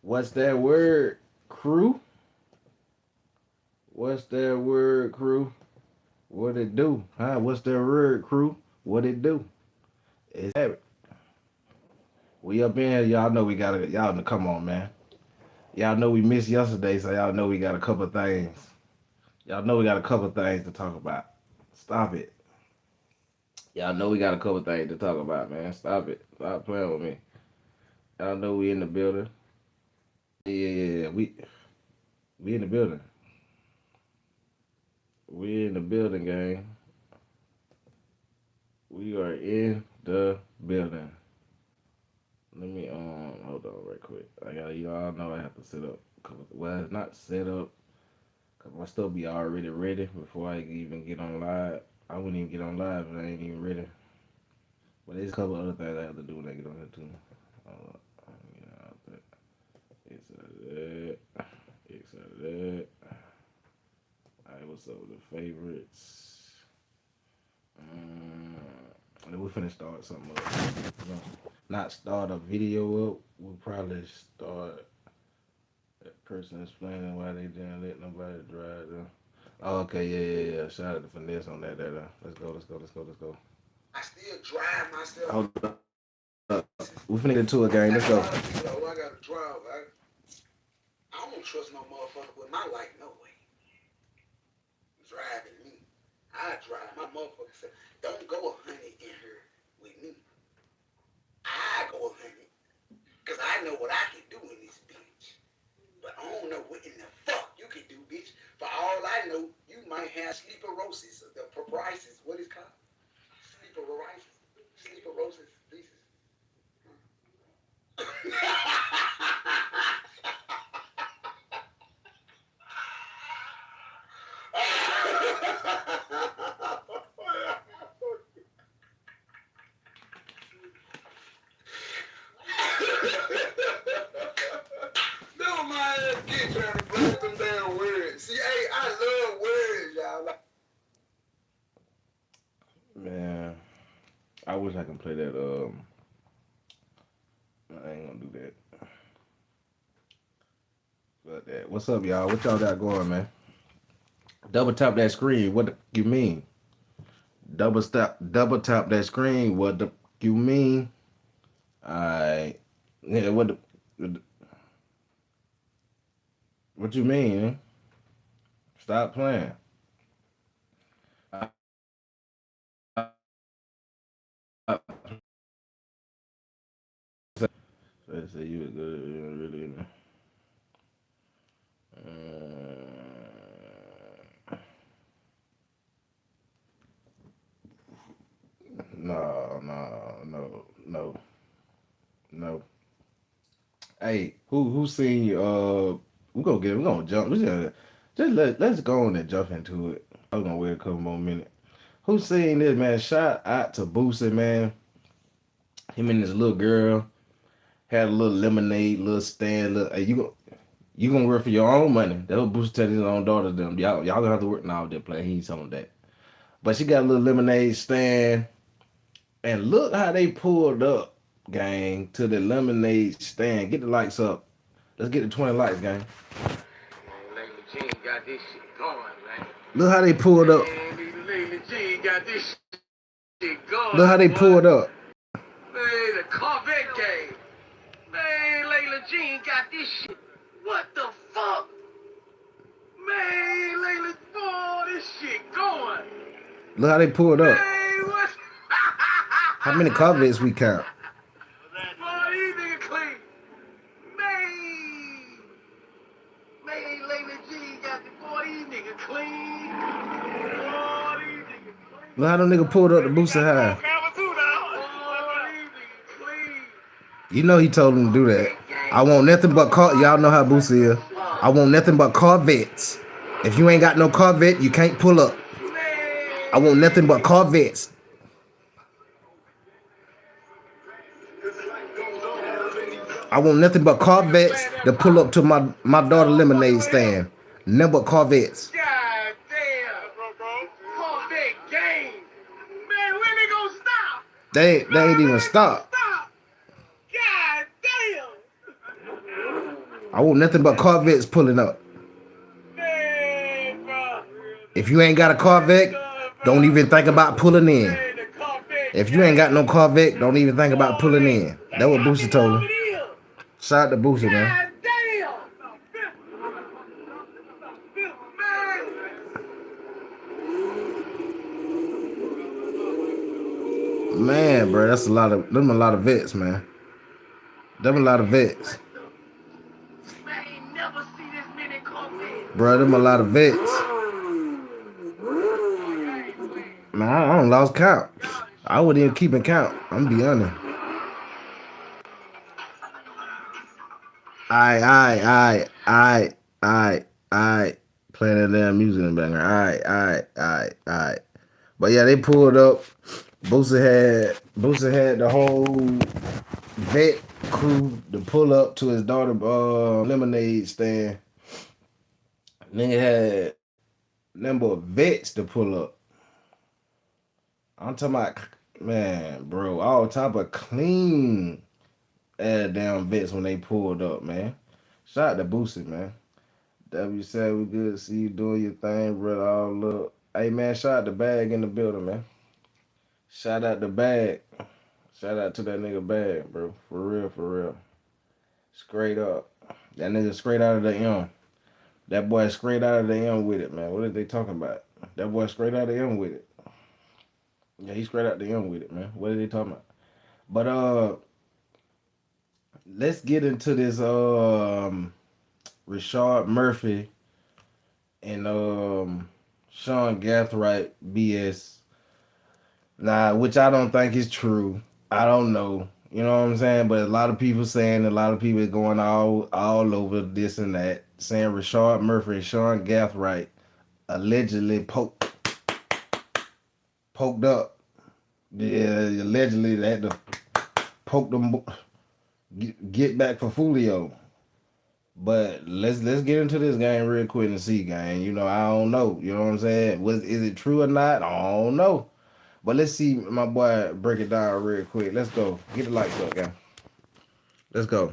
What's that word, crew? What's that word, crew? What it do? Huh? What's that word, crew? What it do? It's habit. We up in here. Y'all know we gotta. Y'all know. Come on, man. Y'all know we missed yesterday, so y'all know we got a couple of things. Y'all know we got a couple of things to talk about. Stop it. Y'all know we got a couple of things to talk about, man. Stop it. Stop playing with me. Y'all know we in the building. Yeah. We in the building. We in the building, gang. We are in the building. Let me hold on right quick. I got y'all know I have to set up. Well, it's not set up. Cause my stuff be already ready before I even get on live. I wouldn't even get on live if I ain't even ready. But there's a couple other things I have to do when I get on here too. Hold on. It's that. It's that. Alright, what's up with the favorites? We finna start something up. Not start a video up. We'll probably start that person explaining why they didn't let nobody drive them. Oh, okay, yeah. Shout out to Finesse on that. Let's go. I still drive myself. Hold up. We finna get into a game. Let's go. I gotta drive. I don't trust no motherfucker with my life, no way. Driving me. I drive. My motherfucker said, don't go 100 in here with me. I go 100. Because I know what I can do in this bitch. But I don't know what in the fuck you can do, bitch. For all I know, you might have sleeperosis. The paralysis. What is it called? Sleeperosis. Pieces. No, my ass get trying to blast them damn words. See, hey, I love words, y'all. Man, I wish I could play that. I ain't gonna do that. But that. What's up, y'all? What y'all got going, man? Double tap that screen. What the, you mean? Double tap that screen. What the you mean? Alright. Yeah, what you mean? Stop playing. They say you was good, really. No. Hey, who seen we're gonna jump. Let's go on and jump into it. I was gonna wait a couple more minutes. Who seen this, man? Shout out to Boosie, man. Him and this little girl had a little lemonade, little stand. Hey, you gonna work for your own money. That was Boosie telling his own daughter them. Y'all gonna have to work now. They're playing. He ain't telling that. But she got a little lemonade stand, and look how they pulled up, gang, to the lemonade stand. Get the lights up. Let's get the 20 lights, gang. Got this shit going, man. Look how they pulled up. Got this shit going. Look how they pulled up. Man, the Corvette game. Man, Layla Jean got this shit. What the fuck? Man, Layla, boy, this shit going. Look how they pulled up. Man, what? How many Corvettes we count? Boy, these niggas clean. Man, Layla Jean got the boy, these niggas clean. Boy, these niggas clean. Look how them niggas pulled up the Boosie High. You know he told him to do that. I want nothing but y'all know how Boosie is. I want nothing but Corvettes. If you ain't got no Corvette, you can't pull up. I want nothing but Corvettes. I want nothing but Corvettes to pull up to my daughter lemonade stand. Nothing but Corvettes. God damn, Corvette game. Man, when they gonna stop? They ain't even stop. I want nothing but Corvettes pulling up. If you ain't got a Corvette, don't even think about pulling in. If you ain't got no Corvette, don't even think about pulling in. That's what Boosie told him. Shout out to Boosie, man. Man, bro, that's a lot of vets, man. Them a lot of vets. Bro, them a lot of vets. Man, I don't lost count. I wouldn't even keep in count. I'm gonna be honest. I playing that damn music in the background. Alright. But yeah, they pulled up. Boosie had the whole vet crew to pull up to his daughter lemonade stand. Nigga had number of vets to pull up. I'm talking about, man, bro, all type of clean damn vets when they pulled up, man. Shout out to Boosie, man. W said we good to see you doing your thing, brother. All up. Hey, man, shout out the Bag in the building, man. Shout out the Bag. Shout out to that nigga Bag, bro. For real. Straight up. That nigga straight out of the M. That boy straight out of the M with it, man. What are they talking about? That boy straight out of the M with it. Yeah, he straight out the M with it, man. What are they talking about? But let's get into this Rashad Murphy and Sean Gathright BS. Nah, which I don't think is true. I don't know. You know what I'm saying? But a lot of people saying, a lot of people going all over this and that, saying Rashad Murphy and Sean Gathright allegedly poked up. Yeah, allegedly they had to poke them, get back for Fulio. But let's get into this game real quick and see, gang. You know, I don't know. You know what I'm saying? Is it true or not? I don't know. But let's see my boy break it down real quick. Let's go. Get the lights up, gang. Let's go.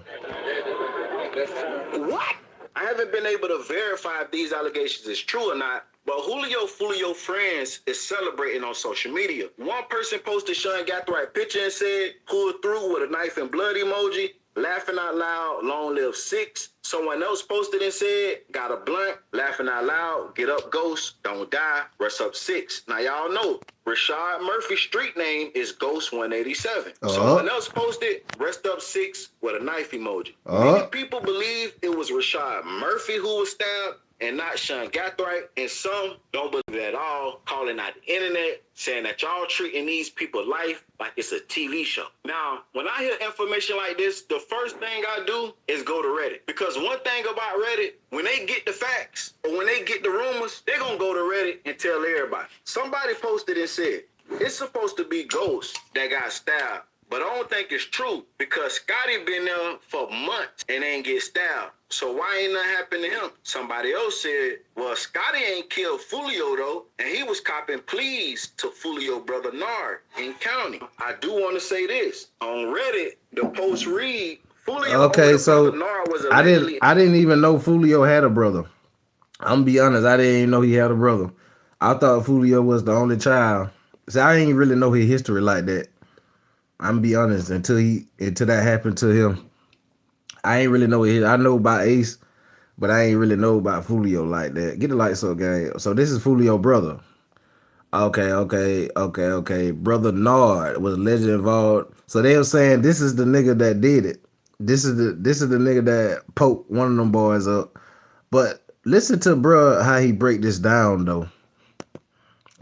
What? I haven't been able to verify if these allegations is true or not, but Fulio Friends is celebrating on social media. One person posted Sean Gathright picture and said, pulled through with a knife and blood emoji, laughing out loud, long live 6. Someone else posted and said, got a blunt, laughing out loud, get up Ghost, don't die, rest up 6. Now y'all know, Rashad Murphy's street name is Ghost 187. Someone else posted, rest up 6 with a knife emoji. Many people believe it was Rashad Murphy who was stabbed and not Sean Gathright, and some don't believe it at all, calling out the internet, saying that y'all treating these people's life like it's a TV show. Now, when I hear information like this, the first thing I do is go to Reddit. Because one thing about Reddit, when they get the facts, or when they get the rumors, they're gonna go to Reddit and tell everybody. Somebody posted and said, it's supposed to be Ghost that got stabbed, but I don't think it's true because Scotty been there for months and ain't get stabbed. So why ain't nothing happened to him? Somebody else said, well, Scotty ain't killed Fulio though, and he was copping pleas to Fulio brother Nard in county. I do want to say this. On Reddit, the post read, Fulio so Nard was I didn't even know Fulio had a brother. I'm gonna be honest, I didn't even know he had a brother. I thought Fulio was the only child. See, I didn't really know his history like that. I'm gonna be honest, until that happened to him. I ain't really know it. I know about Ace, but I ain't really know about Fulio like that. Get the lights up, gang. So this is Fulio brother. Okay. Brother Nard was allegedly involved. So they were saying this is the nigga that did it. This is the nigga that poked one of them boys up. But listen to bruh how he break this down though.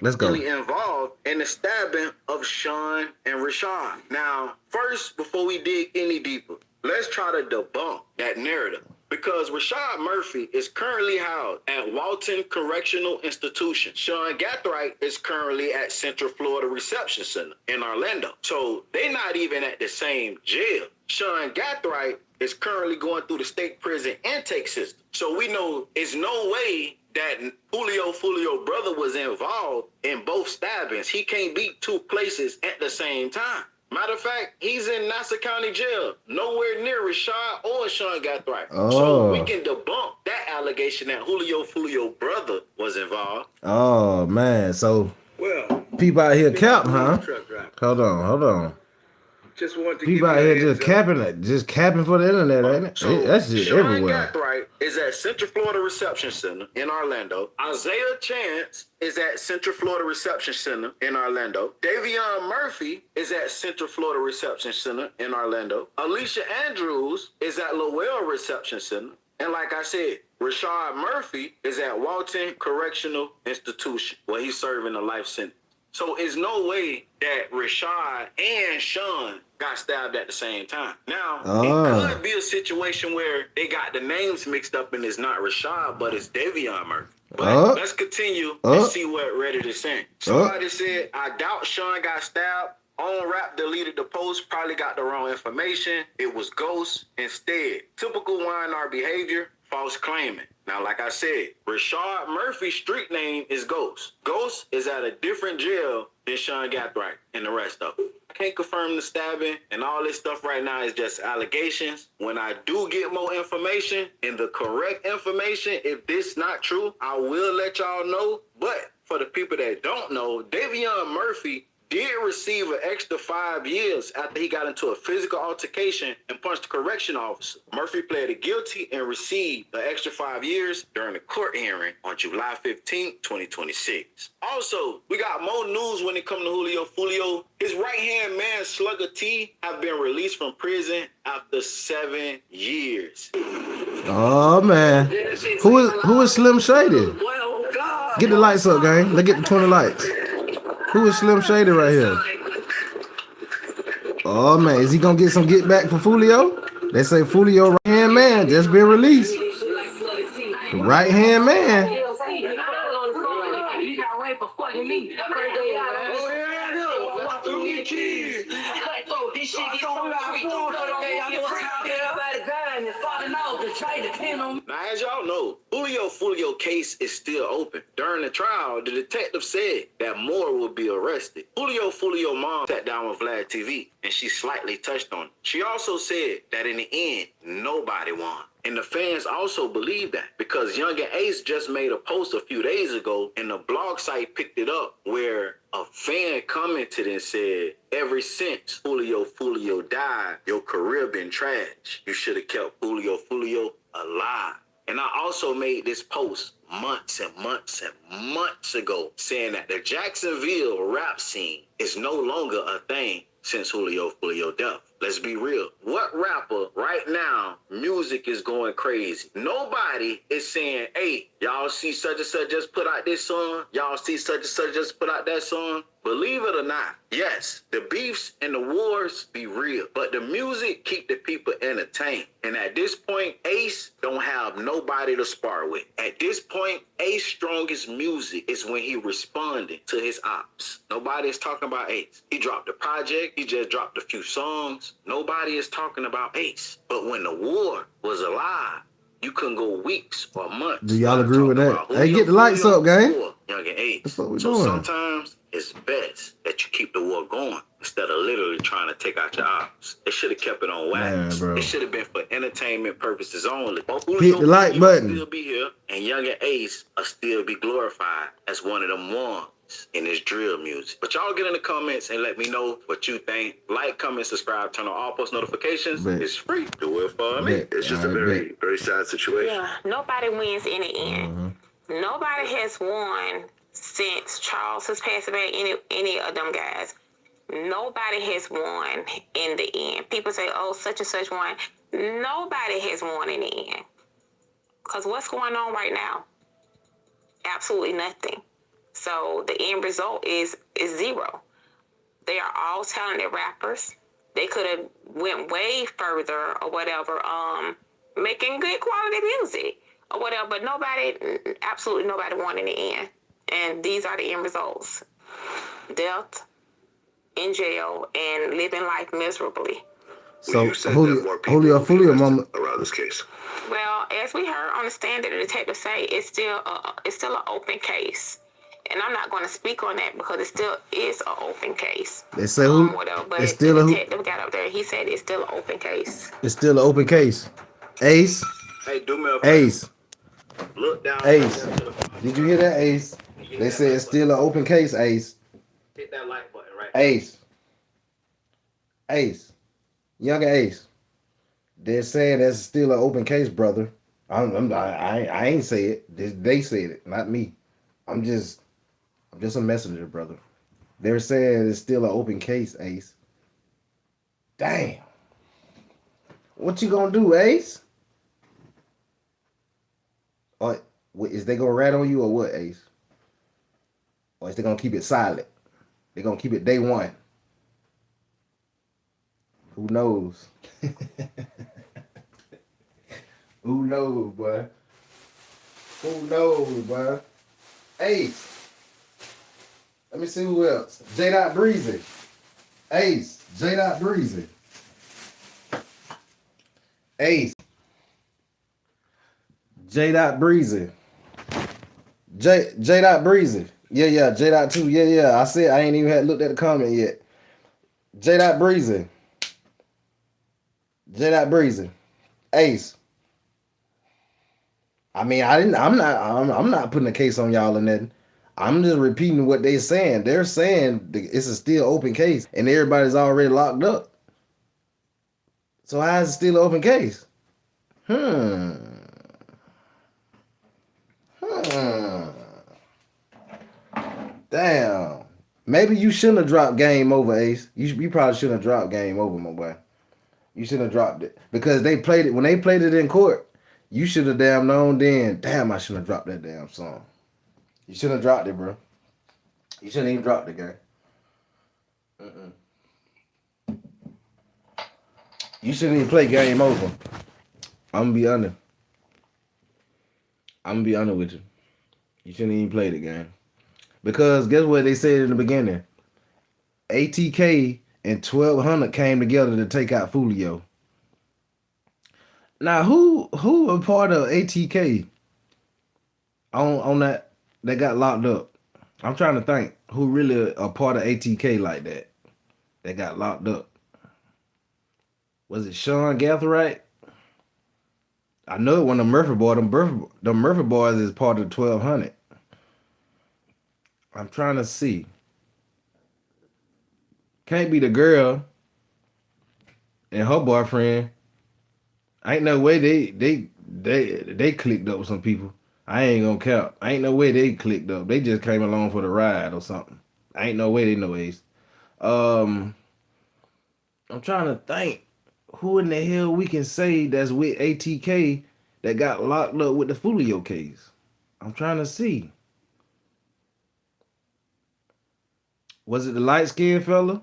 Let's go. Involved in the stabbing of Sean and Rashad. Now, first, before we dig any deeper, let's try to debunk that narrative. Because Rashad Murphy is currently housed at Walton Correctional Institution. Sean Gathright is currently at Central Florida Reception Center in Orlando. So they not even at the same jail. Sean Gathright is currently going through the state prison intake system. So we know it's no way that Fulio brother was involved in both stabbings. He can't be two places at the same time. Matter of fact, he's in Nassau County Jail, nowhere near Rashad or Sean Gathright. Oh. So we can debunk that allegation that Julio brother was involved. Oh man, so well, people out here cap, huh? Hold on. Just want to people out here just capping for the internet, ain't it? So That's just Sean everywhere. Gathright is at Central Florida Reception Center in Orlando. Isaiah Chance is at Central Florida Reception Center in Orlando. Davion Murphy is at Central Florida Reception Center in Orlando. Alicia Andrews is at Lowell Reception Center. And like I said, Rashad Murphy is at Walton Correctional Institution where he's serving a life sentence. So it's no way that Rashad and Sean got stabbed at the same time. Now, it could be a situation where they got the names mixed up and it's not Rashad, but it's Davion Murphy. But let's continue and see what Reddit is saying. Somebody said, I doubt Sean got stabbed. On Rap deleted the post, probably got the wrong information. It was Ghost instead. Typical YNR behavior, false claiming. Now, like I said, Rashad Murphy's street name is Ghost. Ghost is at a different jail than Sean Gathright and the rest of them. I can't confirm the stabbing, and all this stuff right now is just allegations. When I do get more information and the correct information, if this not true, I will let y'all know. But for the people that don't know, Davion Murphy did receive an extra 5 years after he got into a physical altercation and punched a correction officer. Murphy pleaded guilty and received an extra 5 years during the court hearing on July 15, 2026. Also, we got more news when it comes to Julio. His right-hand man, Slugger T, have been released from prison after 7 years. Oh, man. Who is Slim Shady? Get the lights up, gang. Let's get the 20 lights. Who is Slim Shady right here? Oh man, is he gonna get some get back for Julio? They say Julio right hand man just been released. Right hand man. Now, as y'all know, Julio case is still open. During the trial, the detective said that Moore will be arrested. Julio mom sat down with Vlad TV, and she slightly touched on it. She also said that in the end, nobody won. And the fans also believe that because Young and Ace just made a post a few days ago and the blog site picked it up where a fan commented and said, ever since Julio died, your career been trash. You should have kept Julio alive. And I also made this post months ago saying that the Jacksonville rap scene is no longer a thing since Julio death. Let's be real. What rapper right now, music is going crazy? Nobody is saying, hey, y'all see such and such just put out this song? Y'all see such and such just put out that song? Believe it or not, yes, the beefs and the wars be real, but the music keep the people entertained. And at this point, Ace don't have nobody to spar with. At this point, Ace's strongest music is when he responded to his ops. Nobody is talking about Ace. He dropped a project. He just dropped a few songs. Nobody is talking about Ace. But when the war was alive, you couldn't go weeks or months. Do y'all agree with that? Hey, get the lights up, gang. Young and Ace. That's what we're doing. So sometimes it's best that you keep the war going instead of literally trying to take out your ops. They should have kept it on wax. It should have been for entertainment purposes only. Hit the like button. Still be here, and Young and Ace will still be glorified as one of them ones in this drill music. But y'all get in the comments and let me know what you think. Like, comment, subscribe, turn on all post notifications. It's free. Do it for me. It's just a very, very sad situation. Yeah, nobody wins in the end. Nobody has won since Charles has passed away, any of them guys. Nobody has won in the end. People say, oh, such and such won. Nobody has won in the end. Because what's going on right now? Absolutely nothing. So the end result is zero. They are all talented rappers. They could have went way further or whatever, making good quality music or whatever, but absolutely nobody won in the end. And these are the end results. Death, in jail, and living life miserably. So Julio moment around this case. Well, as we heard on the stand that the detective say, it's still an open case. and I'm not going to speak on that because it still is an open case. They say who? Whatever, but It's the still a detective got up there. He said it's still an open case. It's still an open case. Ace. Hey, do me a favor. Ace. Look down. Ace. To the Did you hear that, Ace? They said it's still an open case, Ace. Hit that like button right. Ace. Ace. Younger Ace. They're saying that's still an open case, brother. I ain't say it. They said it, not me. I'm just a messenger, brother. They're saying it's still an open case, Ace. Damn. What you gonna do, Ace? Or is they gonna rat on you or what, Ace? Or is they gonna keep it silent? They gonna keep it day one. Who knows? Who knows, boy? Who knows, boy? Ace. Let me see who else. J. Breezy. Ace. J. Breezy. Ace. J. Breezy. J. Breezy. Yeah. J. 2. Yeah. I said I ain't even had looked at the comment yet. J. Breezy. J. Breezy. Ace. I mean, I'm not putting a case on y'all or nothing. I'm just repeating what they're saying. They're saying it's a still open case and everybody's already locked up. So how is it still an open case? Damn. Maybe you shouldn't have dropped game over, Ace. You probably shouldn't have dropped game over, my boy. You shouldn't have dropped it. Because they played it, when they played it in court, you should have damn known then. Damn, I shouldn't have dropped that damn song. You shouldn't have dropped it, bro. You shouldn't even drop the game. You shouldn't even play game over. I'm gonna be honest. With you. You shouldn't even play the game. Because guess what they said in the beginning? ATK and 1200 came together to take out Fulio. Now who a part of ATK on that got locked up? I'm trying to think who really a part of ATK like that got locked up. Was it Sean Gathright? I know it when the Murphy boy, the Murphy boys is part of 1200. I'm trying to see. Can't be the girl and her boyfriend. Ain't no way they clicked up with some people. I ain't gonna count. Ain't no way they clicked up. They just came along for the ride or something. Ain't no way they know Ace. I'm trying to think who in the hell we can say that's with ATK that got locked up with the Fulio case. I'm trying to see. Was it the light skinned fella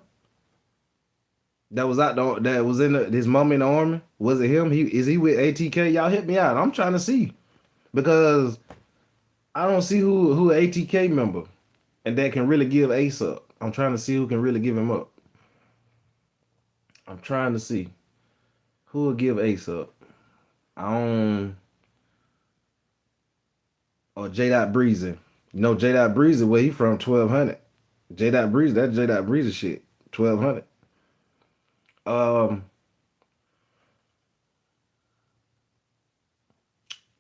that was out there, that was in his mom in the army? Was it him? Is he with ATK? Y'all hit me out. I'm trying to see because I don't see who ATK member and that can really give Ace up. I'm trying to see who can really give him up. I'm trying to see who will give Ace up. Or J. Breezy. You know J. Breezy, where he from? 1200. J. Breezy, that's J. Breezy shit. 1200. I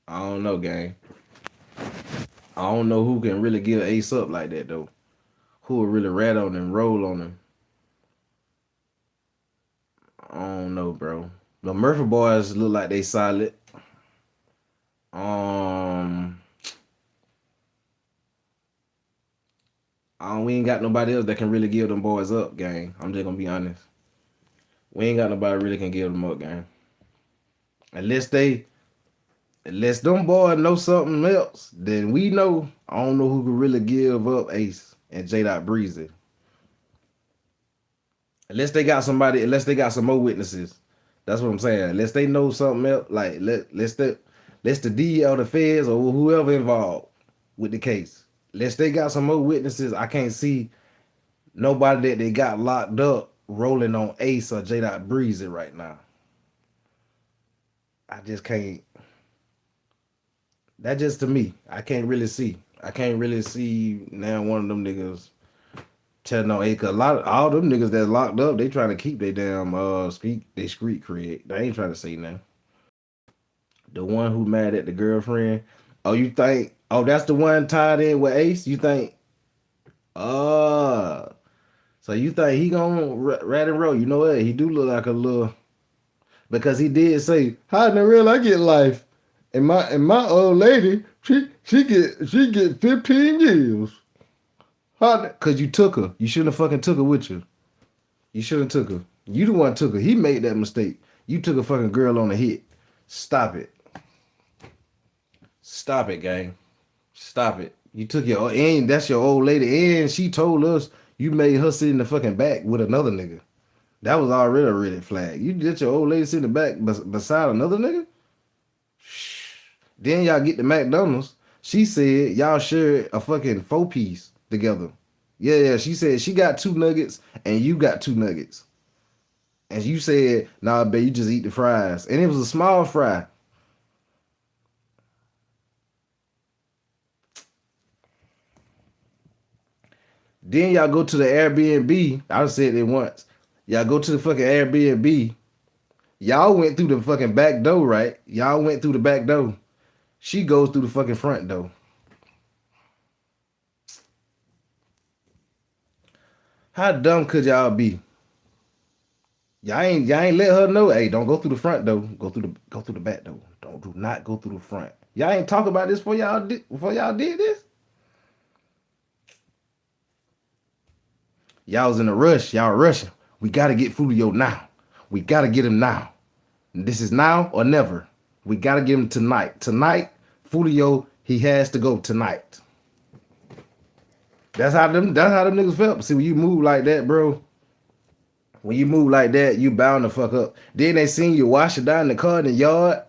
don't know, gang. I don't know who can really give Ace up like that though. Who will really rat on him, roll on him. I don't know, bro. The Murphy boys look like they solid. We ain't got nobody else that can really give them boys up, gang. I'm just gonna be honest. We ain't got nobody really can give them up, gang. Unless them boys know something else, then we know. I don't know who can really give up Ace and J. Breezy. Unless they got some more witnesses. That's what I'm saying. Unless they know something else, like let's the D or the feds or whoever involved with the case. Unless they got some more witnesses, I can't see nobody that they got locked up rolling on Ace or J. Breezy right now. I just can't. That just to me, I can't really see. I can't really see now one of them niggas telling no A. Cause all them niggas that's locked up, they trying to keep their damn street create. They ain't trying to say nothing. The one who mad at the girlfriend. Oh, you think? Oh, that's the one tied in with Ace. You think? So you think he gonna rat and roll? You know what? He do look like a little because he did say, "How in the real I get life?" And my old lady, she get 15 years. How? Cause you took her. You shouldn't have fucking took her with you. You shouldn't have took her. You the one took her. He made that mistake. You took a fucking girl on a hit. Stop it. Stop it, gang. Stop it. You took your and that's your old lady, and she told us you made her sit in the fucking back with another nigga. That was already a red flag. You let your old lady sit in the back beside another nigga? Then y'all get to McDonald's. She said y'all shared a fucking 4-piece together. Yeah. She said she got 2 nuggets and you got 2 nuggets. And you said, nah, babe, you just eat the fries. And it was a small fry. Then y'all go to the Airbnb. I said it once. Y'all go to the fucking Airbnb. Y'all went through the fucking back door, right? Y'all went through the back door. She goes through the fucking front door. How dumb could y'all be? Y'all ain't let her know. Hey, don't go through the front door. Go through the back door. Do not go through the front. Y'all ain't talk about this before y'all did this. Y'all was in a rush. Y'all rushing. We gotta get Fulio now. We gotta get him now. This is now or never. We gotta get him tonight. Tonight, Fulio, he has to go tonight. That's how them niggas felt. See, when you move like that, bro. When you move like that, you bound to fuck up. Then they seen you washing down the car in the yard.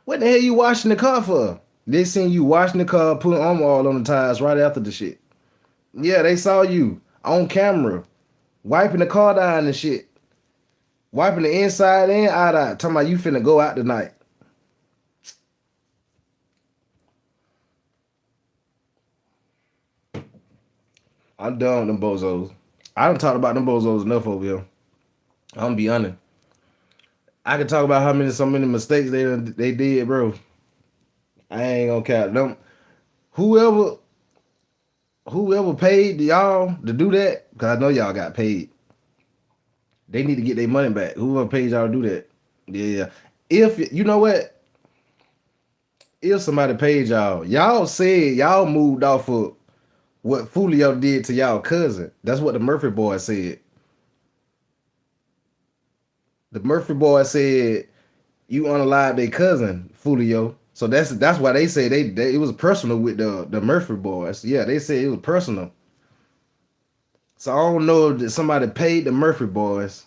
What the hell you washing the car for? They seen you washing the car, putting armor all on the tires right after the shit. Yeah, they saw you on camera, wiping the car down and shit. Wiping the inside and out. Talking about you finna go out tonight. I'm done with them bozos. I done talked about them bozos enough over here. I'm gonna be honest. I can talk about so many mistakes they did, bro. I ain't gonna count them. Whoever paid y'all to do that, because I know y'all got paid. They need to get their money back. Whoever paid y'all to do that. Yeah. If, you know what? If somebody paid y'all said y'all moved off of what Fulio did to y'all cousin. That's what the Murphy boy said. The Murphy boy said you unalived their cousin, Fulio. So that's why they say it was personal with the Murphy boys. Yeah, they said it was personal. So I don't know if somebody paid the Murphy boys.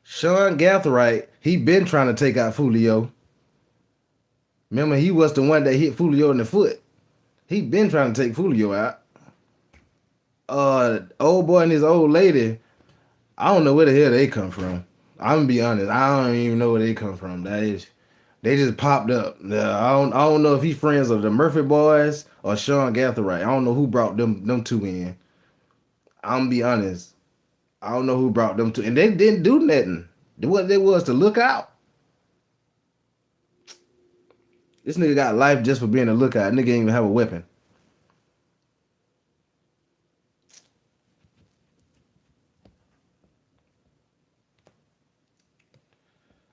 Sean Gathright, he been trying to take out Fulio. Remember, he was the one that hit Fulio in the foot. He been trying to take Fulio out. Old boy and his old lady, I don't know where the hell they come from. I'm gonna be honest, I don't even know where they come from. They just popped up. I don't know if he's friends of the Murphy boys or Sean Gathright. I don't know who brought them two in. I'm gonna be honest. I don't know who brought them two, and they didn't do nothing. What they was to look out. This nigga got life just for being a lookout. Nigga ain't even have a weapon.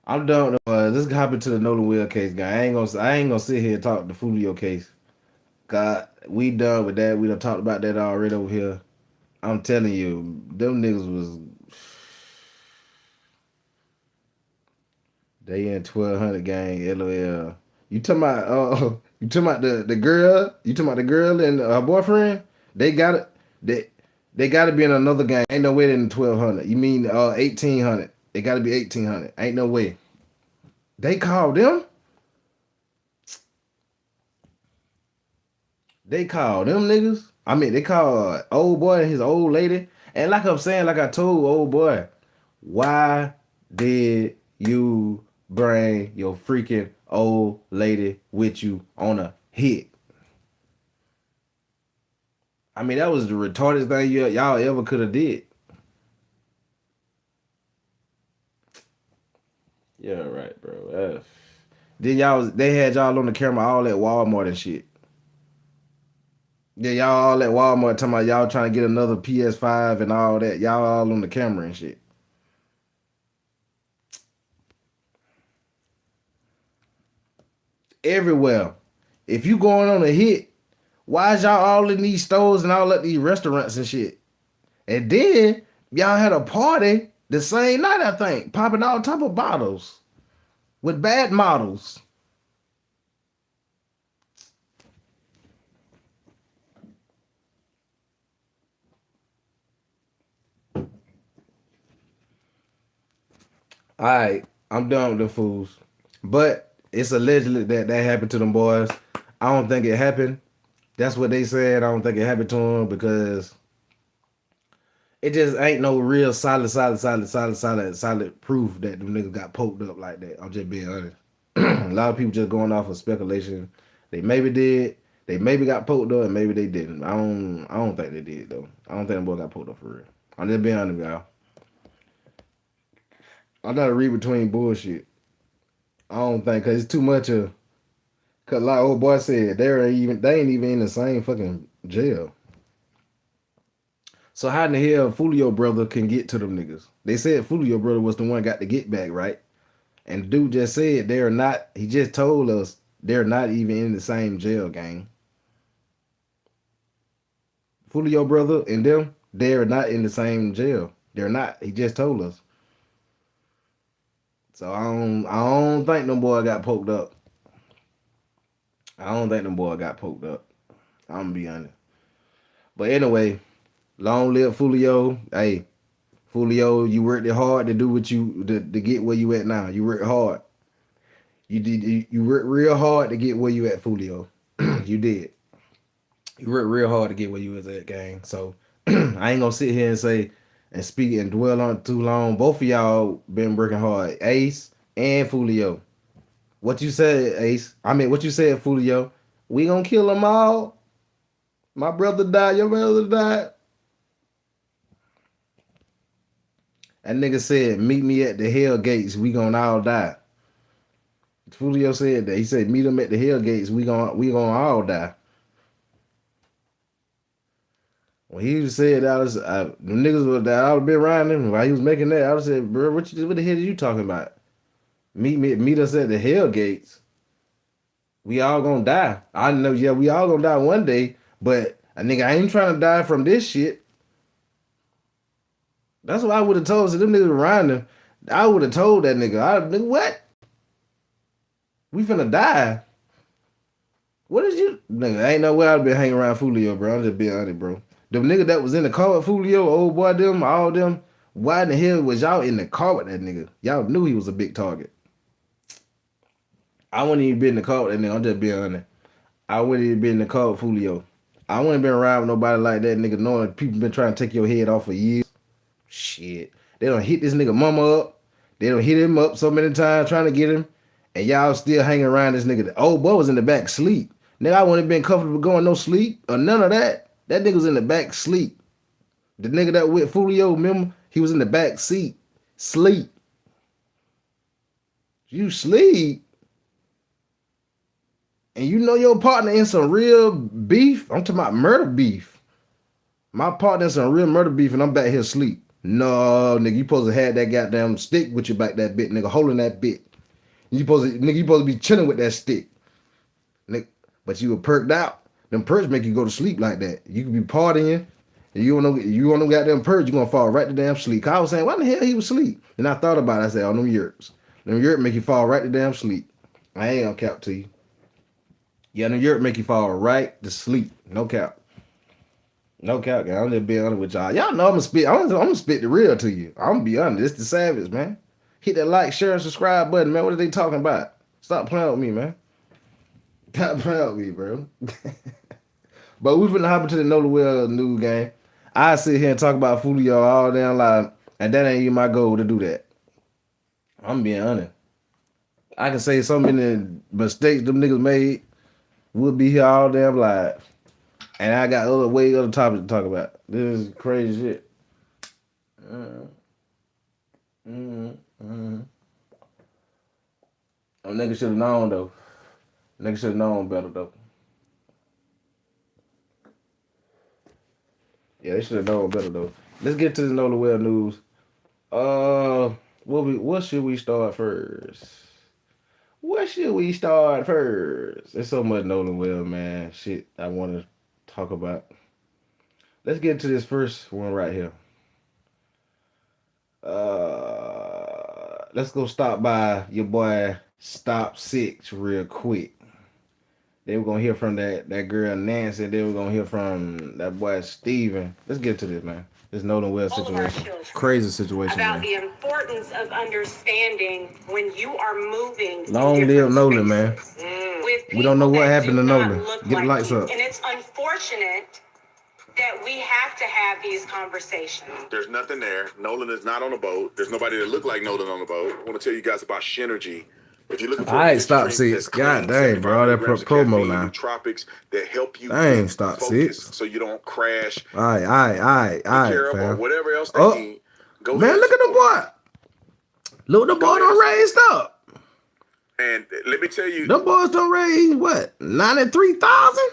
I'm done. Let's hop into the Nolan Will case, guy. I ain't gonna sit here and talk the Fulio case. God, we done with that. We done talked about that already over here. I'm telling you, them niggas was they in 1200 gang. LOL. You talking about the girl? You talking about the girl and her boyfriend? They got it. They got to be in another gang. Ain't no way they're in 1200. You mean 1800? It got to be 1800. Ain't no way. They called them. They called them niggas. I mean, they called old boy and his old lady. And like I'm saying, like I told old boy, why did you bring your freaking old lady with you on a hit? I mean, that was the retarded thing y'all ever could have did. Yeah, right, bro. Then they had y'all on the camera all at Walmart and shit. Yeah, y'all all at Walmart talking about y'all trying to get another PS5 and all that. Y'all all on the camera and shit. Everywhere. If you going on a hit, why is y'all all in these stores and all at these restaurants and shit? And then y'all had a party the same night, I think, popping all type of bottles with bad models. All right, I'm done with the fools. But it's allegedly that happened to them boys. I don't think it happened. That's what they said. I don't think it happened to them because it just ain't no real solid proof that them niggas got poked up like that. I'm just being honest. A lot of people just going off of speculation. They maybe did. They maybe got poked up and maybe they didn't. I don't think they did though. I don't think them boys got poked up for real. I'm just being honest, y'all. I gotta read between bullshit. I don't think because it's too much of. Cause like old boy said, they ain't even in the same fucking jail. So how in the hell Fulio brother can get to them niggas? They said Fulio brother was the one got the get back, right? And the dude just said they're not. He just told us they're not even in the same jail, gang. Fulio brother and them, they're not in the same jail. They're not. He just told us. So I don't think them boy got poked up. I don't think them boy got poked up. I'm gonna be honest. But anyway, long live Fulio. Hey, Fulio, you worked it hard to do what to get where you at now. You worked hard. You worked real hard to get where you at, Fulio. You did. You worked real hard to get where you was at, gang. So I ain't gonna sit here and say and speak and dwell on it too long. Both of y'all been working hard, Ace and Fulio. What you said, Ace? I mean, what you said, Fulio? We gonna kill them all. My brother died. Your brother died. That nigga said, "Meet me at the hell gates. We gonna all die." Fulio said that. He said, "Meet him at the hell gates. We gonna all die." When he said that, the niggas that I would been around him while he was making that, I would said, "Bro, what the hell are you talking about? Meet us at the hell gates. We all gonna die. I know, yeah, we all gonna die one day, but a nigga I ain't trying to die from this shit." That's what I would have told. So them niggas around him, I would have told that nigga, what? We finna die. What is you? Nigga, ain't no way I'd been hanging around Fulio, bro. I'm just being honest, bro. The nigga that was in the car with Fulio, old boy, them, all them, why in the hell was y'all in the car with that nigga? Y'all knew he was a big target. I wouldn't even been in the car with that nigga. I'm just being honest. I wouldn't even been in the car with Fulio. I wouldn't been around with nobody like that nigga knowing people been trying to take your head off for years. Shit. They done hit this nigga mama up. They done hit him up so many times trying to get him. And y'all still hanging around this nigga. The old boy was in the back sleep. Nigga, I wouldn't have been comfortable going no sleep or none of that. That nigga was in the back sleep. The nigga that with Fulio, remember? He was in the back seat. Sleep. You sleep. And you know your partner in some real beef. I'm talking about murder beef. My partner in some real murder beef and I'm back here asleep. No, nigga, you supposed to have that goddamn stick with you back that bit, nigga, holding that bit. You supposed to be chilling with that stick. Nigga, but you were perked out. Them perks make you go to sleep like that. You could be partying, and you want to got them perks, you gonna fall right to damn sleep. Cause I was saying, why the hell he was asleep? And I thought about it. I said, oh, them yurts. Them yurts make you fall right to damn sleep. I ain't gonna cap to you. Yeah, them yurts make you fall right to sleep. No cap. No cap, guys. I'm just being honest with y'all. Y'all know I'm gonna spit the real to you. I'm gonna be honest. It's the savage, man. Hit that like, share, and subscribe button, man. What are they talking about? Stop playing with me, man. Stop playing with me, bro. But we finna hop into the Know the Well news game. I sit here and talk about Fulio all damn live, and that ain't even my goal to do that. I'm being honest. I can say so many mistakes them niggas made. We'll be here all damn live. And I got other topics to talk about. This is crazy shit. Oh, nigga should have known though. Nigga should have known better though. Yeah, they should have known better though. Let's get to this Nolan Well news. What should we start first? What should we start first? There's so much Nolan Well, man. Shit, I want to talk about. Let's get to this first one right here. Let's go stop by your boy Stop Six real quick. They were gonna hear from that girl Nancy. They were gonna hear from that boy Steven. Let's get to this, man. This Nolan Well situation. Crazy situation. About man. the importance of understanding when you are moving. Long live Nolan, man. We don't know what happened to Nolan. Get the lights up. And it's unfortunate that we have to have these conversations. There's nothing there. Nolan is not on a boat. There's nobody that look like Nolan on the boat. I want to tell you guys about Synergy. If you're looking for I ain't Stop Six. God dang, bro. That promo now. Tropics that help you dang, Stop Six. So you don't crash. All right, Fam. Or whatever else they need. Go man, look at the boy. Look, the boy done raised up. And let me tell you. Them boys done raised, what, 93,000?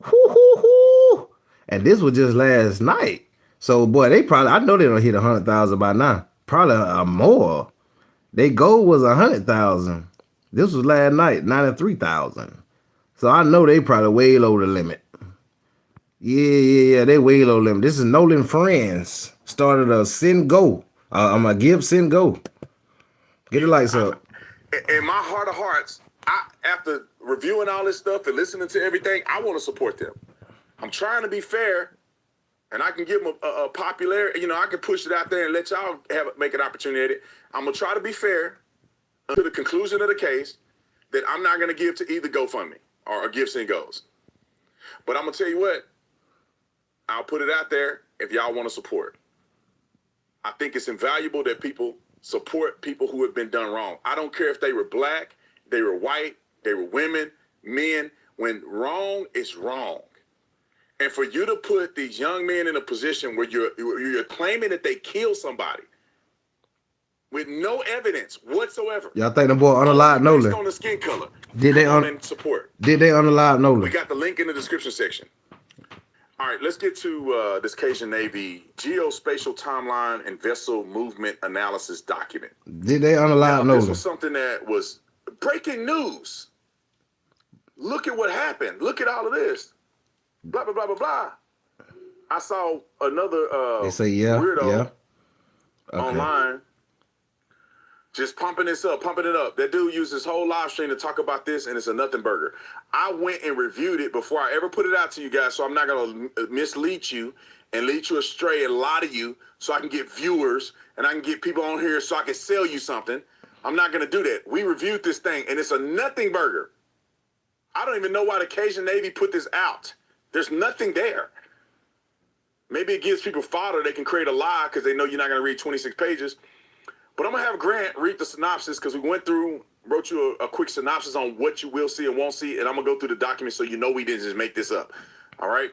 Hoo. And this was just last night. So, boy, I know they don't hit 100,000 by now. Probably more. Their goal was 100,000. This was last night, 93,000. So I know they probably way low the limit. Yeah, they way low limit. This is Nolan Friends. Started a send go. I'm gonna give send go. Get the lights up. In my heart of hearts, after reviewing all this stuff and listening to everything, I want to support them. I'm trying to be fair, and I can give them a popularity. You know, I can push it out there and let y'all make an opportunity at it. I'm gonna try to be fair to the conclusion of the case that I'm not gonna give to either GoFundMe or Gifts and Goes. But I'm gonna tell you what, I'll put it out there if y'all want to support. I think it's invaluable that people support people who have been done wrong. I don't care if they were black, they were white, they were women, men. When wrong is wrong. And for you to put these young men in a position where you're claiming that they killed somebody with no evidence whatsoever. Y'all think the boy unalive Nolan? Based on the skin color. Did they support? Did they unalive Nolan? We got the link in the description section. All right, let's get to this Cajun Navy geospatial timeline and vessel movement analysis document. Did they unalive Nolan? This was something that was breaking news. Look at what happened. Look at all of this. Blah, blah, blah, blah, blah. I saw another they say, weirdo Okay. online just pumping it up. That dude used his whole live stream to talk about this, and it's a nothing burger. I went and reviewed it before I ever put it out to you guys, so I'm not going to mislead you and lead you astray, a lot of you, so I can get viewers and I can get people on here so I can sell you something. I'm not going to do that. We reviewed this thing, and it's a nothing burger. I don't even know why the Cajun Navy put this out. There's nothing there. Maybe it gives people fodder. They can create a lie because they know you're not going to read 26 pages. But I'm going to have Grant read the synopsis because we wrote you a quick synopsis on what you will see and won't see. And I'm going to go through the document so you know we didn't just make this up. All right?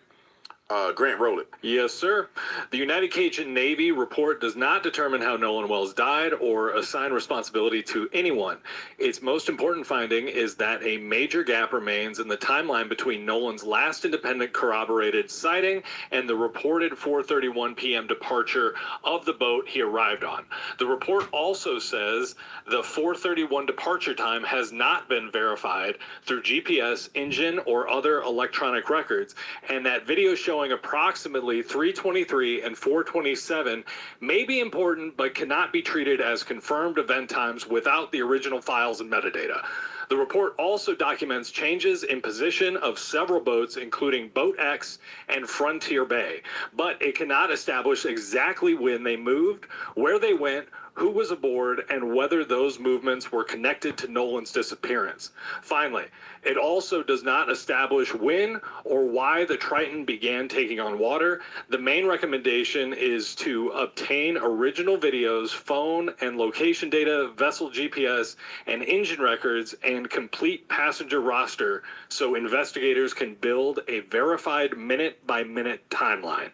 Grant, roll it. Yes, sir. The United Cajun Navy report does not determine how Nolan Wells died or assign responsibility to anyone. Its most important finding is that a major gap remains in the timeline between Nolan's last independent corroborated sighting and the reported 4:31 p.m. departure of the boat he arrived on. The report also says the 4:31 departure time has not been verified through GPS, engine, or other electronic records, and that video showing approximately 3:23 and 4:27 may be important but cannot be treated as confirmed event times without the original files and metadata. The report also documents changes in position of several boats, including Boat X and Frontier Bay, but it cannot establish exactly when they moved, where they went, who was aboard, and whether those movements were connected to Nolan's disappearance. Finally, it also does not establish when or why the Triton began taking on water. The main recommendation is to obtain original videos, phone and location data, vessel GPS, and engine records, and complete passenger roster so investigators can build a verified minute-by-minute timeline.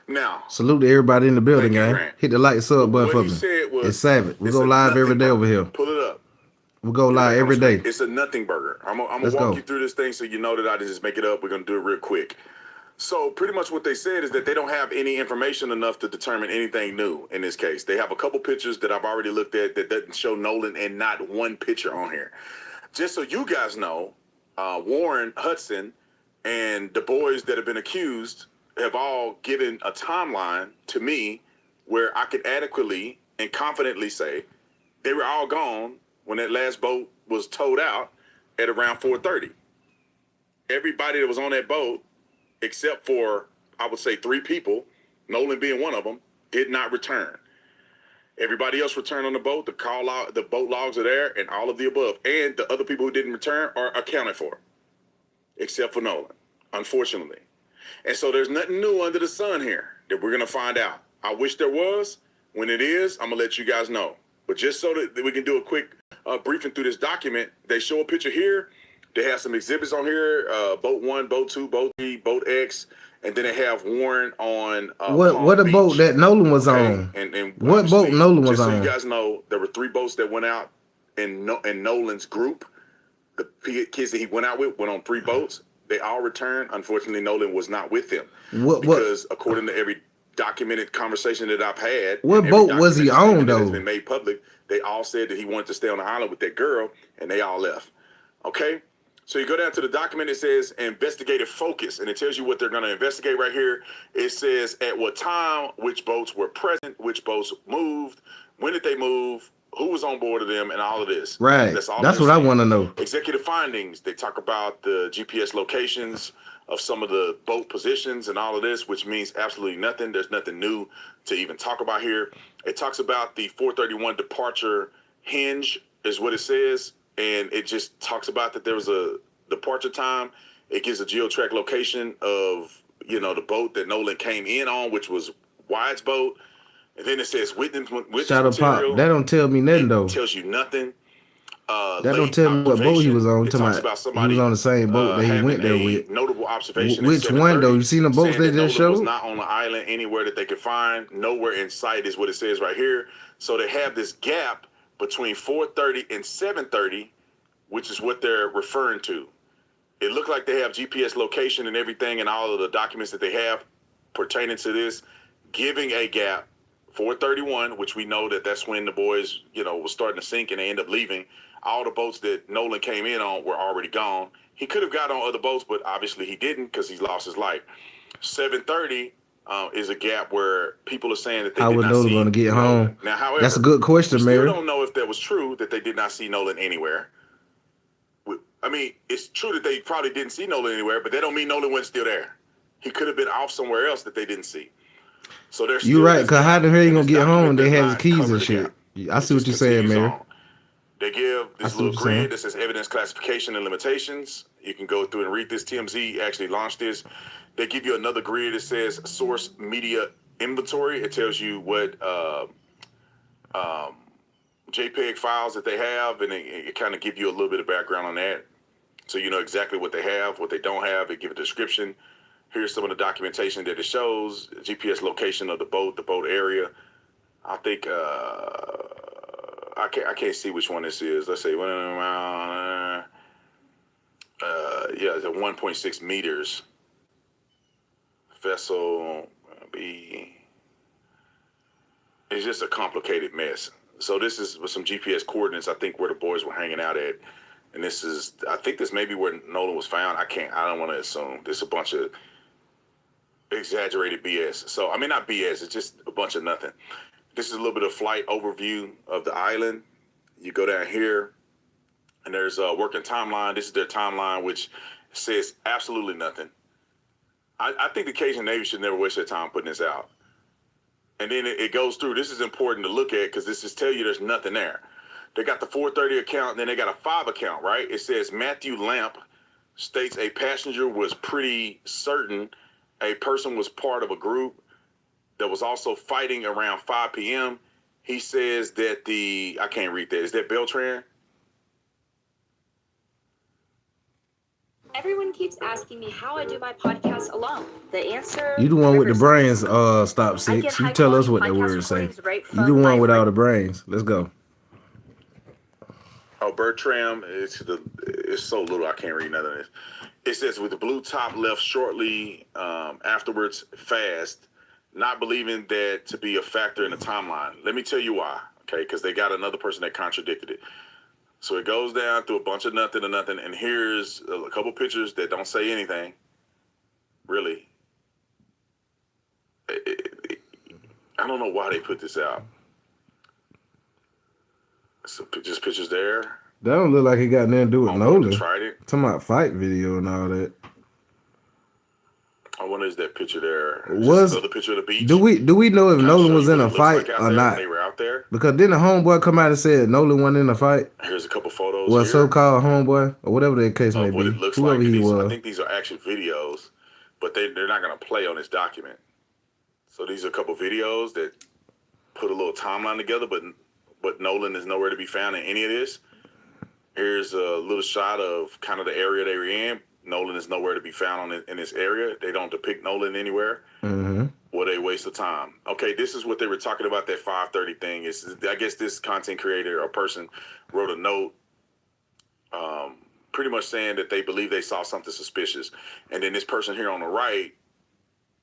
Now, Salute to everybody in the building, thank you, gang. Grant. Hit the like sub button What for he me. said was, It's Savage. We it's go a live every nothing day burger. over here. Pull it up. We go live every day. It's a nothing burger. I'm gonna Let's walk go. you through this thing so you know that I didn't just make it up. We're gonna do it real quick. So pretty much what they said is that they don't have any information enough to determine anything new in this case. They have a couple pictures that I've already looked at that doesn't show Nolan, and not one picture on here. Just so you guys know, Warren Hudson and the boys that have been accused have all given a timeline to me where I could adequately and confidently say they were all gone when that last boat was towed out at around 4:30. Everybody that was on that boat, except for, I would say, 3 people, Nolan being one of them, did not return. Everybody else returned on the boat. The boat logs are there, and all of the above. And the other people who didn't return are accounted for, except for Nolan, unfortunately. And so there's nothing new under the sun here that we're going to find out. I wish there was. When it is, I'm going to let you guys know. But just so that we can do a quick briefing through this document, they show a picture here. They have some exhibits on here, boat 1, boat 2, boat 3, boat X, and then they have Warren on what a Beach. boat that Nolan was on? And What boat Nolan was just so on? you guys know, there were 3 boats that went out in Nolan's group. The kids that he went out with went on 3 boats. They all returned. Unfortunately, Nolan was not with them because according to every documented conversation that I've had, what boat was he on that has though? been made public, they all said that he wanted to stay on the island with that girl, and they all left. Okay, so you go down to the document. It says investigative focus, and it tells you what they're going to investigate right here. It says at what time, which boats were present, which boats moved, when did they move, who was on board of them, and all of this. Right. That's all. That's what I want to know. Executive findings. They talk about the GPS locations of some of the boat positions and all of this, which means absolutely nothing. There's nothing new to even talk about here. It talks about the 431 departure hinge is what it says. And it just talks about that there was a departure time. It gives a geotrack location of, the boat that Nolan came in on, which was Wyatt's boat. And then it says witness Shadow material. Pop. That don't tell me nothing though. It tells you nothing. That don't tell me what boat he was on. It talks about somebody he was on the same boat that he went there with. Notable observation. Which one though? You seen the boats they just showed? Was not on the island anywhere that they could find. Nowhere in sight is what it says right here. So they have this gap between 4:30 and 7:30, which is what they're referring to. It looked like they have GPS location and everything, and all of the documents that they have pertaining to this, giving a gap. 4:31, which we know that's when the boys, was starting to sink and they end up leaving. All the boats that Nolan came in on were already gone. He could have got on other boats, but obviously he didn't because he's lost his life. 7:30 is a gap where people are saying that they did not see going to get Nolan. home. Now, however, that's a good question, Mary. We still don't know if that was true that they did not see Nolan anywhere. I mean, it's true that they probably didn't see Nolan anywhere, but that don't mean Nolan wasn't still there. He could have been off somewhere else that they didn't see. So there's you right, because how the hell you gonna get home? They have his keys and shit. I see what you're saying, Mary. They give this little grid that says evidence classification and limitations. You can go through and read this. TMZ actually launched this. They give you another grid that says source media inventory. It tells you what JPEG files that they have, and it kind of give you a little bit of background on that. So you know exactly what they have, what they don't have. They give a description. Here's some of the documentation that it shows, GPS location of the boat area. I think I can't see which one this is. Let's say yeah, it's at 1.6 meters. Vessel B. It's just a complicated mess. So this is with some GPS coordinates, I think, where the boys were hanging out at. And I think this may be where Nolan was found. I don't want to assume. There's a bunch of exaggerated BS. So, I mean, not BS, it's just a bunch of nothing. This is a little bit of flight overview of the island. You go down here, and there's a working timeline. This is their timeline, which says absolutely nothing. I think the Cajun Navy should never waste their time putting this out. And then it goes through. This is important to look at because this is tell you there's nothing there. They got the 430 account, and then they got a 5 account, right? It says Matthew Lamp states a passenger was pretty certain a person was part of a group that was also fighting around 5 p.m. He says that I can't read that. Is that Beltran? Everyone keeps asking me how I do my podcast alone. The answer... You the one with the brains, stop 6. You tell us what that word say. You the one with all the brains. Let's go. Oh, Bertram, it's so little I can't read none of this. It says with the blue top left shortly afterwards fast, not believing that to be a factor in the timeline. Let me tell you why, okay? Because they got another person that contradicted it. So it goes down through a bunch of nothing to nothing, and here's a couple pictures that don't say anything, really. I don't know why they put this out. So just pictures there. That don't look like it got nothing to do with Nolan. Tried it. Talking about fight video and all that. I wonder is that picture there? Was another picture of the beach? Do we know if Nolan was in a fight like or not? They were out there. Because didn't the homeboy come out and said Nolan wasn't in a fight? Here's a couple photos. Well, so-called homeboy or whatever the case may be. It looks whoever like he was. I think these are actual videos, but they're not going to play on this document. So these are a couple videos that put a little timeline together, but Nolan is nowhere to be found in any of this. Here's a little shot of kind of the area they were in. Nolan is nowhere to be found in this area. They don't depict Nolan anywhere. Mm-hmm. What a waste of time. Okay, this is what they were talking about, that 530 thing. I guess this content creator or person wrote a note pretty much saying that they believe they saw something suspicious. And then this person here on the right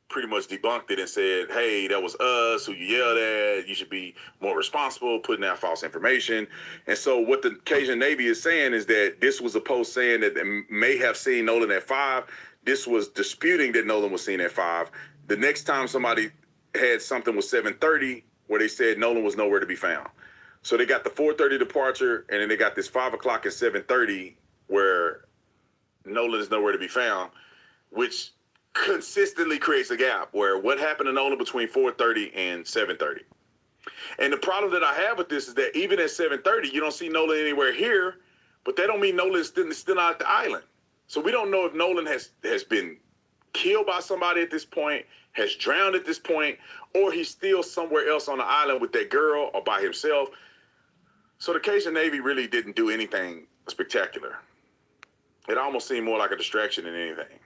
pretty much debunked it and said, hey, that was us who you yelled at. You should be more responsible, putting out false information. And so what the Cajun Navy is saying is that this was a post saying that they may have seen Nolan at 5. This was disputing that Nolan was seen at 5. The next time somebody had something was 7:30 where they said Nolan was nowhere to be found. So they got the 4:30 departure, and then they got this 5 o'clock and 7:30 where Nolan is nowhere to be found, which consistently creates a gap where what happened to Nolan between 4:30 and 7:30. And the problem that I have with this is that even at 7:30, you don't see Nolan anywhere here, but that don't mean Nolan is still not at the island. So we don't know if Nolan has been killed by somebody at this point, has drowned at this point, or he's still somewhere else on the island with that girl or by himself. So the Cajun Navy really didn't do anything spectacular. It almost seemed more like a distraction than anything.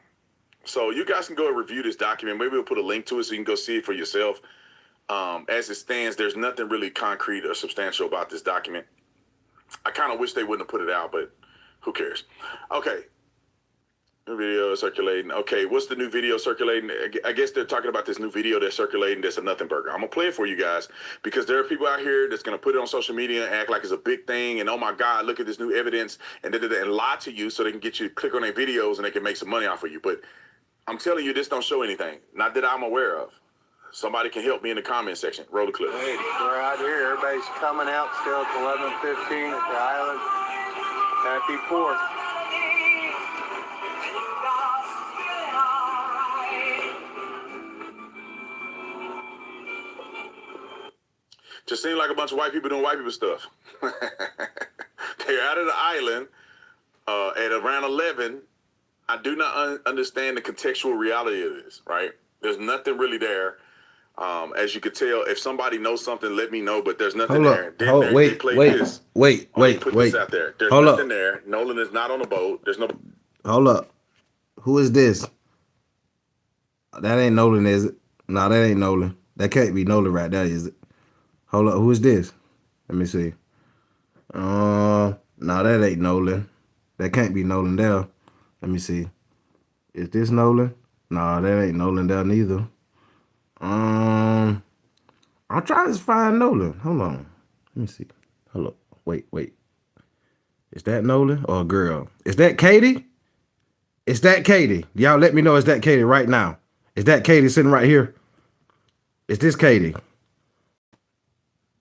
So you guys can go and review this document. Maybe we'll put a link to it so you can go see it for yourself. As it stands, there's nothing really concrete or substantial about this document. I kind of wish they wouldn't have put it out, but who cares? Okay. New video circulating. Okay, what's the new video circulating? I guess they're talking about this new video that's circulating that's a nothing burger. I'm going to play it for you guys because there are people out here that's going to put it on social media and act like it's a big thing and, oh, my God, look at this new evidence and lie to you so they can get you to click on their videos and they can make some money off of you. But I'm telling you, this don't show anything. Not that I'm aware of. Somebody can help me in the comment section. Roll the clip. Hey, we're out here. Everybody's coming out still at 11:15 at the island. Happy 4th. Just seemed like a bunch of white people doing white people stuff. They're out of the island at around 11. I do not understand the contextual reality of this, right? There's nothing really there. As you could tell, if somebody knows something, let me know, but there's nothing there. Wait. This out there. There's nothing there. Nolan is not on the boat. There's no... Hold up. Who is this? That ain't Nolan, is it? No, that ain't Nolan. That can't be Nolan right there, is it? Hold up. Who is this? Let me see. No, that ain't Nolan. That can't be Nolan there. Let me see. Is this Nolan? No, that ain't Nolan there neither. I'm trying to find Nolan. Hold on. Let me see. Hold up. Wait. Is that Nolan or a girl? Is that Katie? Is that Katie? Y'all let me know is that Katie right now. Is that Katie sitting right here? Is this Katie?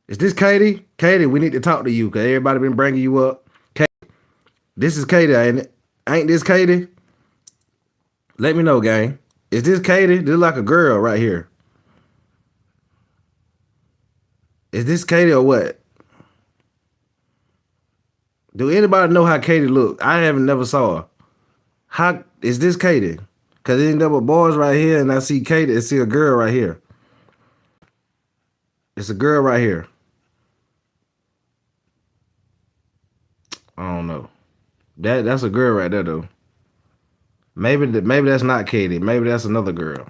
Is this Katie? Katie, we need to talk to you because everybody been bringing you up. Katie, this is Katie, ain't it? Ain't this Katie? Let me know, gang. Is this Katie? This is like a girl right here. Is this Katie or what? Do anybody know how Katie look? I haven't never saw her. How is this Katie? Cause ain't there but boys right here, and I see Katie. I see a girl right here. It's a girl right here. I don't know. That's a girl right there though. Maybe that's not Katie. Maybe that's another girl.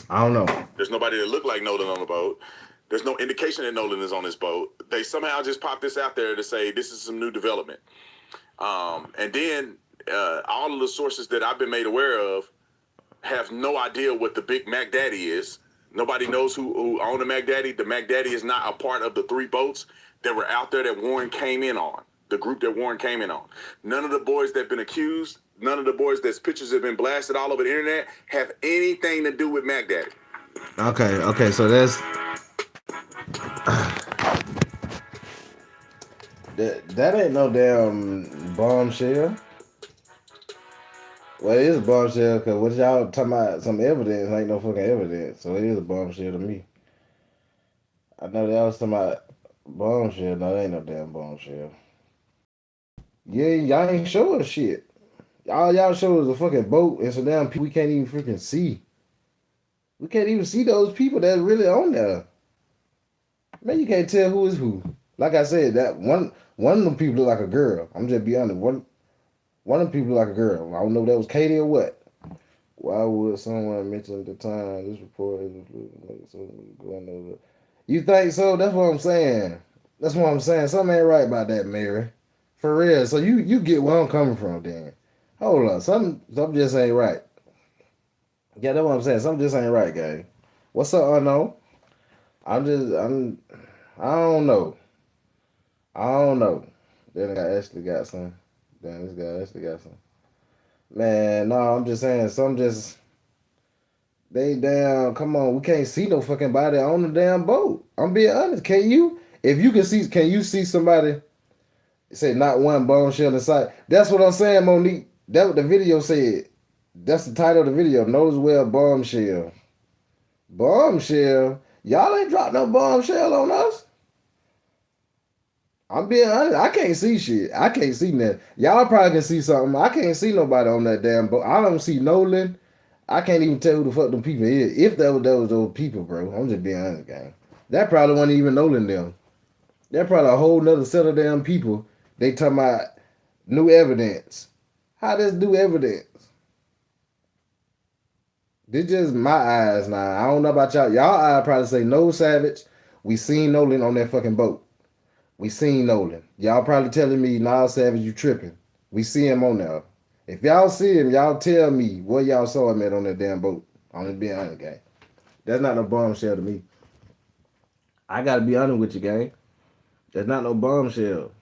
I don't know. There's nobody that look like Nolan on the boat. There's no indication that Nolan is on this boat. They somehow just popped this out there to say this is some new development. And then all of the sources that I've been made aware of have no idea what the big Mac Daddy is. Nobody knows who owned the Mac Daddy. The Mac Daddy is not a part of the 3 boats that were out there that Warren came in on. The group that Warren came in on. None of the boys that have been accused, none of the boys that's pictures have been blasted all over the internet have anything to do with Mac Daddy. Okay, so that's that ain't no damn bombshell. Well, it is a bombshell because what y'all talking about some evidence ain't no fucking evidence. So it is a bombshell to me. I know y'all was talking about bombshell. No, that ain't no damn bombshell. Yeah, y'all ain't show us shit. All y'all show us a fucking boat and some damn people we can't even freaking see. We can't even see those people that's really on there. Man, you can't tell who is who. Like I said, that one of them people look like a girl. I'm just be honest. One of them people look like a girl. I don't know if that was Katie or what. Why would someone mention at the time this report is going over? You think so? That's what I'm saying. Something ain't right about that, Mary. For real. So you get where I'm coming from, then. Hold on. Something just ain't right. Yeah, that's what I'm saying. Something just ain't right, gang. What's up, unknown? I don't know. Then I actually got some. Damn, this guy actually got some. Man, no, I'm just saying, they damn, come on, we can't see no fucking body on the damn boat. I'm being honest. Can you? If you can you see somebody say not one bombshell in sight? That's what I'm saying, Monique. That's what the video said. That's the title of the video. Nosewell bombshell. Bombshell? Y'all ain't dropped no bombshell on us. I'm being honest. I can't see shit. I can't see nothing. Y'all probably can see something. I can't see nobody on that damn boat. I don't see Nolan. I can't even tell who the fuck them people is. If that was those people, bro. I'm just being honest, gang. That probably wasn't even Nolan them. That probably a whole nother set of damn people. They talking about new evidence. How does new evidence? This just my eyes now. I don't know about y'all. Y'all eyes probably say no Savage. We seen Nolan on that fucking boat. We seen Nolan. Y'all probably telling me, nah, Savage, you tripping. We see him on there. If y'all see him, y'all tell me where y'all saw him at on that damn boat. I'm just being honest, gang. That's not no bombshell to me. I gotta be honest with you, gang. That's not no bombshell.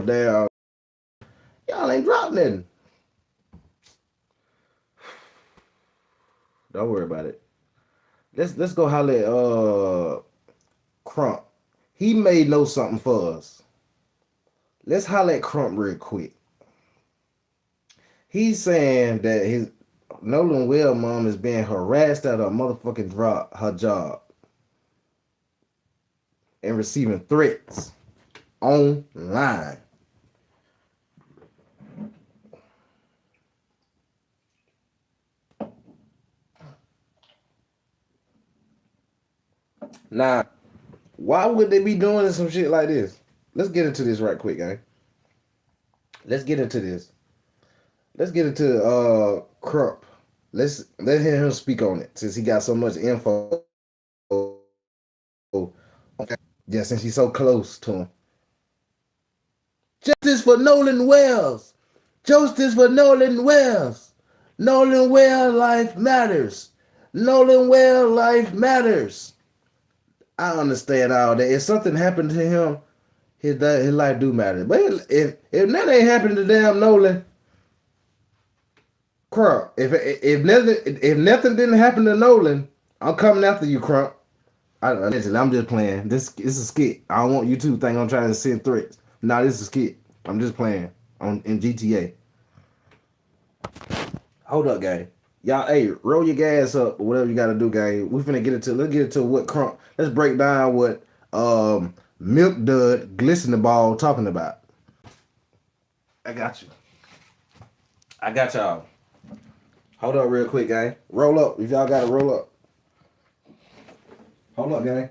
Damn. Y'all ain't dropped nothing. Don't worry about it. Let's go holler at Crump. He may know something for us. Let's holler at Crump real quick. He's saying that his Nolan Well mom is being harassed at her motherfucking her job and receiving threats online. Now, why would they be doing some shit like this? Let's get into this right quick, gang. Let's get into this. Let's get into Crump. Let him speak on it since he got so much info. Okay. Yeah, since he's so close to him. Justice for Nolan Wells. Justice for Nolan Wells. Nolan Wells life matters. Nolan Wells life matters. I understand all that. If something happened to him, his life do matter. But if nothing ain't happened to damn Nolan, Crump, if nothing didn't happen to Nolan, I'm coming after you, Crump. I'm just playing. This is a skit. I don't want you to think I'm trying to send threats. Nah, this is a skit. I'm just playing in GTA. Hold up, gang. Y'all, hey, roll your gas up or whatever you gotta do, gang. We finna let's get into what Crump. Let's break down what Milk Dud Glistening Ball talking about. I got you. I got y'all. Hold up real quick, gang. Roll up. If y'all gotta roll up. Hold up, gang.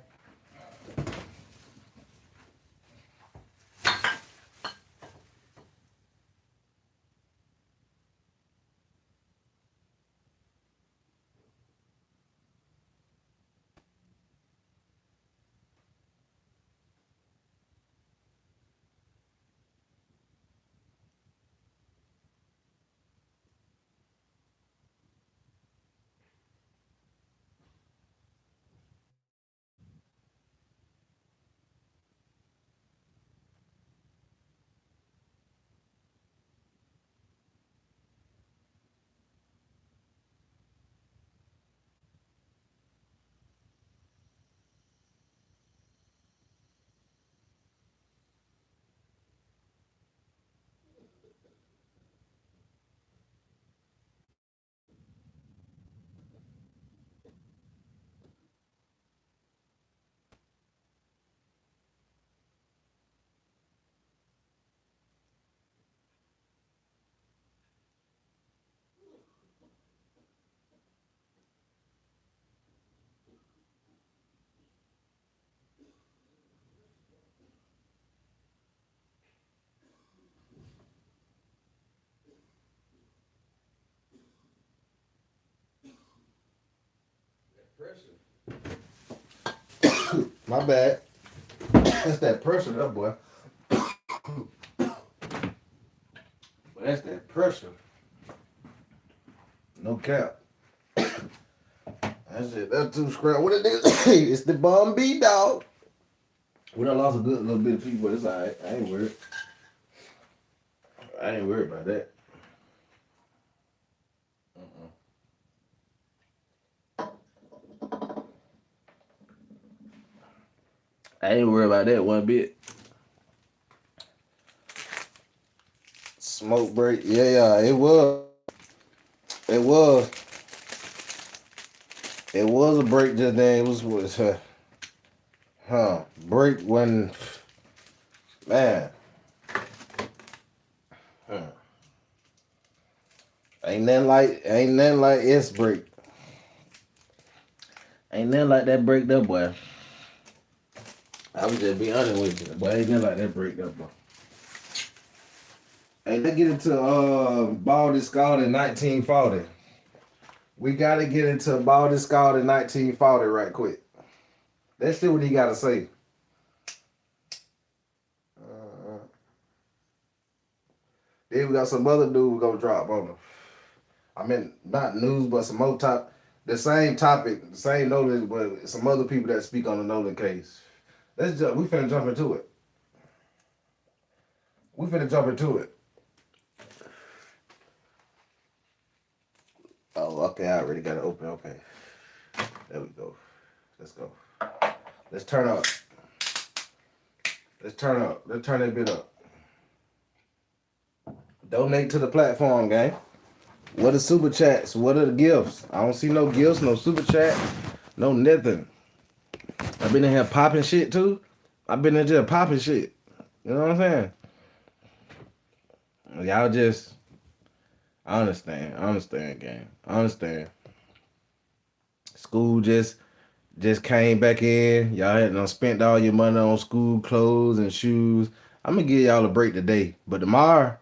My bad. That's that pressure, that boy. That's that pressure. No cap. That's it. That's too scrap. What it is? It's the Bum B dog. We done lost a good little bit of people, but it's alright. I ain't worried. I ain't worried about that. I ain't worried about that one bit. Smoke break. Yeah, it was. It was. It was a break just then. It was break when, man. Ain't nothing like S break. Ain't nothing like that break though, boy. I was just be honest with you, boy. Ain't nothing like that break though, boy. Hey, let's get into Baldy Scald in 1940. We gotta get into Baldy Scald in 1940 right quick. Let's see what he gotta say. Then we got some other dude gonna drop on him. I mean, not news, but some more the same topic, the same Nolan, but some other people that speak on the Nolan case. We finna jump into it. We finna jump into it. Oh, okay, I already got it open. Okay. There we go. Let's go. Let's turn up. Let's turn up. Let's turn that bit up. Donate to the platform, gang. What are super chats? What are the gifts? I don't see no gifts, no super chat, no nothing. I've been in here popping shit too. I've been in here popping shit. You know what I'm saying? Y'all just, I understand, gang. I understand. School just came back in. Y'all had spent all your money on school clothes and shoes. I'm gonna give y'all a break today, but tomorrow.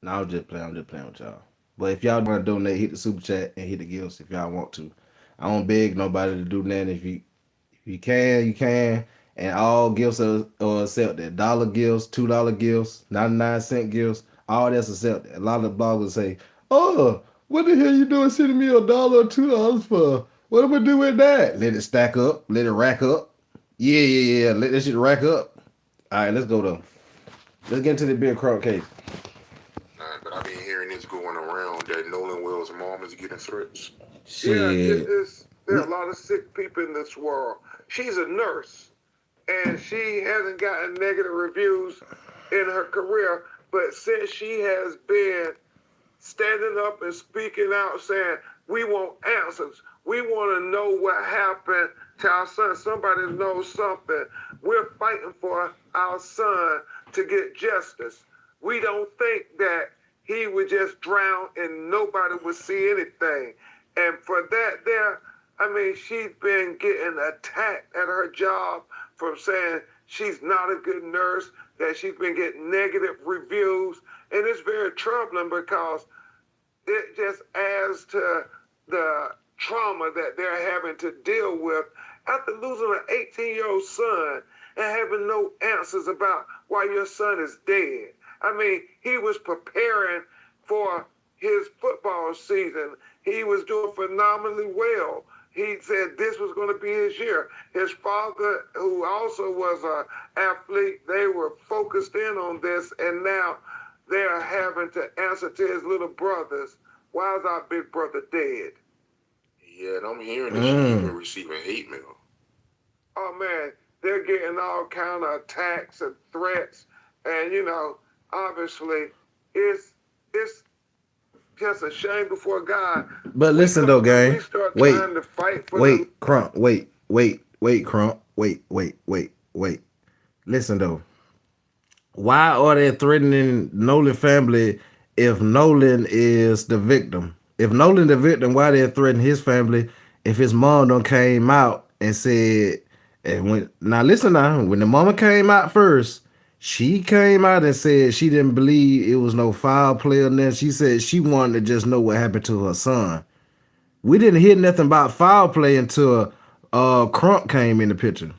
No, I'm just playing with y'all. But if y'all want to donate, hit the super chat and hit the gifts if y'all want to. I don't beg nobody to do nothing. If you can, you can. And all gifts are accepted. $1 gifts, $2 gifts, 99-cent gifts, all that's accepted. A lot of the bloggers say, "Oh, what the hell you doing sending me $1 or $2 for? What am I do with that?" Let it stack up, let it rack up. Yeah. Let that shit rack up. All right, let's go though. Let's get into the Bill Crump case. But I've been hearing this going around that Nolan Wells' mom is getting threats. Shit. There are a lot of sick people in this world. She's a nurse, and she hasn't gotten negative reviews in her career, but since she has been standing up and speaking out saying, we want answers. We want to know what happened to our son. Somebody knows something. We're fighting for our son to get justice. We don't think that he would just drown and nobody would see anything. And for that there, I mean, she's been getting attacked at her job from saying she's not a good nurse, that she's been getting negative reviews. And it's very troubling because it just adds to the trauma that they're having to deal with after losing an 18-year-old son and having no answers about why your son is dead. I mean, he was preparing for his football season. He was doing phenomenally well. He said this was going to be his year. His father, who also was an athlete, they were focused in on this, and now they're having to answer to his little brothers. Why is our big brother dead? Yeah, and I'm hearing that she's even receiving hate mail. Oh, man, they're getting all kind of attacks and threats. And, you know, obviously, it's just a shame before God. But listen though, gang. We start Wait, trying to fight for wait, Crump. Wait, Crump. Wait. Listen though. Why are they threatening Nolan family if Nolan is the victim? If Nolan the victim, why they threatening his family if his mom done came out and said, and when the mama came out first, she came out and said she didn't believe it was no foul play or nothing. She said she wanted to just know what happened to her son. We didn't hear nothing about foul play until Crump came in the picture.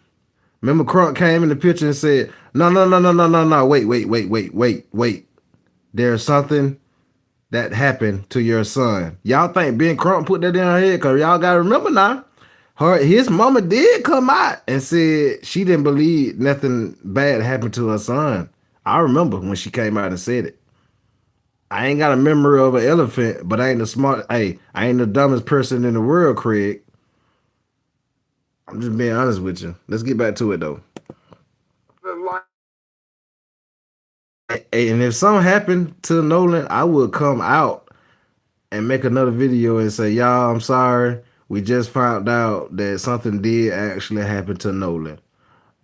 Remember, Crump came in the picture and said, no, wait. There's something that happened to your son. Y'all think Ben Crump put that in her head? Because y'all got to remember now, his mama did come out and said she didn't believe nothing bad happened to her son. I remember when she came out and said it. I ain't got a memory of an elephant, but I ain't I ain't the dumbest person in the world, Craig. I'm just being honest with you. Let's get back to it though. And if something happened to Nolan, I would come out and make another video and say, y'all, I'm sorry. We just found out that something did actually happen to Nolan.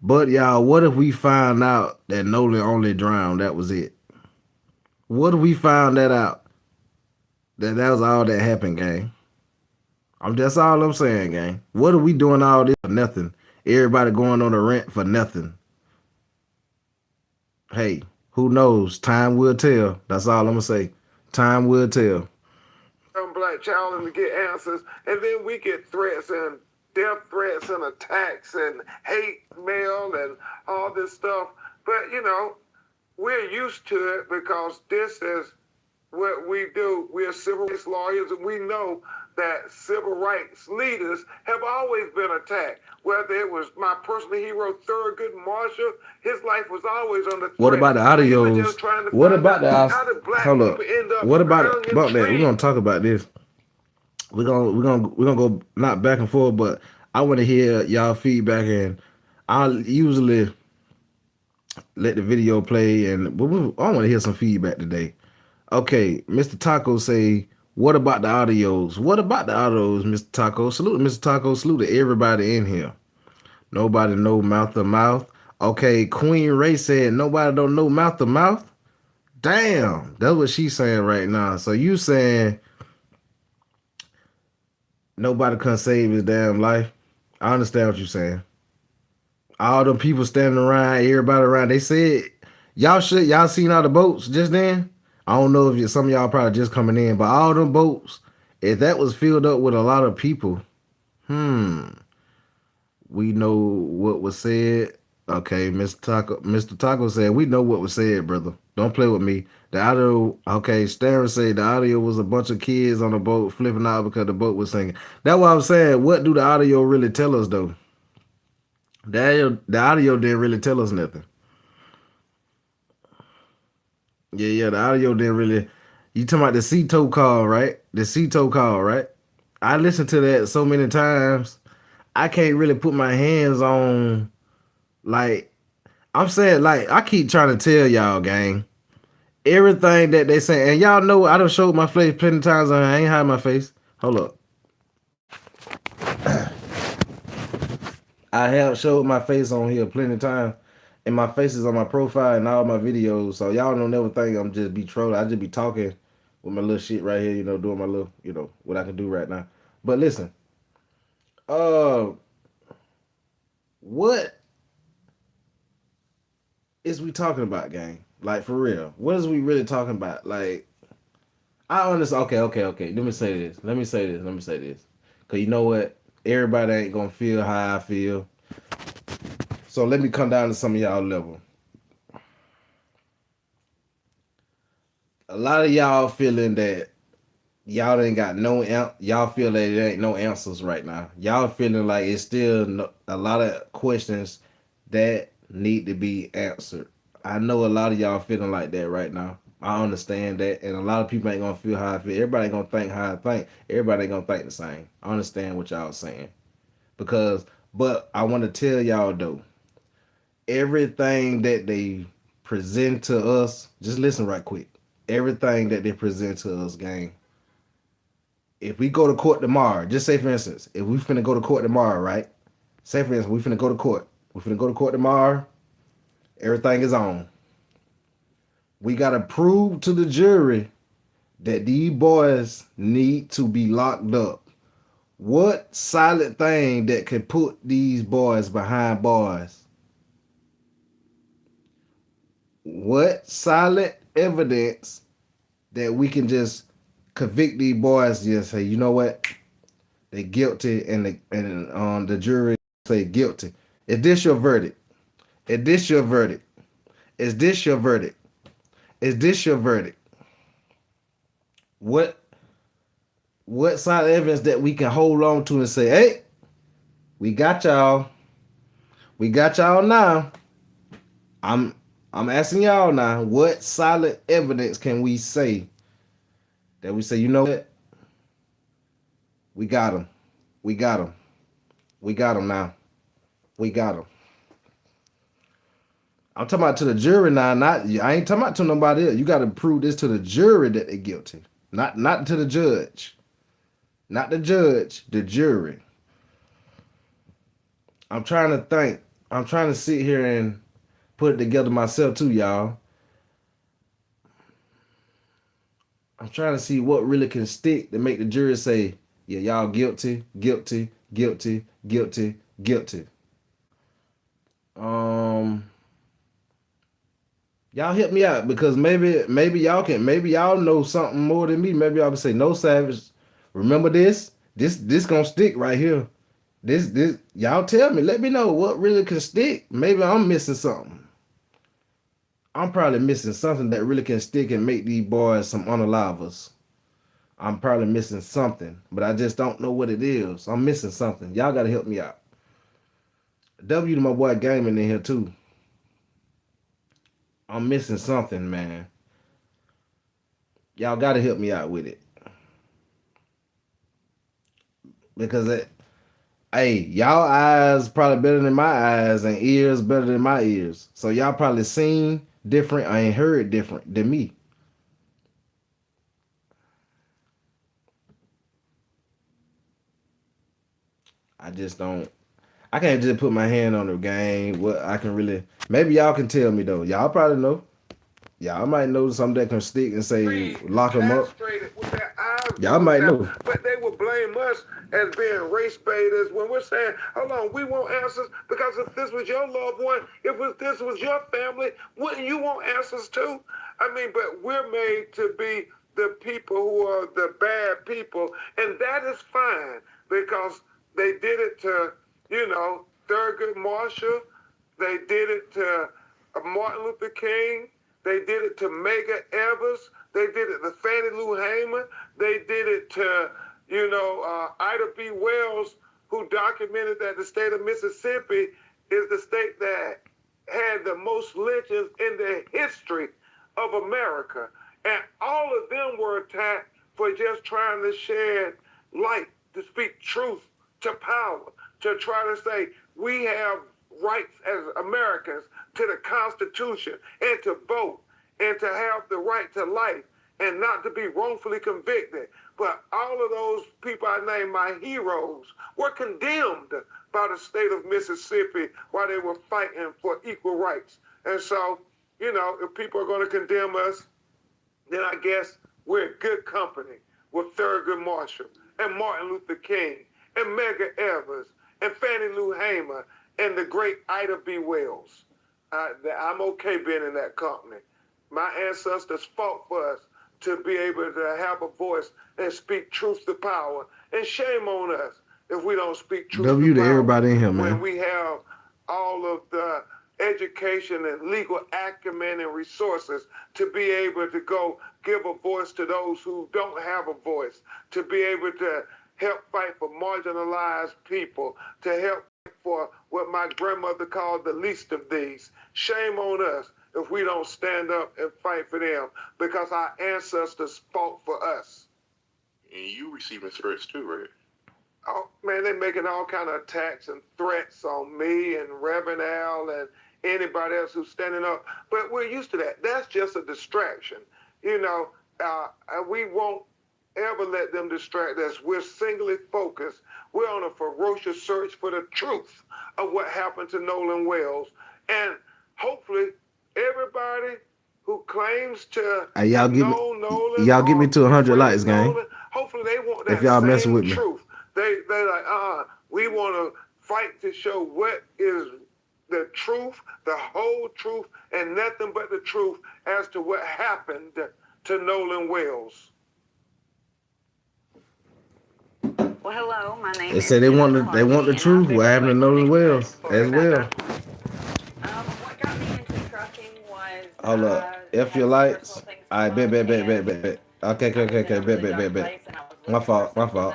But y'all, what if we find out that Nolan only drowned? That was it. What if we found that out? That was all that happened, gang. That's all I'm saying, gang. What are we doing all this for nothing? Everybody going on a rant for nothing. Hey, who knows? Time will tell. That's all I'm going to say. Time will tell. Some black child and to get answers, and then we get threats and death threats and attacks and hate mail and all this stuff. But, you know, we're used to it because this is what we do. We're civil rights lawyers, and we know that civil rights leaders have always been attacked. Whether it was my personal hero, Thurgood Marshall, his life was always under threat. What about the audios? What about the hold up? What about that? We're gonna talk about this. We're gonna go not back and forth, but I want to hear y'all feedback, and I'll usually let the video play, and I want to hear some feedback today. Okay, Mr. Taco say, what about the audios? What about the audios, Mr. Taco? Salute to Mr. Taco. Salute to everybody in here. Nobody know mouth to mouth. Okay, Queen Ray said nobody don't know mouth to mouth. Damn, that's what she's saying right now. So you saying nobody can save his damn life? I understand what you're saying. All them people standing around, everybody around, they said, y'all seen all the boats just then? I don't know if some of y'all probably just coming in, but all them boats, if that was filled up with a lot of people, we know what was said. Okay, Mr. Taco said, we know what was said, brother. Don't play with me. The audio, okay, Starren said the audio was a bunch of kids on a boat flipping out because the boat was singing. That's what I'm saying. What do the audio really tell us, though? The audio didn't really tell us nothing. Yeah, the audio didn't really. You talking about the CTO call, right? The CTO call, right? I listened to that so many times. I can't really put my hands on, like, I'm saying, like, I keep trying to tell y'all, gang, everything that they say, and y'all know I done showed my face plenty of times. I ain't hide my face. Hold up. I have showed my face on here plenty of times, and my face is on my profile and all my videos. So y'all don't never think I'm just be trolling. I just be talking with my little shit right here, doing my little, what I can do right now. But listen, what is we talking about, gang? Like, for real, what is we really talking about? Like, I understand. Okay. Let me say this. Cause you know what? Everybody ain't gonna feel how I feel. So let me come down to some of y'all level. A lot of y'all feeling that y'all ain't got y'all feel that there ain't no answers right now. Y'all feeling like it's still a lot of questions that need to be answered. I know a lot of y'all feeling like that right now. I understand that, and a lot of people ain't gonna feel how I feel. Everybody ain't gonna think how I think. Everybody ain't gonna think the same. I understand what y'all saying, but I want to tell y'all though, everything that they present to us, just listen right quick. Everything that they present to us, gang. If we go to court tomorrow, just say for instance, if we finna go to court tomorrow, right? Say for instance, we finna go to court. We finna go to court tomorrow. Everything is on. We gotta prove to the jury that these boys need to be locked up. What silent thing that could put these boys behind bars? What silent evidence that we can just convict these boys? Just say, you know what? They guilty, and the jury say guilty. Is this your verdict? Is this your verdict? Is this your verdict? Is this your verdict? What side of evidence that we can hold on to and say, hey, we got y'all. We got y'all now. I'm asking y'all now, what solid evidence can we say that we say, you know what? We got him. We got him. We got him now. We got him. I'm talking about to the jury now. I ain't talking about to nobody else. You got to prove this to the jury that they're guilty. Not to the judge. Not the judge, the jury. I'm trying to think. I'm trying to sit here and put it together myself too, y'all. I'm trying to see what really can stick to make the jury say, yeah, y'all guilty, guilty, guilty, guilty, guilty. Y'all help me out, because maybe y'all know something more than me. Maybe y'all can say, no, Savage, remember this gonna stick right here. This y'all tell me, let me know what really can stick. Maybe I'm missing something. I'm probably missing something that really can stick and make these boys some unalivers. I'm probably missing something, but I just don't know what it is. I'm missing something. Y'all gotta help me out. W to my boy Gaming in here too. I'm missing something, man. Y'all gotta help me out with it. Because y'all eyes probably better than my eyes, and ears better than my ears. So y'all probably seen different and heard different than me. I can't just put my hand on the game. What I can really, maybe y'all can tell me though. Y'all probably know. Y'all might know something that can stick and say lock them up. Y'all might know. But they will blame us as being race baiters when we're saying, hold on, we want answers, because if this was your loved one, this was your family, wouldn't you want answers too? I mean, but we're made to be the people who are the bad people, and that is fine, because they did it to, Thurgood Marshall, they did it to Martin Luther King, they did it to Medgar Evers, they did it to Fannie Lou Hamer, they did it to, Ida B. Wells, who documented that the state of Mississippi is the state that had the most lynchings in the history of America. And all of them were attacked for just trying to shed light, to speak truth to power, to try to say we have rights as Americans to the Constitution and to vote and to have the right to life and not to be wrongfully convicted. But all of those people I named my heroes were condemned by the state of Mississippi while they were fighting for equal rights. And so, you know, if people are going to condemn us, then I guess we're in good company with Thurgood Marshall and Martin Luther King and Medgar Evers and Fannie Lou Hamer and the great Ida B. Wells. I'm okay being in that company. My ancestors fought for us to be able to have a voice and speak truth to power. And shame on us if we don't speak truth W to to power everybody in here, man. when we have all of the education and legal acumen and resources to be able to go give a voice to those who don't have a voice, to be able to help fight for marginalized people, to help fight for what my grandmother called the least of these. Shame on us if we don't stand up and fight for them, because our ancestors fought for us. And you receiving threats too, right? Oh man, they're making all kind of attacks and threats on me and Reverend Al and anybody else who's standing up. But we're used to that. That's just a distraction. You know, we won't ever let them distract us. We're singly focused. We're on a ferocious search for the truth of what happened to Nolan Wells. And hopefully everybody who claims to y'all give me, Nolan, y'all get me to 100 likes, gang. hopefully they want that If y'all messing same with me. truth. They like, we want to fight to show what is the truth, the whole truth, and nothing but the truth as to what happened to Nolan Wells. Well, hello, my name They is say they want the Clarky, truth. and What I've happened to been Nolan Wells for as well? what got me into trucking was Hold up. F your lights. I bet. Okay, bet. My fault.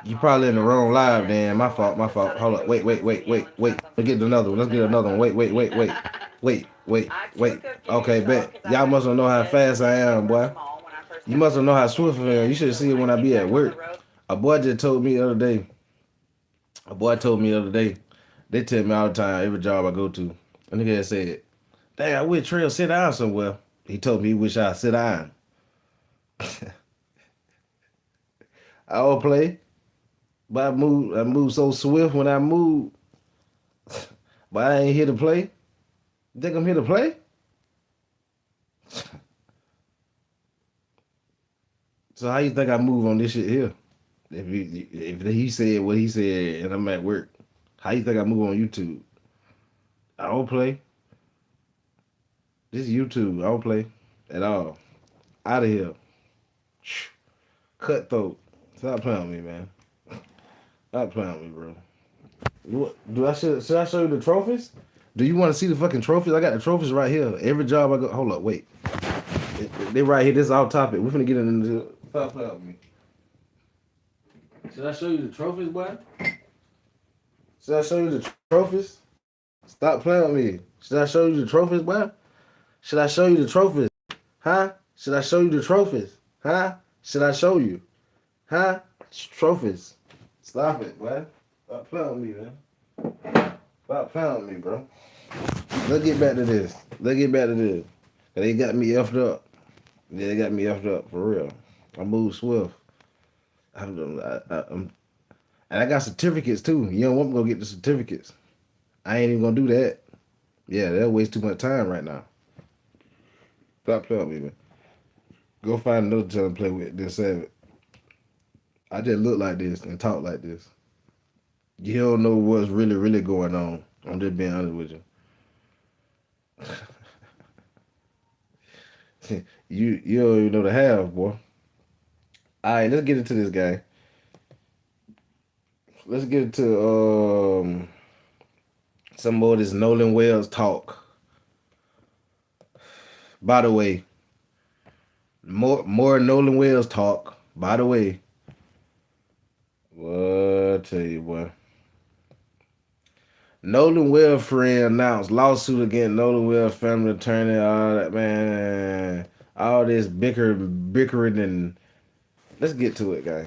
You probably in the wrong live, then. My fault. Hold up. Wait. Let's get another one. Wait. Okay, bet. Y'all must know how fast I am, boy. You must know how swift I am. You should see it when I be at work. A boy just told me the other day. They tell me all the time, every job I go to. A nigga said, dang, I wish Trail sit down somewhere. He told me he wish I sit down. I don't play. But I move so swift when I move. But I ain't here to play. You think I'm here to play? So how you think I move on this shit here? If he said what he said and I'm at work, how you think I move on YouTube? I don't play. This is YouTube. I don't play at all. Out of here. Cutthroat. Stop playing with me, man. Stop playing with me, bro. Should I show you the trophies? Do you want to see the fucking trophies? I got the trophies right here. Every job I go. Hold up, wait. They right here. This is off topic. We're finna get into. Stop playing with me. Should I show you the trophies, boy? Should I show you the trophies? Stop playing with me. Should I show you the trophies, boy? Should I show you the trophies? Huh? Should I show you the trophies? Huh? Should I show you? Huh? Trophies. Stop it, boy. Stop playing with me, man. Stop playing with me, bro. Let's get back to this. Cause they got me effed up. Yeah, they got me effed up, for real. I move swift. And I got certificates, too. You don't want me to go get the certificates. I ain't even gonna do that. Yeah, that'll waste too much time right now. Stop playing with me, man. Go find another time to play with this Savage. I just look like this and talk like this. You don't know what's really going on. I'm just being honest with you. You don't even know the half, boy. Alright, let's get into this guy. Let's get into some more of this Nolan Wells talk. By the way, more Nolan Wells talk. By the way, what tell you, boy. Nolan Wells friend announced lawsuit against Nolan Wells family attorney. All that, man. All this bickering and let's get to it, guy.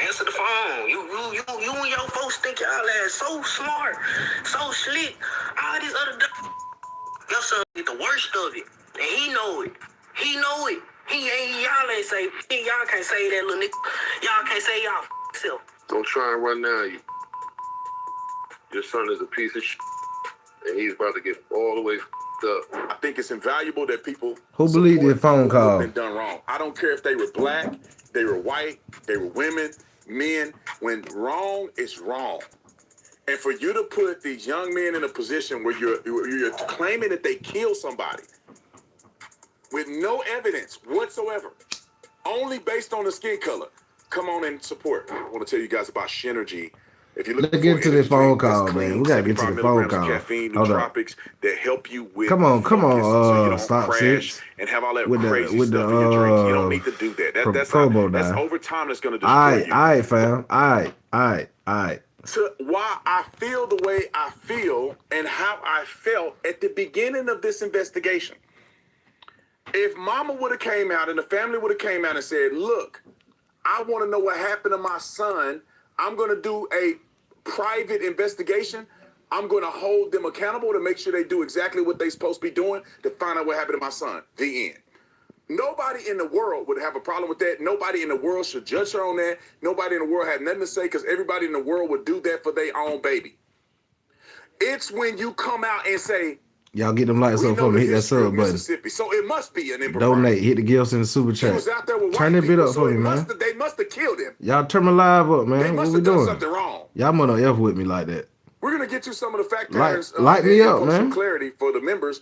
Answer the phone. You and your folks think y'all ass so smart, so slick. all this other stuff. Your son get the worst of it, and he know it. He know it. Y'all ain't say. Y'all can't say that little nigga. Y'all can't say y'all self. Don't try and run now. Your son is a piece of shit, and he's about to get all the way up. I think it's invaluable that people Who believed support the phone people who have call? been done wrong. I don't care if they were black, they were white, they were women, men. When wrong is wrong. And for you to put these young men in a position where you're claiming that they killed somebody with no evidence whatsoever, only based on the skin color, come on and support. I want to tell you guys about Synergy. If you're looking Let's for get to the energy phone drink that's call, man. clean, We gotta get to 75 the phone milligrams of call. caffeine, Hold up. nootropics that help you with Come on, focus, so you don't stop crash six. and have all that With crazy the stuff in your drink. You don't need to do that. That's promo that's die. over time that's going to destroy you. All right, fam. All right. To why I feel the way I feel and how I felt at the beginning of this investigation. If mama would have came out and the family would have came out and said, look, I want to know what happened to my son. I'm going to do a private investigation. I'm going to hold them accountable to make sure they do exactly what they're supposed to be doing to find out what happened to my son. The end. Nobody in the world would have a problem with that. Nobody in the world should judge her on that. Nobody in the world had nothing to say because everybody in the world would do that for their own baby. It's when you come out and say, y'all get them lights up for me. Hit that sub button. So it must be an impropriety. Donate. Hit the gifts in the super He was chat. out there with Turn white that bit people, up so for me, man. they must have killed him. Y'all turn my live up, They man. What must we have done doing? something wrong. Y'all wanna F with me like that. We're going to get to some of the fact Light- patterns. light me and up, post man. some clarity for the members.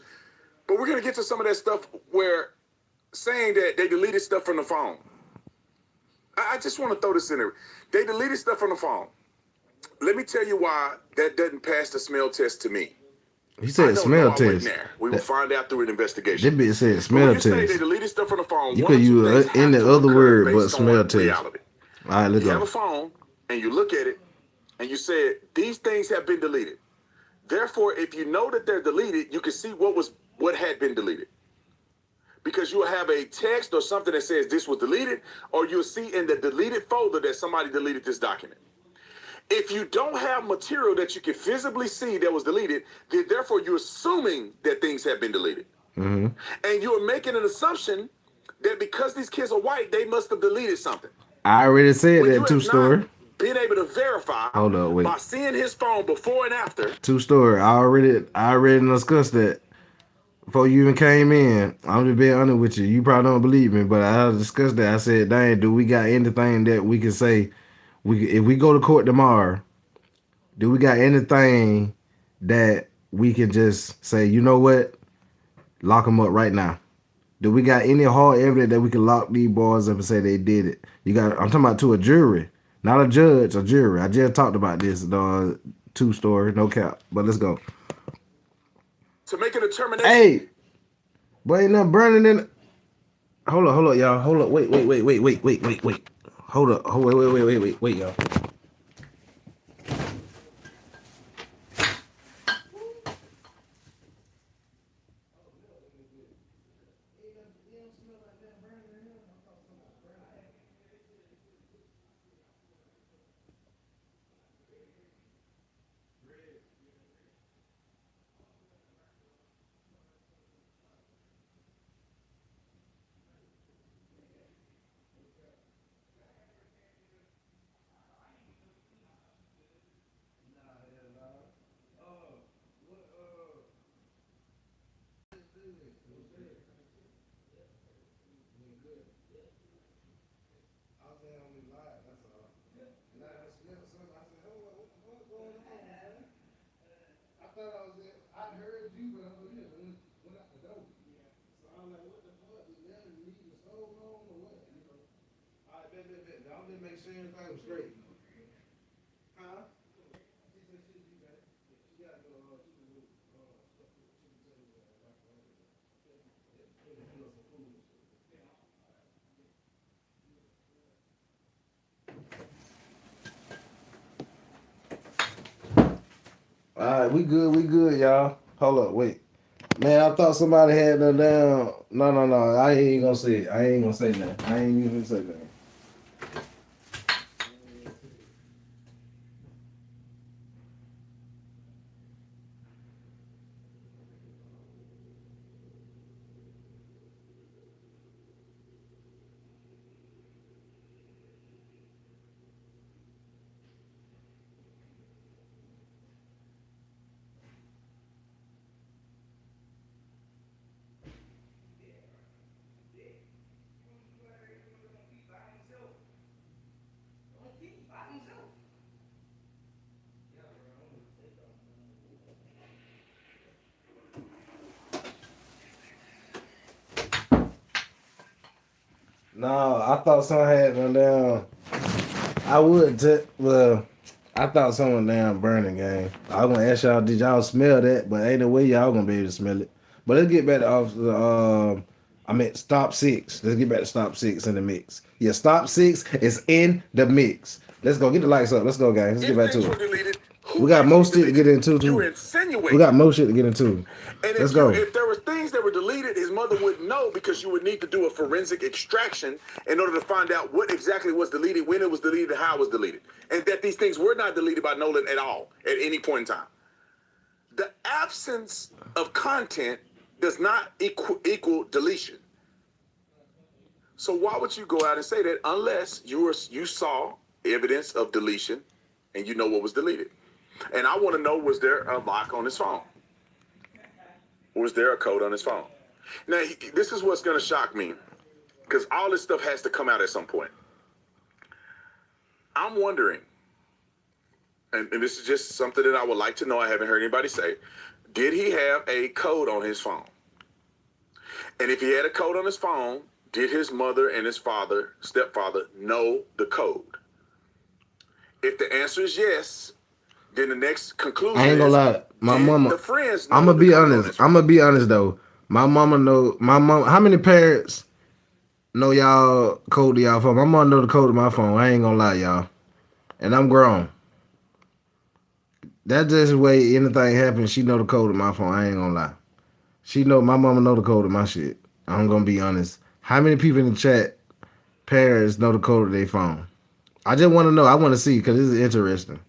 But we're going to get to some of that stuff where saying that they deleted stuff from the phone. I just want to throw this in there. They deleted stuff from the phone. Let me tell you why that doesn't pass the smell test to me. He said smell I wasn't test. there. We will find out through an investigation. That bitch said But smell when you say they test. deleted stuff from the phone, You one could or two use things any have to other occur word but based smell on test. reality. All right, let's You have go. a phone and you look at it and you said these things have been deleted. Therefore, if you know that they're deleted, you can see what had been deleted. Because you'll have a text or something that says this was deleted, or you'll see in the deleted folder that somebody deleted this document. If you don't have material that you can visibly see that was deleted, then therefore you're assuming that things have been deleted. Mm-hmm. And you're making an assumption that because these kids are white, they must have deleted something. I already said When that you two have story. not been able to verify Hold up, wait. by seeing his phone before and after. Two story. I already discussed that before you even came in. I'm just being honest with you. You probably don't believe me, but I discussed that. I said, dang, do we got anything that we can say? If we go to court tomorrow, do we got anything that we can just say, you know what? Lock them up right now. Do we got any hard evidence that we can lock these boys up and say they did it? I'm talking about to a jury, not a judge, a jury. I just talked about this, two story, no cap. But let's go. To make a determination. Hey, boy, ain't nothing burning in. Hold up, y'all. Hold up. Wait. Hold up. Wait, y'all. All right, we good, y'all. Hold up, wait. Man, I thought somebody had them down. No. I ain't gonna say it. I ain't gonna say that. I ain't even gonna say that. No, I thought someone had one down. I would, well, I thought someone down burning game. I was gonna ask y'all, did y'all smell that? But ain't no way y'all gonna be able to smell it. But let's get back to I meant stop six. Let's get back to stop six in the mix. Yeah, stop six is in the mix. Let's go. Get the lights up. Let's go, guys. Let's get back to it. Deleted, We got more shit to get into too. You're insinuating. We got more shit to get into. And Let's go. If there were things that were deleted, his mother wouldn't know because you would need to do a forensic extraction in order to find out what exactly was deleted, when it was deleted, and how it was deleted. And that these things were not deleted by Nolan at all at any point in time. The absence of content does not equal deletion. So why would you go out and say that unless you saw evidence of deletion and you know what was deleted? And I want to know, was there a lock on his phone? Was there a code on his phone? Now, this is what's going to shock me, because all this stuff has to come out at some point. I'm wondering, and this is just something that I would like to know, I haven't heard anybody say, did he have a code on his phone? And if he had a code on his phone, did his mother and his stepfather, know the code? If the answer is yes, then the next conclusion I ain't gonna lie. My mama. The friends I'm gonna be honest. I'm gonna be honest though. My mama. How many parents know y'all code to y'all phone? My mama know the code to my phone. I ain't gonna lie, y'all. And I'm grown. That's just the way anything happens. She know the code to my phone. I ain't gonna lie. My mama know the code to my shit. I'm gonna be honest. How many people in the chat, parents, know the code to their phone? I just want to know. I want to see because this is interesting.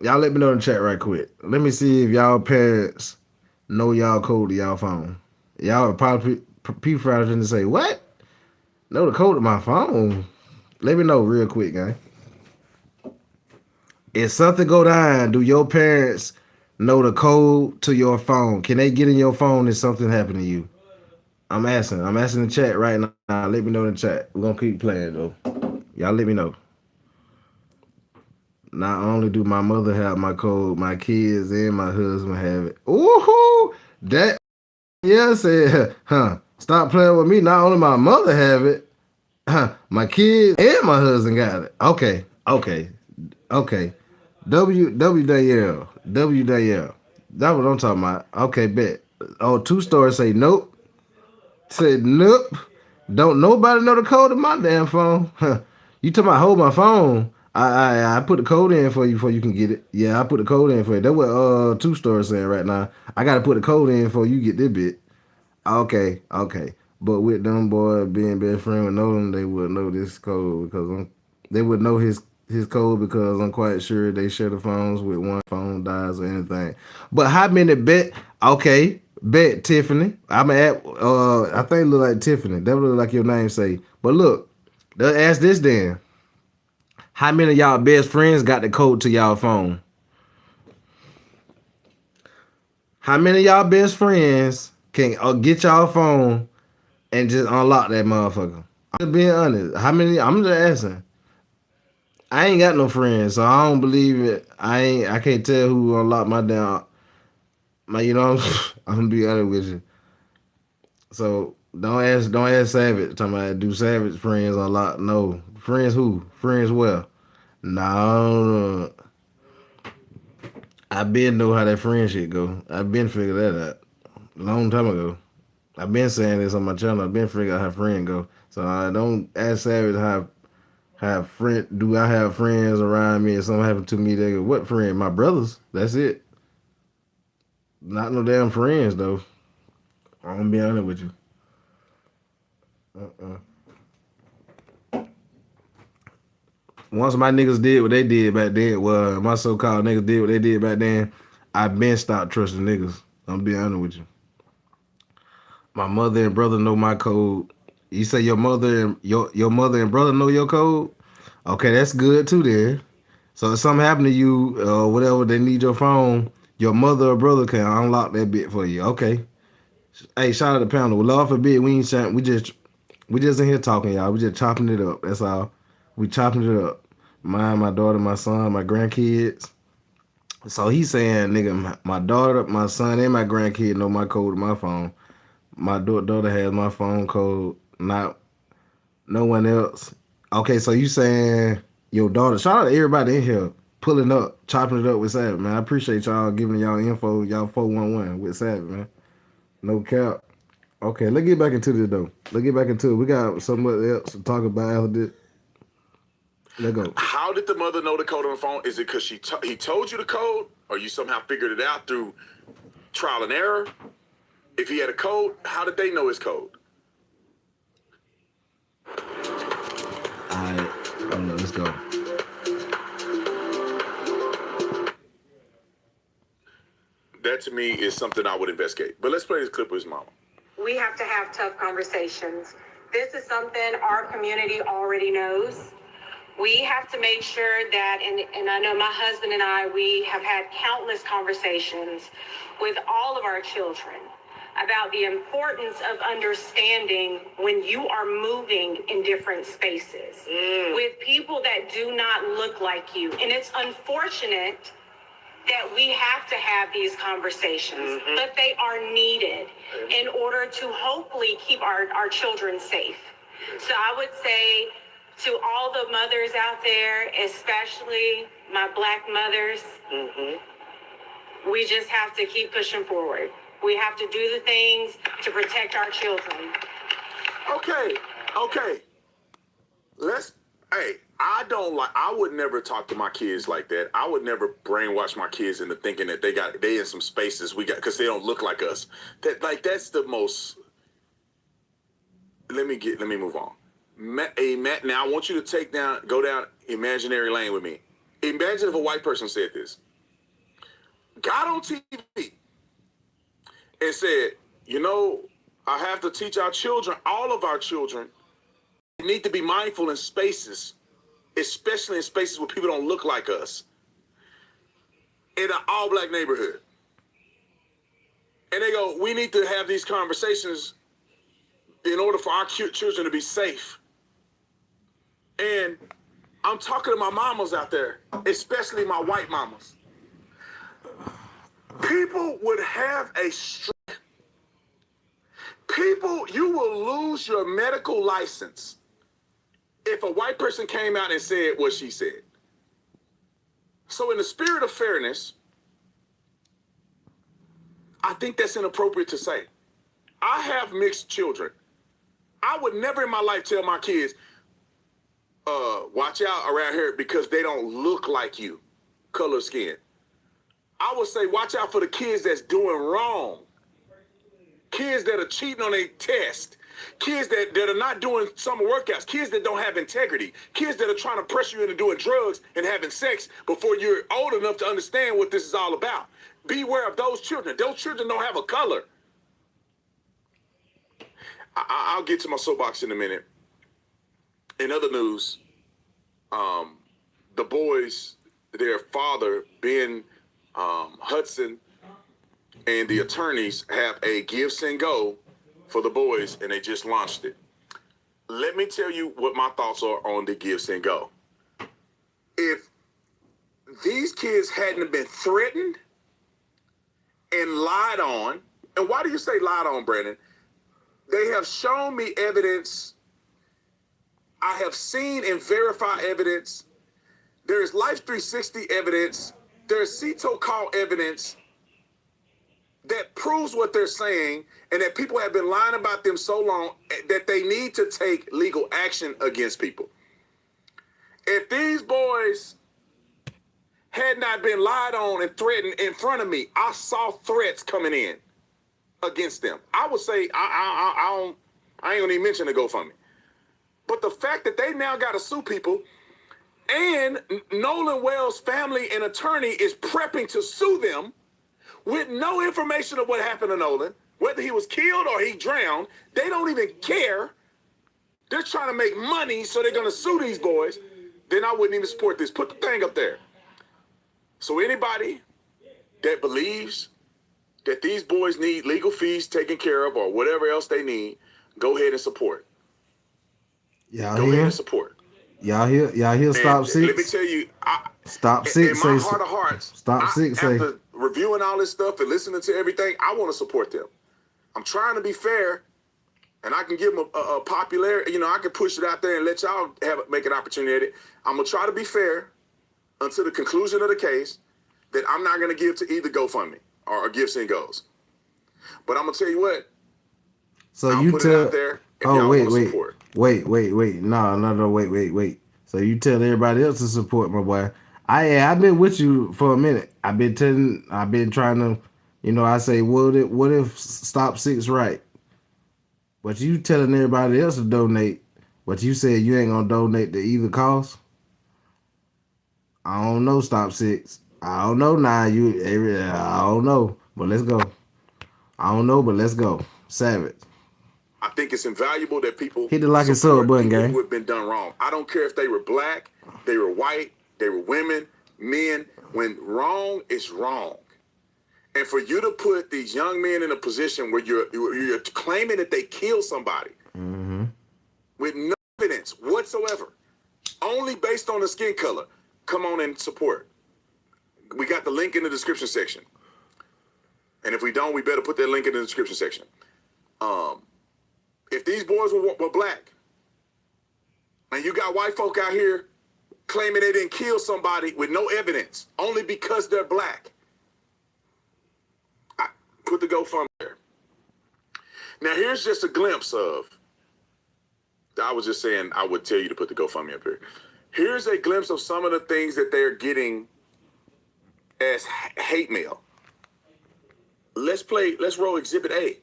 Y'all let me know in the chat right quick. Let me see if y'all parents know y'all code to y'all phone. Y'all probably people probably going to say, what? Know the code to my phone? Let me know real quick, gang. If something go down, do your parents know the code to your phone? Can they get in your phone if something happened to you? I'm asking the chat right now. Let me know in the chat. We're going to keep playing, though. Y'all let me know. Not only do my mother have my code, my kids and my husband have it. Ooh, that, yeah, said, stop playing with me. Not only my mother have it, my kids and my husband got it. Okay. WWL. That's what I'm talking about. Okay, bet. Oh, 2 stars say nope. Said nope. Don't nobody know the code of my damn phone. You talking about hold my phone? I put the code in for you before you can get it. Yeah, I put the code in for you. That's what 2 stars saying right now. I gotta put the code in before you get this bit. Okay. But with them boys being best friend with Nolan, they would know this code because they would know his code because I'm quite sure they share the phones with one phone dies or anything. But how many bet? Okay, bet Tiffany. I'm at I think it look like Tiffany. That look like your name say. But look, they'll ask this then. How many of y'all best friends got the code to y'all phone? How many of y'all best friends can get y'all phone and just unlock that motherfucker? I'm just being honest. How many? I'm just asking. I ain't got no friends, so I don't believe it. I can't tell who unlocked my damn. You know, I'm gonna be honest with you. So don't ask Savage. Talking about do Savage friends unlock? No, friends who? Friends where? No. I been know how that friend shit go. I been figured that out a long time ago. I've been saying this on my channel. I've been figuring out how friend go. So I don't ask Savage have friend. Do I have friends around me? If something happened to me, they go, what friend? My brothers. That's it. Not no damn friends though. I'm gonna be honest with you. Once my niggas did what they did back then, well, my so-called niggas did what they did back then, I been stopped trusting niggas. I'm be honest with you. My mother and brother know my code. You say your mother and your mother and brother know your code? Okay, that's good too then. So if something happened to you or whatever, they need your phone, your mother or brother can unlock that bit for you. Okay. Hey, shout out to Pounder. Lord forbid, we ain't shouting. We just in here talking, y'all. We just chopping it up. That's all. We chopping it up. Mine, my daughter, my son, my grandkids. So he's saying, nigga, my daughter, my son, and my grandkid know my code to my phone. My daughter has my phone code. Not No one else. Okay, so you saying your daughter? Shout out to everybody in here pulling up, chopping it up with Savage, man. I appreciate y'all giving y'all info, y'all 411 with Savage, man. No cap. Okay, let's get back into this though. Let's get back into it. We got somebody else to talk about after this. Let's go. How did the mother know the code on the phone? Is it because he told you the code, or you somehow figured it out through trial and error? If he had a code, how did they know his code? Alright, let's go. That to me is something I would investigate. But let's play this clip with his mama. We have to have tough conversations. This is something our community already knows. We have to make sure that, and I know my husband and I, we have had countless conversations with all of our children about the importance of understanding when you are moving in different spaces with people that do not look like you. And it's unfortunate that we have to have these conversations, but they are needed in order to hopefully keep our children safe. So I would say to all the mothers out there, especially my Black mothers, we just have to keep pushing forward. We have to do the things to protect our children. Okay. I would never talk to my kids like that. I would never brainwash my kids into thinking that they in some spaces because they don't look like us. That's the most. Let me move on. Now I want you to go down imaginary lane with me. Imagine if a white person said this. Got on TV and said, I have to teach our children, all of our children, need to be mindful in spaces, especially in spaces where people don't look like us, in an all-Black neighborhood. And they go, we need to have these conversations in order for our children to be safe. And I'm talking to my mamas out there, especially my white mamas. People would have a stroke. You will lose your medical license if a white person came out and said what she said. So in the spirit of fairness, I think that's inappropriate to say. I have mixed children. I would never in my life tell my kids, watch out around here because they don't look like you, color skin. I would say, watch out for the kids that's doing wrong. Kids that are cheating on a test. Kids that are not doing summer workouts. Kids that don't have integrity. Kids that are trying to pressure you into doing drugs and having sex before you're old enough to understand what this is all about. Beware of those children. Those children don't have a color. I'll get to my soapbox in a minute. In other news, the boys, their father, Ben Hudson, and the attorneys have a give, send, go for the boys, and they just launched it. Let me tell you what my thoughts are on the give, send, go. If these kids hadn't been threatened and lied on, and why do you say lied on, Brandon? They have shown me evidence. I have seen and verified evidence. There is Life 360 evidence. There's CETO call evidence that proves what they're saying, and that people have been lying about them so long that they need to take legal action against people. If these boys had not been lied on and threatened in front of me, I saw threats coming in against them. I would say I ain't gonna even mention the GoFundMe. But the fact that they now got to sue people, and Nolan Wells' family and attorney is prepping to sue them with no information of what happened to Nolan, whether he was killed or he drowned. They don't even care. They're trying to make money, so they're going to sue these boys. Then I wouldn't even support this. Put the thing up there. So anybody that believes that these boys need legal fees taken care of or whatever else they need, go ahead and support. Y'all go hear? ahead and support. Y'all hear? Stop 6. Let me tell you, Stop 6. In my heart of hearts, Stop 6. After reviewing all this stuff and listening to everything, I want to support them. I'm trying to be fair, and I can give them a popularity. You know, I can push it out there and let y'all make an opportunity. I'm gonna try to be fair until the conclusion of the case. That I'm not gonna give to either GoFundMe or Gifts and Goes. But I'm gonna tell you what. So I'll you put it out there. If y'all want to support. wait. No, wait. So you tell everybody else to support my boy. I've been with you for a minute. I've been trying to, you know, I say, what if Stop 6 right? But you telling everybody else to donate, but you said you ain't gonna donate to either cause. I don't know, Stop 6. I don't know now. I don't know, but let's go. I don't know, but let's go. Savage. I think it's invaluable that people hit the like and sub button, gang. Who have been done wrong. I don't care if they were black, they were white, they were women, men. When wrong is wrong, and for you to put these young men in a position where you're claiming that they killed somebody with no evidence whatsoever, only based on the skin color, come on and support. We got the link in the description section, and if we don't, we better put that link in the description section. If these boys were black, and you got white folk out here claiming they didn't kill somebody with no evidence, only because they're black, I put the GoFundMe there. Now, here's just a glimpse of, I was just saying I would tell you to put the GoFundMe up here. Here's a glimpse of some of the things that they're getting as hate mail. Let's roll Exhibit A.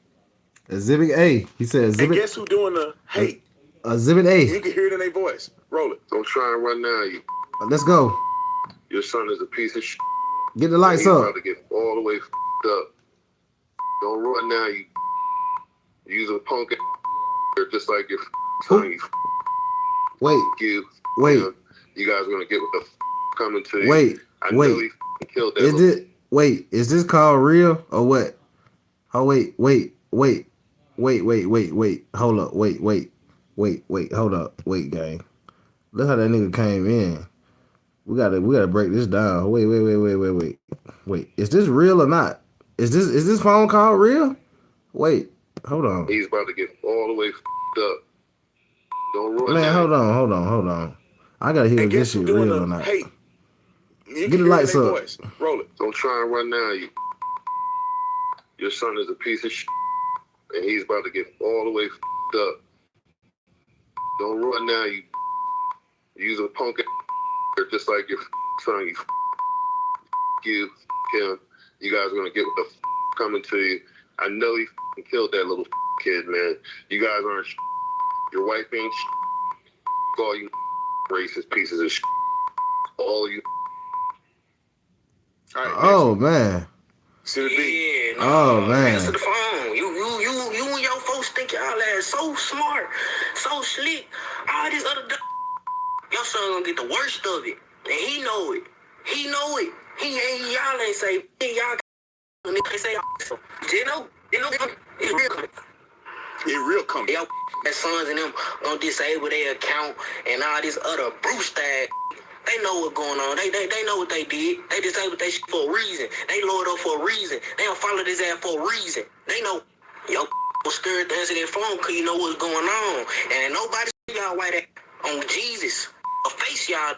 Exhibit A. He said Exhibit. And guess who doing the hate? Exhibit A. You can hear it in their voice. Roll it. Don't try and run now. Let's go. Your son is a piece of shit. Get the lights He's up. about to get all the way up. Don't run now. You use a punk just like your son. Wait. You guys are gonna get what the coming to you. Wait. I know he killed that. Is this called real or what? Oh wait. Hold up. Wait. Hold up. Wait, gang. Look how that nigga came in. We gotta break this down. Wait. Is this real or not? Is this phone call real? Wait. Hold on. He's about to get all the way up. Don't run. Man, hold on. I gotta hear if this shit real or not. Hey, get the lights up. Voice. Roll it. Don't try and run now. Your son is a piece of shit, and he's about to get all the way up. Don't run now. You use a punk just like your son. You him. You guys are gonna get what the coming to you. I know he killed that little kid, man. You guys aren't. Your wife ain't. All you racist pieces of shit. All you. All right, oh man. Yeah, oh man. Answer the phone. You and your folks think y'all ass so smart, so slick. All this other your son gonna get the worst of it, and he know it. Y'all ain't say y'all. They say so. You know, it's real coming. It real coming. Y'all sons and them gonna disable their account and all this other Bruce tag. They know what's going on. They know what they did. They disabled that shit for a reason. They lowered up for a reason. They don't follow this ass for a reason. They know yo was scared to answer their phone because you know what's going on. And nobody y'all white ass on Jesus or face y'all.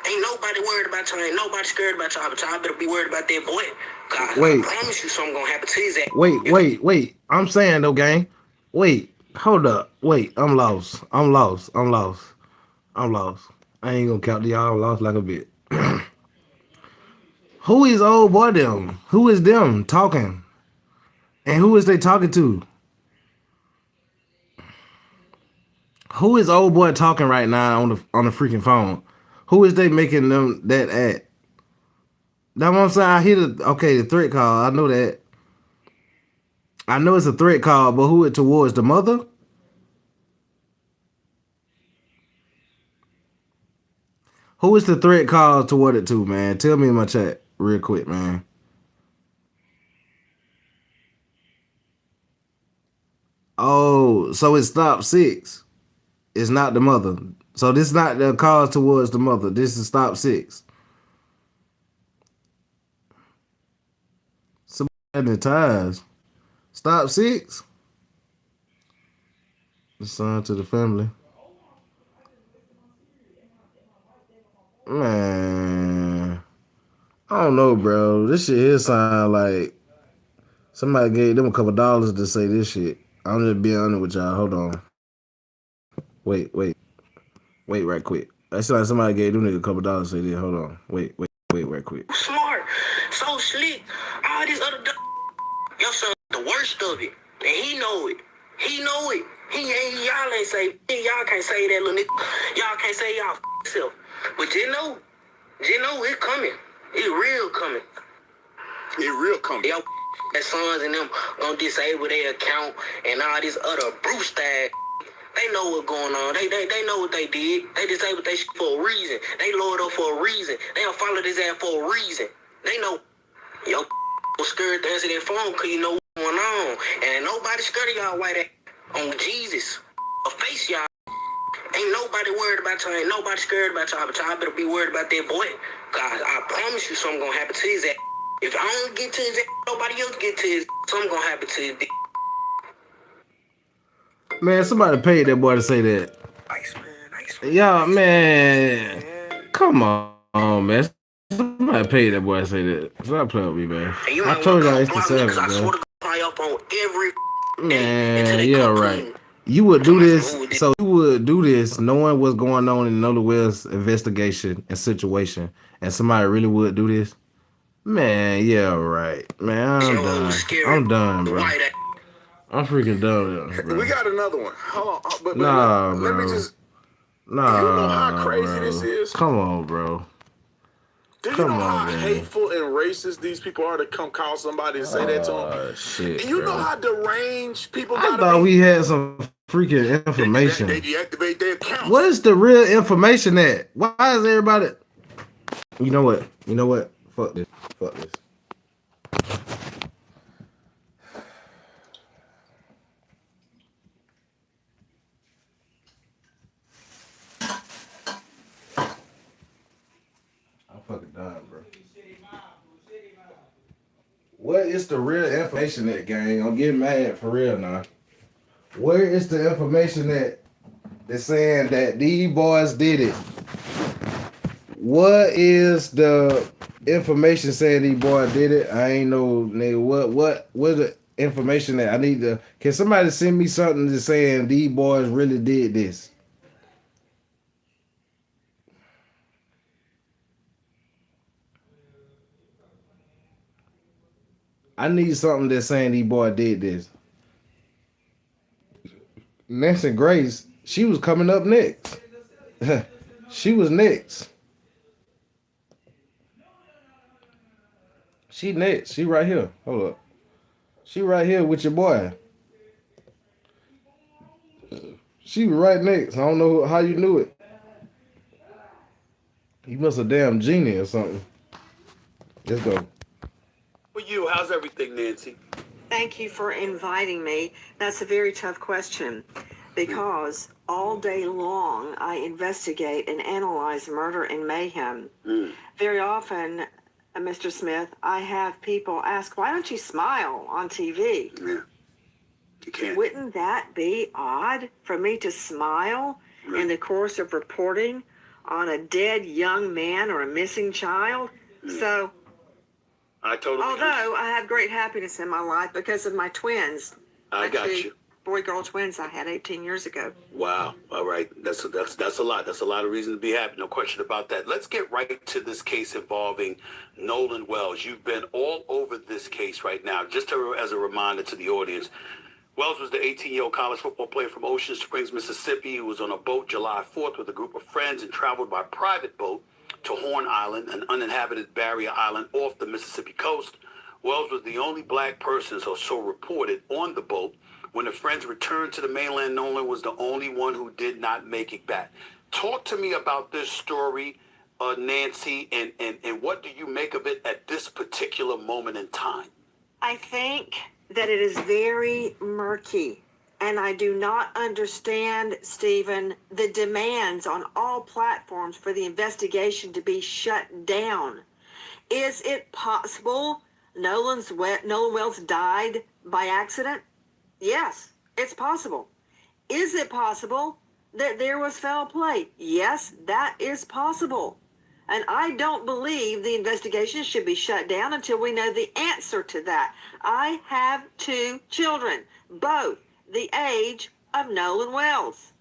Ain't nobody worried about y'all. Ain't nobody scared about y'all. But y'all better be worried about that boy. God, I promise you something gonna happen to his ass. Wait. I'm saying though, gang. Wait. Hold up. Wait. I'm lost. I ain't gonna count to y'all. I'm lost like a bit. Who is old boy them? Who is them talking? And who is they talking to? Who is old boy talking right now on the freaking phone? Who is they making them that at? That's what I'm saying. I hear the threat call. I know that. I know it's a threat call, but who it towards the mother? Who is the threat call toward it to, man? Tell me in my chat real quick, man. Oh, so it's Stop 6. It's not the mother. So this is not the cause towards the mother. This is Stop 6. Somebody ties. Stop 6. The son to the family. Man, I don't know, bro. This shit here sound like somebody gave them a couple dollars to say this shit. I'm just being honest with y'all. Hold on. Wait, right quick. That sound like somebody gave them nigga a couple dollars to say this. Hold on. Wait, right quick. Smart, so slick, all this other your son the worst of it, and he know it. He know it. Y'all ain't say, y'all can't say that little nigga. Y'all can't say y'all self. But you know it coming. It real coming. It real coming. Y'all that sons and them gonna disable their account and all this other Bruce tag. They know what's going on. They know what they did. They disabled their shit for a reason. They lowered up for a reason. They don't follow this ass for a reason. They know yo scared to answer their phone because you know what's going on. And ain't nobody scared of y'all white ass on Jesus. A face y'all. Ain't nobody worried about y'all. Ain't nobody scared about y'all. But y'all better be worried about that boy. God, I promise you something gonna happen to his ass. If I don't get to his ass, nobody else get to his ass. Something gonna happen to his ass. Man, somebody paid that boy to say that. Nice, man. Y'all, man. Come on, man. Somebody paid that boy to say that. Stop playing with me, man. I told y'all it's the Sabbath, man. I swear to God, up on every man, yeah, right. You would do this, so you would do this knowing what's going on in Nolan Wells' investigation and situation, and somebody really would do this? Man, yeah, right. Man, I'm done, bro. I'm freaking done with this, bro. We got another one. Hold on. But nah, let bro. me just... Nah, you know how crazy bro. this is? Come on, bro. Do you know how hateful and racist these people are to come call somebody and say that to them? Shit, and you bro. know how deranged people I gotta be? thought we had some freaking information. They deactivate their accounts. What is the real information at? Why is everybody... You know what? Fuck this. I'm fucking done, bro. What is the real information at, gang? I'm getting mad for real now. Where is the information that they're saying that these boys did it? What is the information saying these boys did it? I ain't know, nigga. What the information that I need to... Can somebody send me something that's saying these boys really did this? I need something that's saying these boys did this. Nancy Grace, she was coming up next. She was next. She next. She right here. Hold up. She right here with your boy. She was right next. I don't know how you knew it. You must have damn genie or something. Let's go. For you, how's everything, Nancy? Thank you for inviting me. That's a very tough question because all day long I investigate and analyze murder and mayhem. Very often, Mr. Smith, I have people ask, why don't you smile on TV? Yeah. You can't. Wouldn't that be odd for me to smile in the course of reporting on a dead young man or a missing child? So, I totally although I have great happiness in my life because of my twins. I got you. Boy-girl twins I had 18 years ago. Wow. All right. That's a lot. That's a lot of reason to be happy. No question about that. Let's get right to this case involving Nolan Wells. You've been all over this case right now. Just as a reminder to the audience, Wells was the 18-year-old college football player from Ocean Springs, Mississippi, who was on a boat July 4th with a group of friends and traveled by private boat to Horn Island, an uninhabited barrier island off the Mississippi coast. Wells was the only black person, so reported, on the boat. When the friends returned to the mainland, Nolan was the only one who did not make it back. Talk to me about this story, Nancy, and what do you make of it at this particular moment in time? I think that it is very murky, and I do not understand, Stephen, the demands on all platforms for the investigation to be shut down. Is it possible Nolan Wells died by accident? Yes, it's possible. Is it possible that there was foul play? Yes, that is possible. And I don't believe the investigation should be shut down until we know the answer to that. I have 2 children, both the age of Nolan Wells.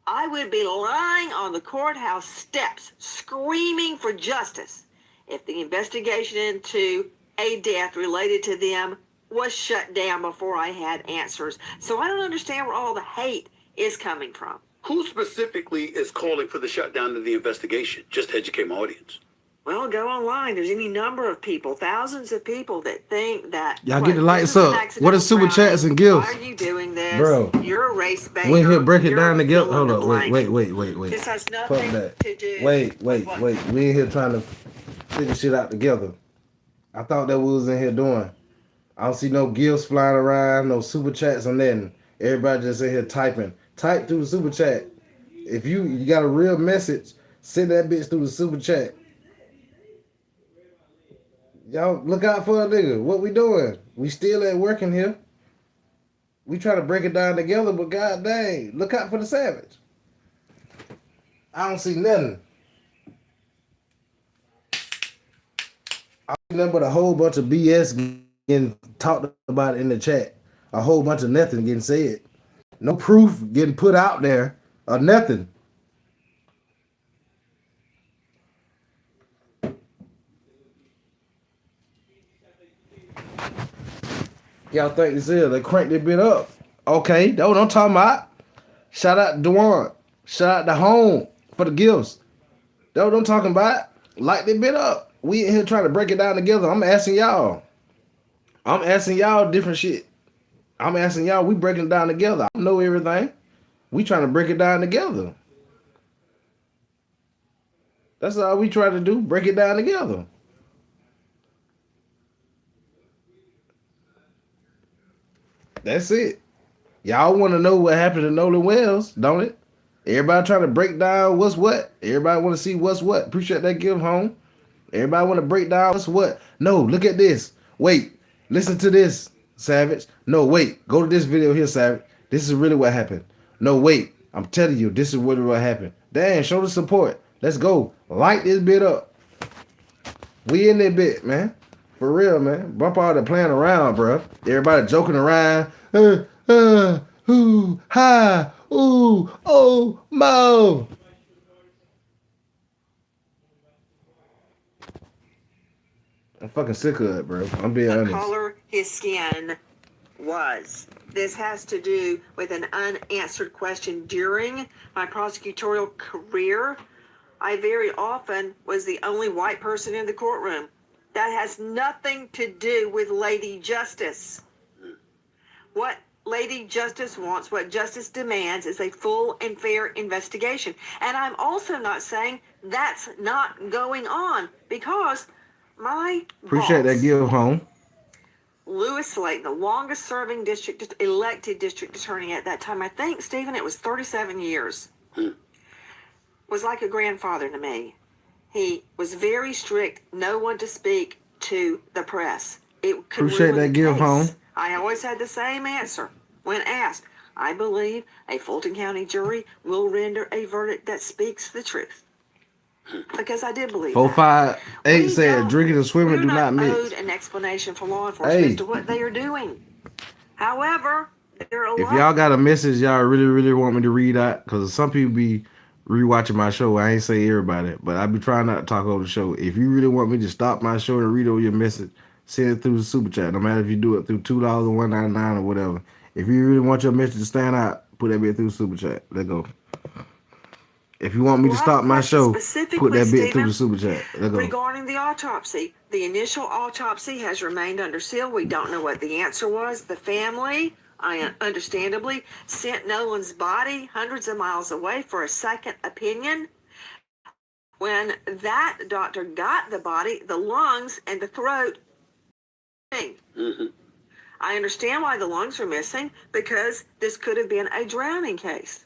I would be lying on the courthouse steps screaming for justice if the investigation into a death related to them was shut down before I had answers. So I don't understand where all the hate is coming from. Who specifically is calling for the shutdown of the investigation? Just to educate my audience. Well, go online. There's any number of people, thousands of people that think that. Y'all get the lights up. What is super chats and gifts? Why are you doing this? Bro. You're a race baiter. We in here break it You're down together. fill in Hold the up. blank. Wait. This has Fuck nothing that. to do. Wait. We in here trying to figure shit out together. I thought that we was in here doing. I don't see no gifts flying around, no super chats or nothing. Everybody just in here typing. Type through the super chat. If you got a real message, send that bitch through the super chat. Y'all look out for a nigga. What we doing? We still at work in here. We try to break it down together, but god dang, look out for the savage. I don't see nothing. I see nothing but a whole bunch of BS getting talked about in the chat. A whole bunch of nothing getting said. No proof getting put out there or nothing. Y'all think this is? They cranked that bit up. Okay, that's what I'm talking about. Shout out to Dewan. Shout out to Home for the gifts. That's what I'm talking about. Light that bit up. We in here trying to break it down together. I'm asking y'all different shit. I'm asking y'all, we breaking it down together. I know everything. We trying to break it down together. That's all we try to do, break it down together. That's it. Y'all want to know what happened to Nolan Wells, don't it? Everybody trying to break down what's what. Everybody want to see what's what. Appreciate that gift, Home. Everybody want to break down what's what. No, look at this. Wait, listen to this, Savage. No, wait, go to this video here, Savage. This is really what happened. No, wait, I'm telling you, this is really what happened. Dang, show the support. Let's go. Light this bit up. We in that bit, man. For real, man. Bump all the playing around, bro. Everybody joking around. Ooh, hi, ooh, oh, mo. I'm fucking sick of it, bro. I'm being honest. The color his skin was. This has to do with an unanswered question during my prosecutorial career. I very often was the only white person in the courtroom. That has nothing to do with Lady Justice. What Lady Justice wants, what justice demands, is a full and fair investigation. And I'm also not saying that's not going on, because my Appreciate boss, that give, Home. Lewis Slate, the longest serving elected district attorney at that time, I think, Stephen, it was 37 years, was like a grandfather to me. He was very strict, no one to speak to the press. It could Appreciate ruin that the give, case. Home. I always had the same answer when asked. I believe a Fulton County jury will render a verdict that speaks the truth. Because I did believe 458 said drinking and swimming do not mix. Owed an explanation for law enforcement as to what they are doing. However, there are a If lot. y'all got a message y'all really want me to read out, because some people be rewatching my show. I ain't say everybody, but I be trying not to talk over the show. If you really want me to stop my show and read over your message, send it through the super chat. No matter if you do it through $2 or $1.99 or whatever. If you really want your message to stand out, put that bit through super chat. Let go. If you want me to stop my show, put that bit through the super chat. Let go. Regarding the autopsy, the initial autopsy has remained under seal. We don't know what the answer was. The family, understandably, sent Nolan's body hundreds of miles away for a second opinion. When that doctor got the body, the lungs and the throat. Mm-hmm. I understand why the lungs are missing, because this could have been a drowning case.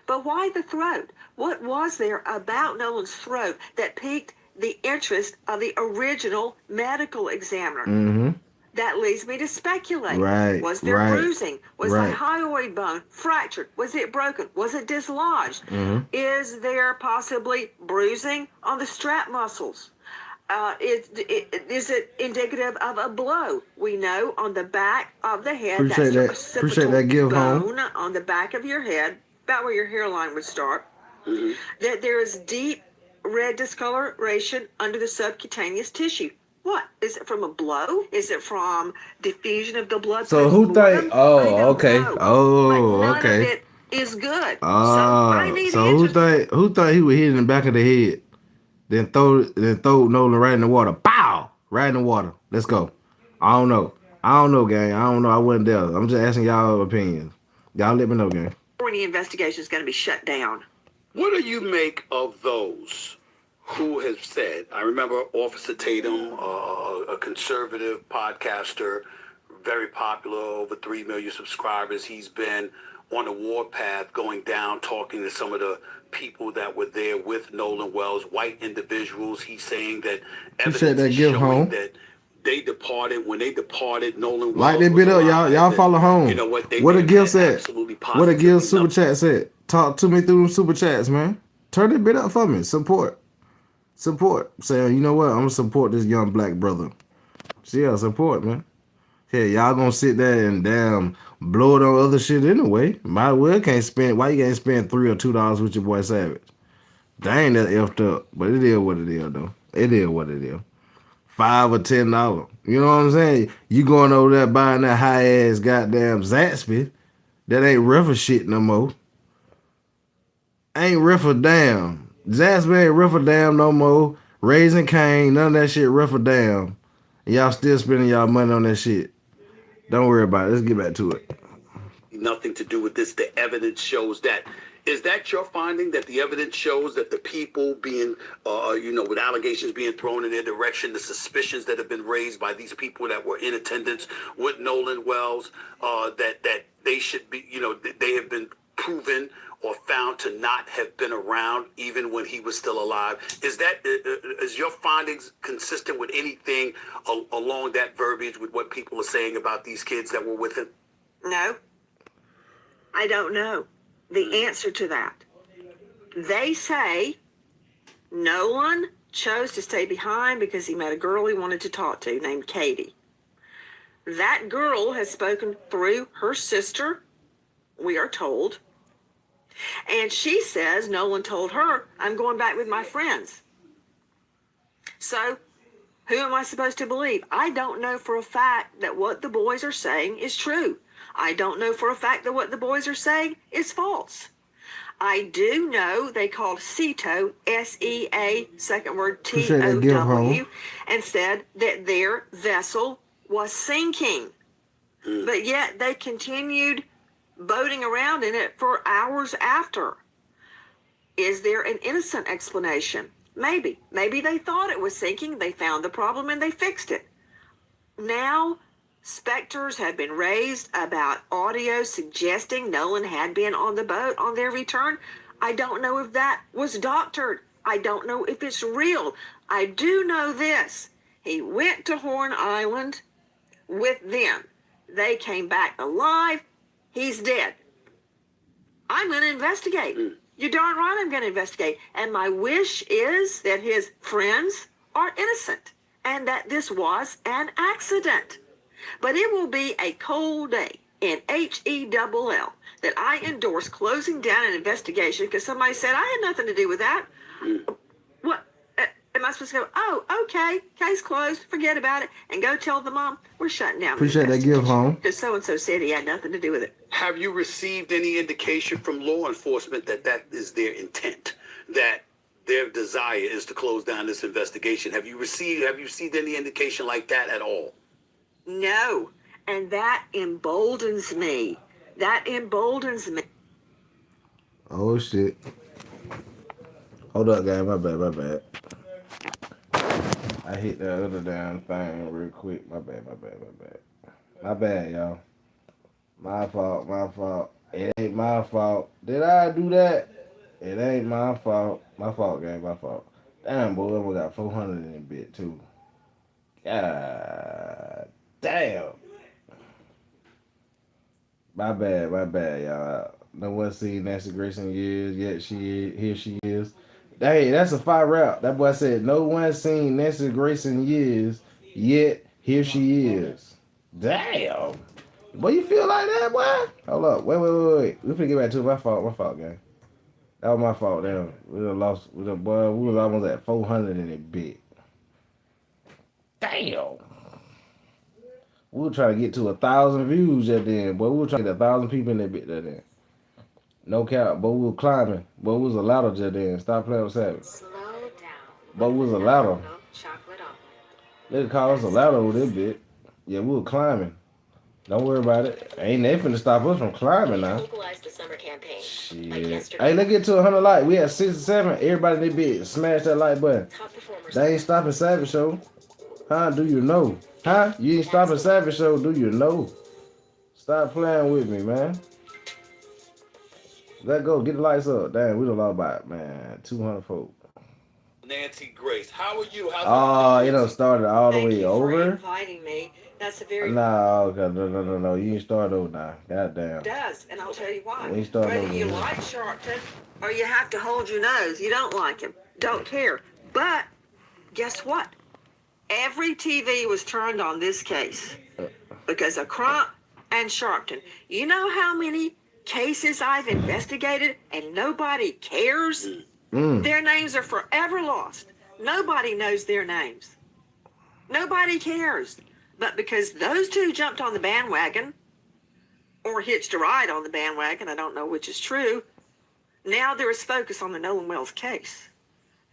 But why the throat? What was there about Nolan's throat that piqued the interest of the original medical examiner? Mm-hmm. That leads me to speculate. Right. Was there Right. bruising? Was Right. the hyoid bone fractured? Was it broken? Was it dislodged? Mm-hmm. Is there possibly bruising on the strap muscles? Is it indicative of a blow? We know on the back of the head, Appreciate that's your that. Appreciate that give bone home. on the back of your head, about where your hairline would start, that there is deep red discoloration under the subcutaneous tissue. What? Is it from a blow? Is it from diffusion of the blood? So who think? Oh, okay. Know. Oh, None okay. of it is good. So I need So who answers. thought he would hit in the back of the head, then throw Nolan right in the water? Pow! Right in the water. Let's go. I don't know, gang. I don't know. I wasn't there. I'm just asking y'all opinions. Y'all let me know, gang. Any investigation is going to be shut down. What do you make of those who have said, I remember Officer Tatum, a conservative podcaster, very popular, over 3 million subscribers. He's been on a warpath going down, talking to some of the people that were there with Nolan Wells, white individuals. He's saying that evidence is showing that they departed. When they departed, Nolan Wells Like that bit up, y'all follow home. You know what? What a gift at? What a gift super chat said. Talk to me through them super chats, man. Turn that bit up for me. Support. Saying, you know what? I'm gonna support this young black brother. See, yeah, support, man. Hey, y'all gonna sit there and damn blow it on other shit anyway. Might well can't spend. Why you can't spend $3 or $2 with your boy Savage? Dang, that effed up. But it is what it is, though. It is what it is. $5 or $10. You know what I'm saying? You going over there buying that high ass goddamn Zaxby that ain't rough as shit no more. Ain't rough a damn. Zaxby ain't rough a damn no more. Raising Cane, none of that shit rough a damn. And y'all still spending y'all money on that shit. Don't worry about it. Let's get back to it. Nothing to do with this. The evidence shows that. Is that your finding, that the evidence shows that the people being, with allegations being thrown in their direction, the suspicions that have been raised by these people that were in attendance with Nolan Wells, that they should be, they have been proven or found to not have been around even when he was still alive? Is your findings consistent with anything along that verbiage with what people are saying about these kids that were with him? No. I don't know the answer to that. They say Nolan chose to stay behind because he met a girl he wanted to talk to named Katie. That girl has spoken through her sister, we are told. And she says Nolan told her, I'm going back with my friends. So who am I supposed to believe? I don't know for a fact that what the boys are saying is true. I don't know for a fact that what the boys are saying is false. I do know they called Ceto, S-E-A, second word T-O-W, and said that their vessel was sinking. But yet they continued boating around in it for hours after. Is there an innocent explanation? Maybe. Maybe they thought it was sinking, they found the problem, and they fixed it. Now, specters have been raised about audio suggesting Nolan had been on the boat on their return. I don't know if that was doctored. I don't know if it's real. I do know this. He went to Horn Island with them. They came back alive. He's dead. I'm going to investigate. You're darn right I'm going to investigate. And my wish is that his friends are innocent and that this was an accident. But it will be a cold day in HELL that I endorse closing down an investigation because somebody said I had nothing to do with that. What? Am I supposed to go, oh, okay, case closed, forget about it, and go tell the mom we're shutting down? Appreciate that give home. Because so-and-so said he had nothing to do with it. Have you received any indication from law enforcement that that is their intent, that their desire is to close down this investigation? Have you seen any indication like that at all? No, and that emboldens me. Oh, shit. Hold up, guys. My bad. I hit that other damn thing real quick. My bad. My bad, y'all. My fault. It ain't my fault. Did I do that? It ain't my fault. My fault, gang. My fault. Damn, boy, we got 400 in the bit, too. God Damn. My bad, y'all. No one seen Nancy Grace in years, yet here she is. Hey, that's a fire rap. That boy said, no one seen Nancy Grace in years, yet here she is. Damn. Boy, you feel like that, boy? Hold up. Wait. We finna get back to it. My fault, gang. That was my fault. Damn. We done lost. We was almost at 400 in it bit. Damn. We were trying to get to 1,000 views just then, boy. We were trying to get 1,000 people in that bit just then. No cap, but we were climbing. But we was a ladder just then. Stop playing with Savage. Slow down. But we was a ladder. Chocolate omelet. They call us a ladder with this bit. Yeah, we were climbing. Don't worry about it. Ain't they finna stop us from climbing now. Localize the summer campaign. Shit. Hey, let's get to 100 likes. We at 67. Everybody in this bit, smash that like button. They ain't stopping Savage Show. Huh? Do you know? Huh? You ain't stopping Savage Show. Do you know? Stop playing with me, man. Let go. Get the lights up. Damn, we done lost about, man, 200 folk. Nancy Grace, how are you? It done started all the way over. Thank you for inviting me. That's a very No. You ain't start over now. Goddamn. It does, and I'll tell you why. We ain't starting Whether over you now. like Sharpton or you have to hold your nose, you don't like him. Don't care. But guess what? Every TV was turned on this case because of Crump and Sharpton. You know how many cases I've investigated and nobody cares? Their names are forever lost. Nobody knows their names. Nobody cares. But because those two jumped on the bandwagon or hitched a ride on the bandwagon, I don't know which is true, now there is focus on the Nolan Wells case.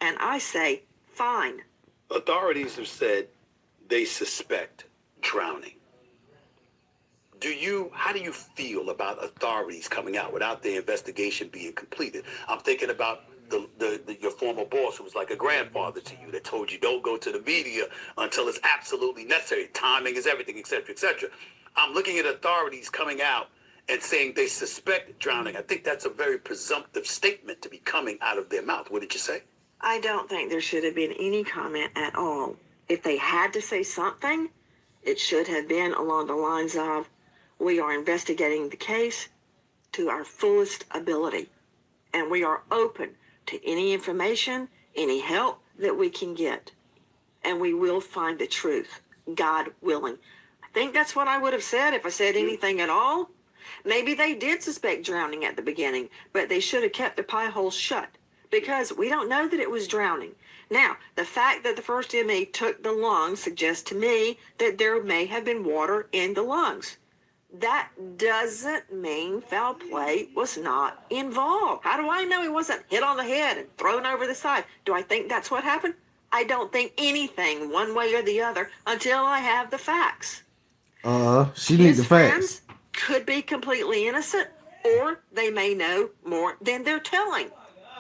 And I say, fine. Authorities have said they suspect drowning. How do you feel about authorities coming out without the investigation being completed? I'm thinking about your former boss, who was like a grandfather to you, that told you don't go to the media until it's absolutely necessary. Timing is everything, etc., etc. I'm looking at authorities coming out and saying they suspect drowning. I think that's a very presumptive statement to be coming out of their mouth. What did you say? I don't think there should have been any comment at all. If they had to say something, it should have been along the lines of, we are investigating the case to our fullest ability, and we are open to any information, any help that we can get, and we will find the truth, God willing. I think that's what I would have said if I said anything at all. Maybe they did suspect drowning at the beginning, but they should have kept the pie hole shut, because we don't know that it was drowning. Now, the fact that the first ME took the lungs suggests to me that there may have been water in the lungs. That doesn't mean foul play was not involved. How do I know he wasn't hit on the head and thrown over the side? Do I think that's what happened? I don't think anything one way or the other until I have the facts. She needs the facts. Friends could be completely innocent, or they may know more than they're telling.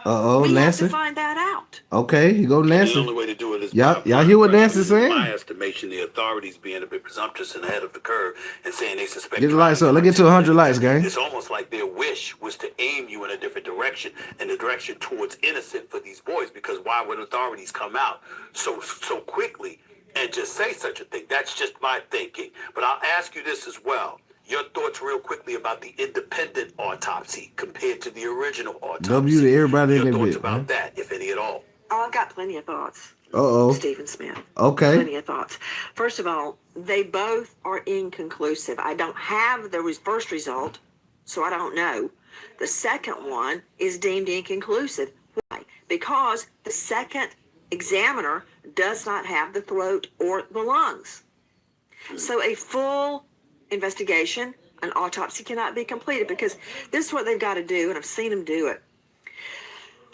We have Nancy. to find that out. Okay, you go, Nancy. The only way to do it is y'all hear what Nancy's saying? In my estimation, the authorities being a bit presumptuous and ahead of the curve and saying they suspect. Get the lights up. Let's get to 100 likes, gang. It's almost like their wish was to aim you in a different direction, and the direction towards innocent for these boys. Because why would authorities come out so quickly and just say such a thing? That's just my thinking. But I'll ask you this as well. Your thoughts real quickly about the independent autopsy compared to the original autopsy. W to everybody in Your that thoughts bit, about man. that, if any at all. Oh, I've got plenty of thoughts. Stephen Smith. Okay. Plenty of thoughts. First of all, they both are inconclusive. I don't have the first result, so I don't know. The second one is deemed inconclusive. Why? Because the second examiner does not have the throat or the lungs. So a full investigation, an autopsy cannot be completed, because this is what they've got to do, and I've seen them do it.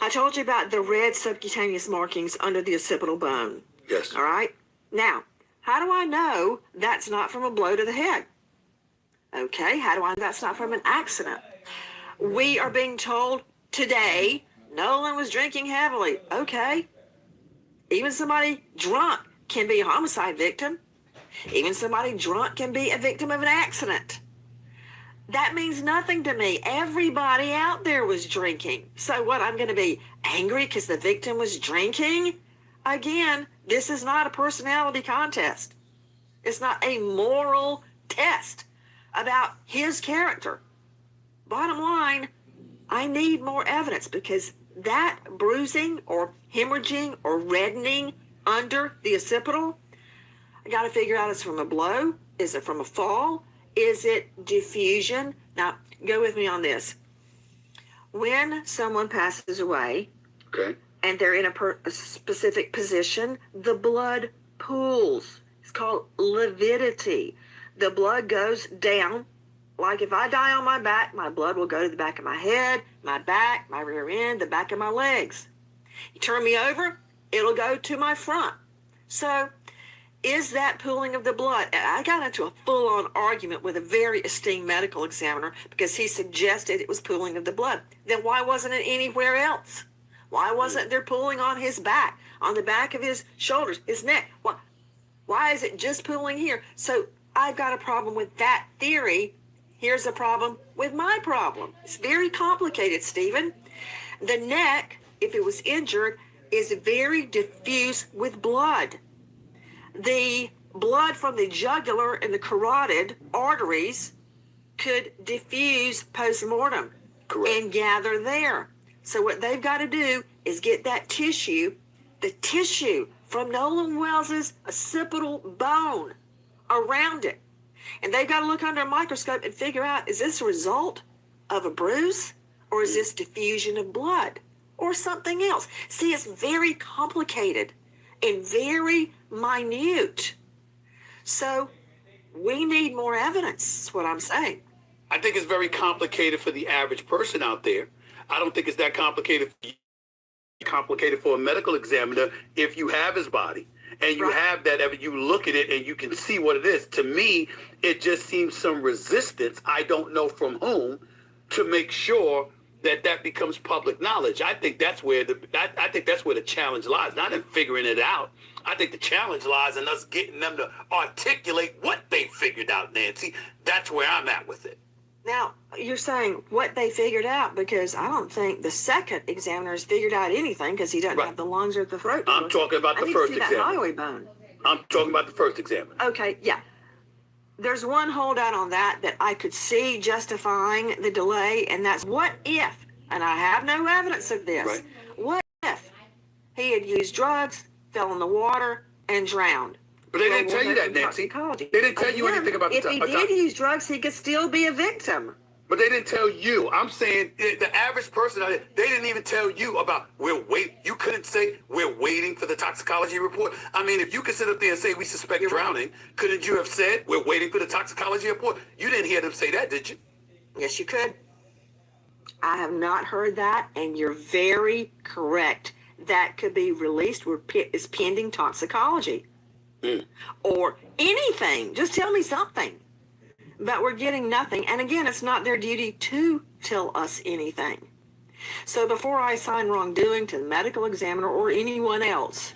I told you about the red subcutaneous markings under the occipital bone. Yes. All right? Now, how do I know that's not from a blow to the head? Okay, how do I know that's not from an accident? We are being told today Nolan was drinking heavily. Okay. Even somebody drunk can be a homicide victim. Even somebody drunk can be a victim of an accident. That means nothing to me. Everybody out there was drinking. So what, I'm going to be angry because the victim was drinking? Again, this is not a personality contest. It's not a moral test about his character. Bottom line, I need more evidence because that bruising or hemorrhaging or reddening under the occipital, I got to figure out it's from a blow. Is it from a fall? Is it diffusion? Now, go with me on this. When someone passes away, Okay. and they're in a specific position, the blood pools. It's called lividity. The blood goes down. Like if I die on my back, my blood will go to the back of my head, my back, my rear end, the back of my legs. You turn me over, it'll go to my front. So is that pooling of the blood? I got into a full-on argument with a very esteemed medical examiner because he suggested it was pooling of the blood. Then why wasn't it anywhere else? Why wasn't there pooling on his back, on the back of his shoulders, his neck? Why is it just pooling here? So I've got a problem with that theory. Here's a problem with my problem. It's very complicated, Stephen. The neck, if it was injured, is very diffuse with blood. The blood from the jugular and the carotid arteries could diffuse post-mortem and gather there. So what they've got to do is get that tissue, the tissue from Nolan Wells's occipital bone around it. And they've got to look under a microscope and figure out, is this a result of a bruise or is this diffusion of blood or something else? See, it's very complicated and very minute. So we need more evidence, is what I'm saying. I think it's very complicated for the average person out there. I don't think it's that complicated for a medical examiner if you have his body and you have that, you look at it and you can see what it is. To me, it just seems some resistance, I don't know from whom, to make sure that that becomes public knowledge. I think that's where the challenge lies, not in figuring it out. I think the challenge lies in us getting them to articulate what they figured out, Nancy. That's where I'm at with it. Now, you're saying what they figured out, because I don't think the second examiner has figured out anything because he doesn't have the lungs or the throat. I'm talking about the first examiner. That highway bone. I'm talking about the first examiner. Okay, yeah. There's one holdout on that I could see justifying the delay, and that's what if, and I have no evidence of this, what if he had used drugs, fell in the water, and drowned? But they didn't tell you that, Nancy. They didn't tell you anything about if he did use drugs, he could still be a victim. But they didn't tell you. I'm saying the average person out there, they didn't even tell you about you couldn't say we're waiting for the toxicology report. I mean, if you could sit up there and say we suspect drowning, couldn't you have said we're waiting for the toxicology report? You didn't hear them say that, did you? Yes, you could. I have not heard that, and you're very correct. That could be released where is pending toxicology. Or anything. Just tell me something. But we're getting nothing. And again, it's not their duty to tell us anything. So before I assign wrongdoing to the medical examiner or anyone else,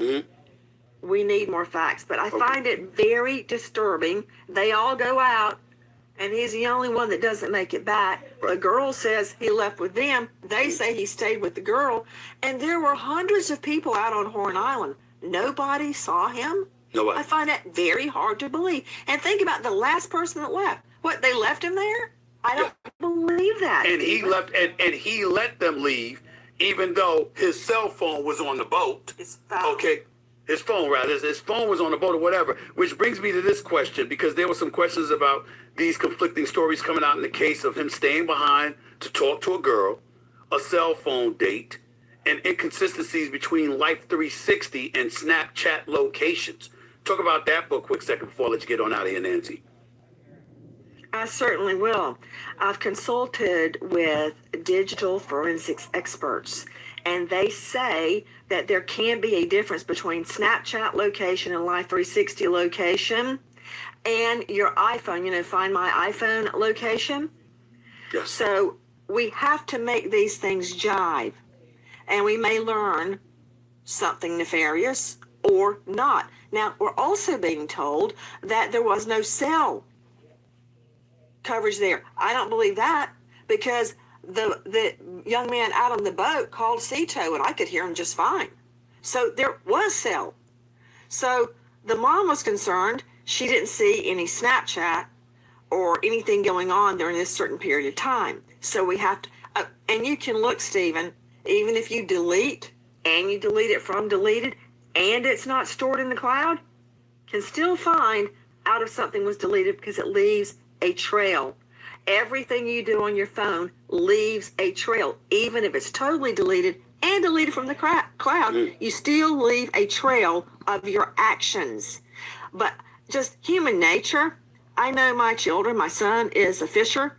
we need more facts. But I find it very disturbing. They all go out, and he's the only one that doesn't make it back. The girl says he left with them. They say he stayed with the girl. And there were hundreds of people out on Horn Island. Nobody saw him. Nobody. I find that very hard to believe. And think about the last person that left. What, they left him there? I don't believe that. And he left, and he let them leave, even though his cell phone was on the boat. His phone. Okay. His phone, rather. His phone was on the boat or whatever. Which brings me to this question, because there were some questions about these conflicting stories coming out in the case of him staying behind to talk to a girl, a cell phone date, and inconsistencies between Life 360 and Snapchat locations. Talk about that for a quick second before I let you get on out of here, Nancy. I certainly will. I've consulted with digital forensics experts, and they say that there can be a difference between Snapchat location and Life 360 location and your iPhone, Find My iPhone location. Yes. So we have to make these things jive, and we may learn something nefarious or not. Now, we're also being told that there was no cell coverage there. I don't believe that, because the young man out on the boat called Cito, and I could hear him just fine. So there was cell. So the mom was concerned. she didn't see any Snapchat or anything going on during this certain period of time. So we have to, and you can look, Stephen, even if you delete and you delete it from deleted and it's not stored in the cloud, can still find out if something was deleted because it leaves a trail. Everything you do on your phone leaves a trail. Even if it's totally deleted and deleted from the cloud, you still leave a trail of your actions. But just human nature. I know my children, my son is a fisher.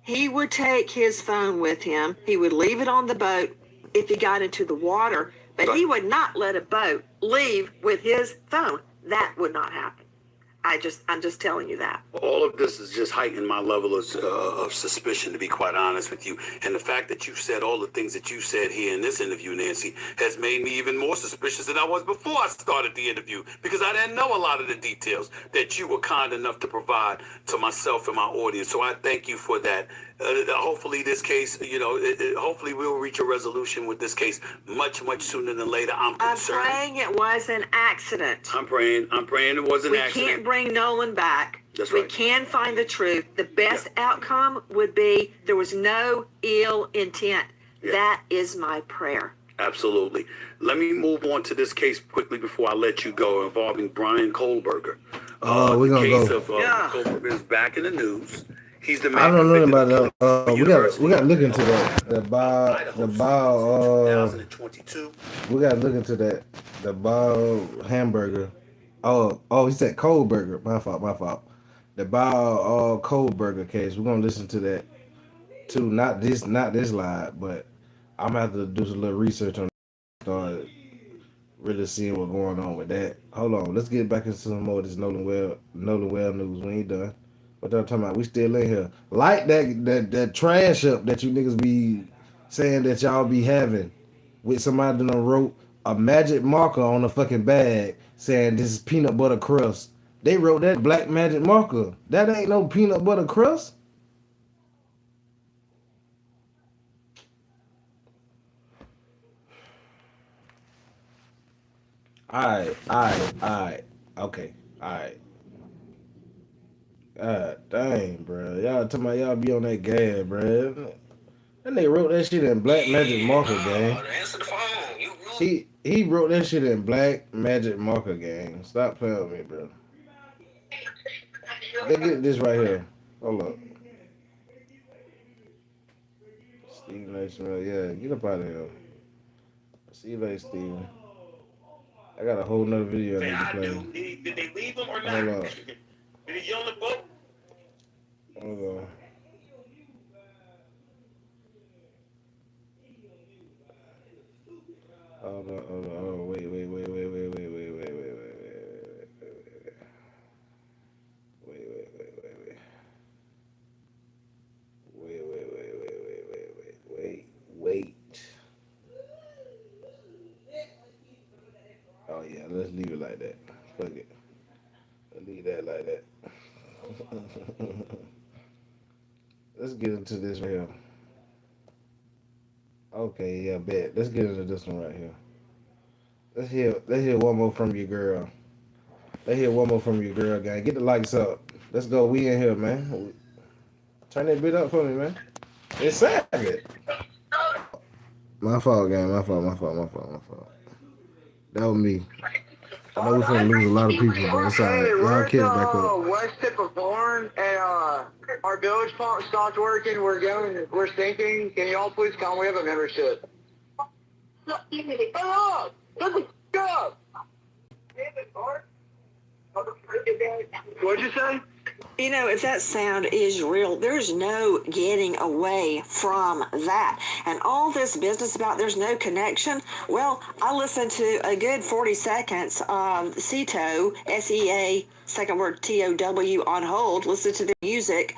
He would take his phone with him. He would leave it on the boat if he got into the water, but he would not let a boat leave with his phone. That would not happen. I'm just telling you that. All of this has just heightened my level of suspicion, to be quite honest with you. And the fact that you've said all the things that you said here in this interview, Nancy, has made me even more suspicious than I was before I started the interview, because I didn't know a lot of the details that you were kind enough to provide to myself and my audience. So I thank you for that. Hopefully this case, hopefully we'll reach a resolution with this case much, much sooner than later. I'm concerned. I'm praying it was an accident. I'm praying it was an accident. We can't bring Nolan back. That's right. We can find the truth. The best outcome would be there was no ill intent. Yeah. That is my prayer. Absolutely. Let me move on to this case quickly before I let you go, involving Brian Kohlberger. We're the gonna case go. of Kohlberger is back in the news. He's the man. I don't know about that. We got to look into that. The bio. 2022. We got to look into that. The bio hamburger. Oh, he said Kohlberger. My fault. The bio Kohlberger case. We're gonna listen to that too. Not this live, but I'm gonna have to do some little research on it. Start really seeing what's going on with that. Hold on. Let's get back into some more of this Nolan Well news. We ain't done. What y'all talking about? We still in here. Like that trash up that you niggas be saying that y'all be having with somebody that done wrote a magic marker on a fucking bag saying this is peanut butter crust. They wrote that black magic marker. That ain't no peanut butter crust. Alright. Okay. Alright. God dang, bro. Y'all talking about y'all be on that gas, bro. And they wrote that shit in black magic marker, gang. Answer the phone. He wrote that shit in black magic marker, gang. Stop playing with me, bro. Let's get this right here. Hold up. Stephen A. Smith, yeah, get up out of here. See you later, Stephen. I got a whole nother video I need to play. Did they leave him or not? Hold on. Did he on the boat? Hold on. Wait. Oh yeah, let's leave it like that. Fuck it. Let's leave that like that. Let's get into this right here. Okay, yeah, bet. Let's get into this one right here. Let's hear one more from your girl. Let's hear one more from your girl, gang. Get the lights up. Let's go. We in here, man. Turn that bit up for me, man. It's Saturday. My fault, gang. My fault. That was me. I know we're gonna lose a lot of people, but it's alright. Y'all kids back up. West tip of Horn, and our village pump stopped working. We're sinking. Can you all please come? We have a membership. What'd you say? You know, if that sound is real, there's no getting away from that. And all this business about there's no connection, well, I listened to a good 40 seconds of SETO, S-E-A, second word T-O-W on hold, listen to the music.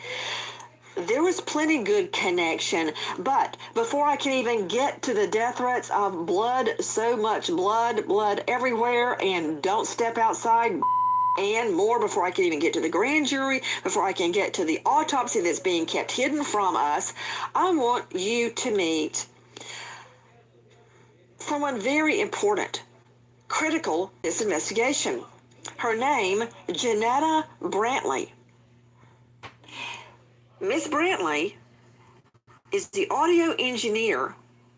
There was plenty good connection, but before I can even get to the death threats of blood, so much blood everywhere, and don't step outside, and more, before I can even get to the grand jury, before I can get to the autopsy that's being kept hidden from us, I want you to meet someone very important, critical in this investigation. Her name, Janetta Brantley. Miss Brantley is the audio engineer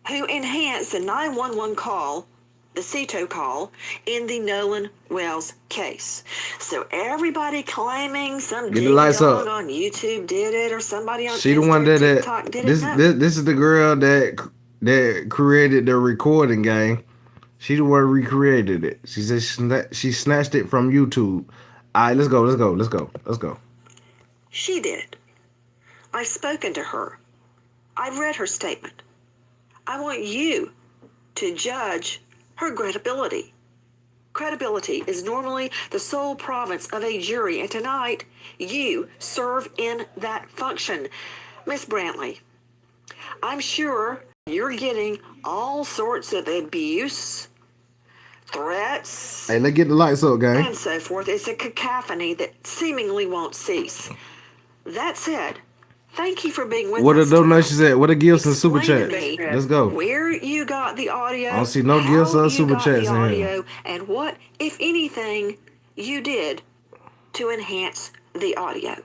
who enhanced the 911 call, the CETO call, in the Nolan Wells case. So everybody claiming some Get the lights ding-dong up. on YouTube did it, or somebody on She the Insta one or that TikTok did this it. No. this is the girl that created the recording game. She the one recreated it. She said she snatched it from YouTube. All right, let's go. She did it. I've spoken to her. I've read her statement. I want you to judge her credibility. Credibility is normally the sole province of a jury, and tonight you serve in that function. Miss Brantley, I'm sure you're getting all sorts of abuse, threats, Hey, let's get the lights up, gang. and so forth. It's a cacophony that seemingly won't cease. That said, thank you for being with What us the tonight. donations at? What the gifts and super Explain to chats? me Let's go. where you got the audio. I don't see no gifts how or you super got chats the in audio, here. and what, if anything, you did to enhance the audio.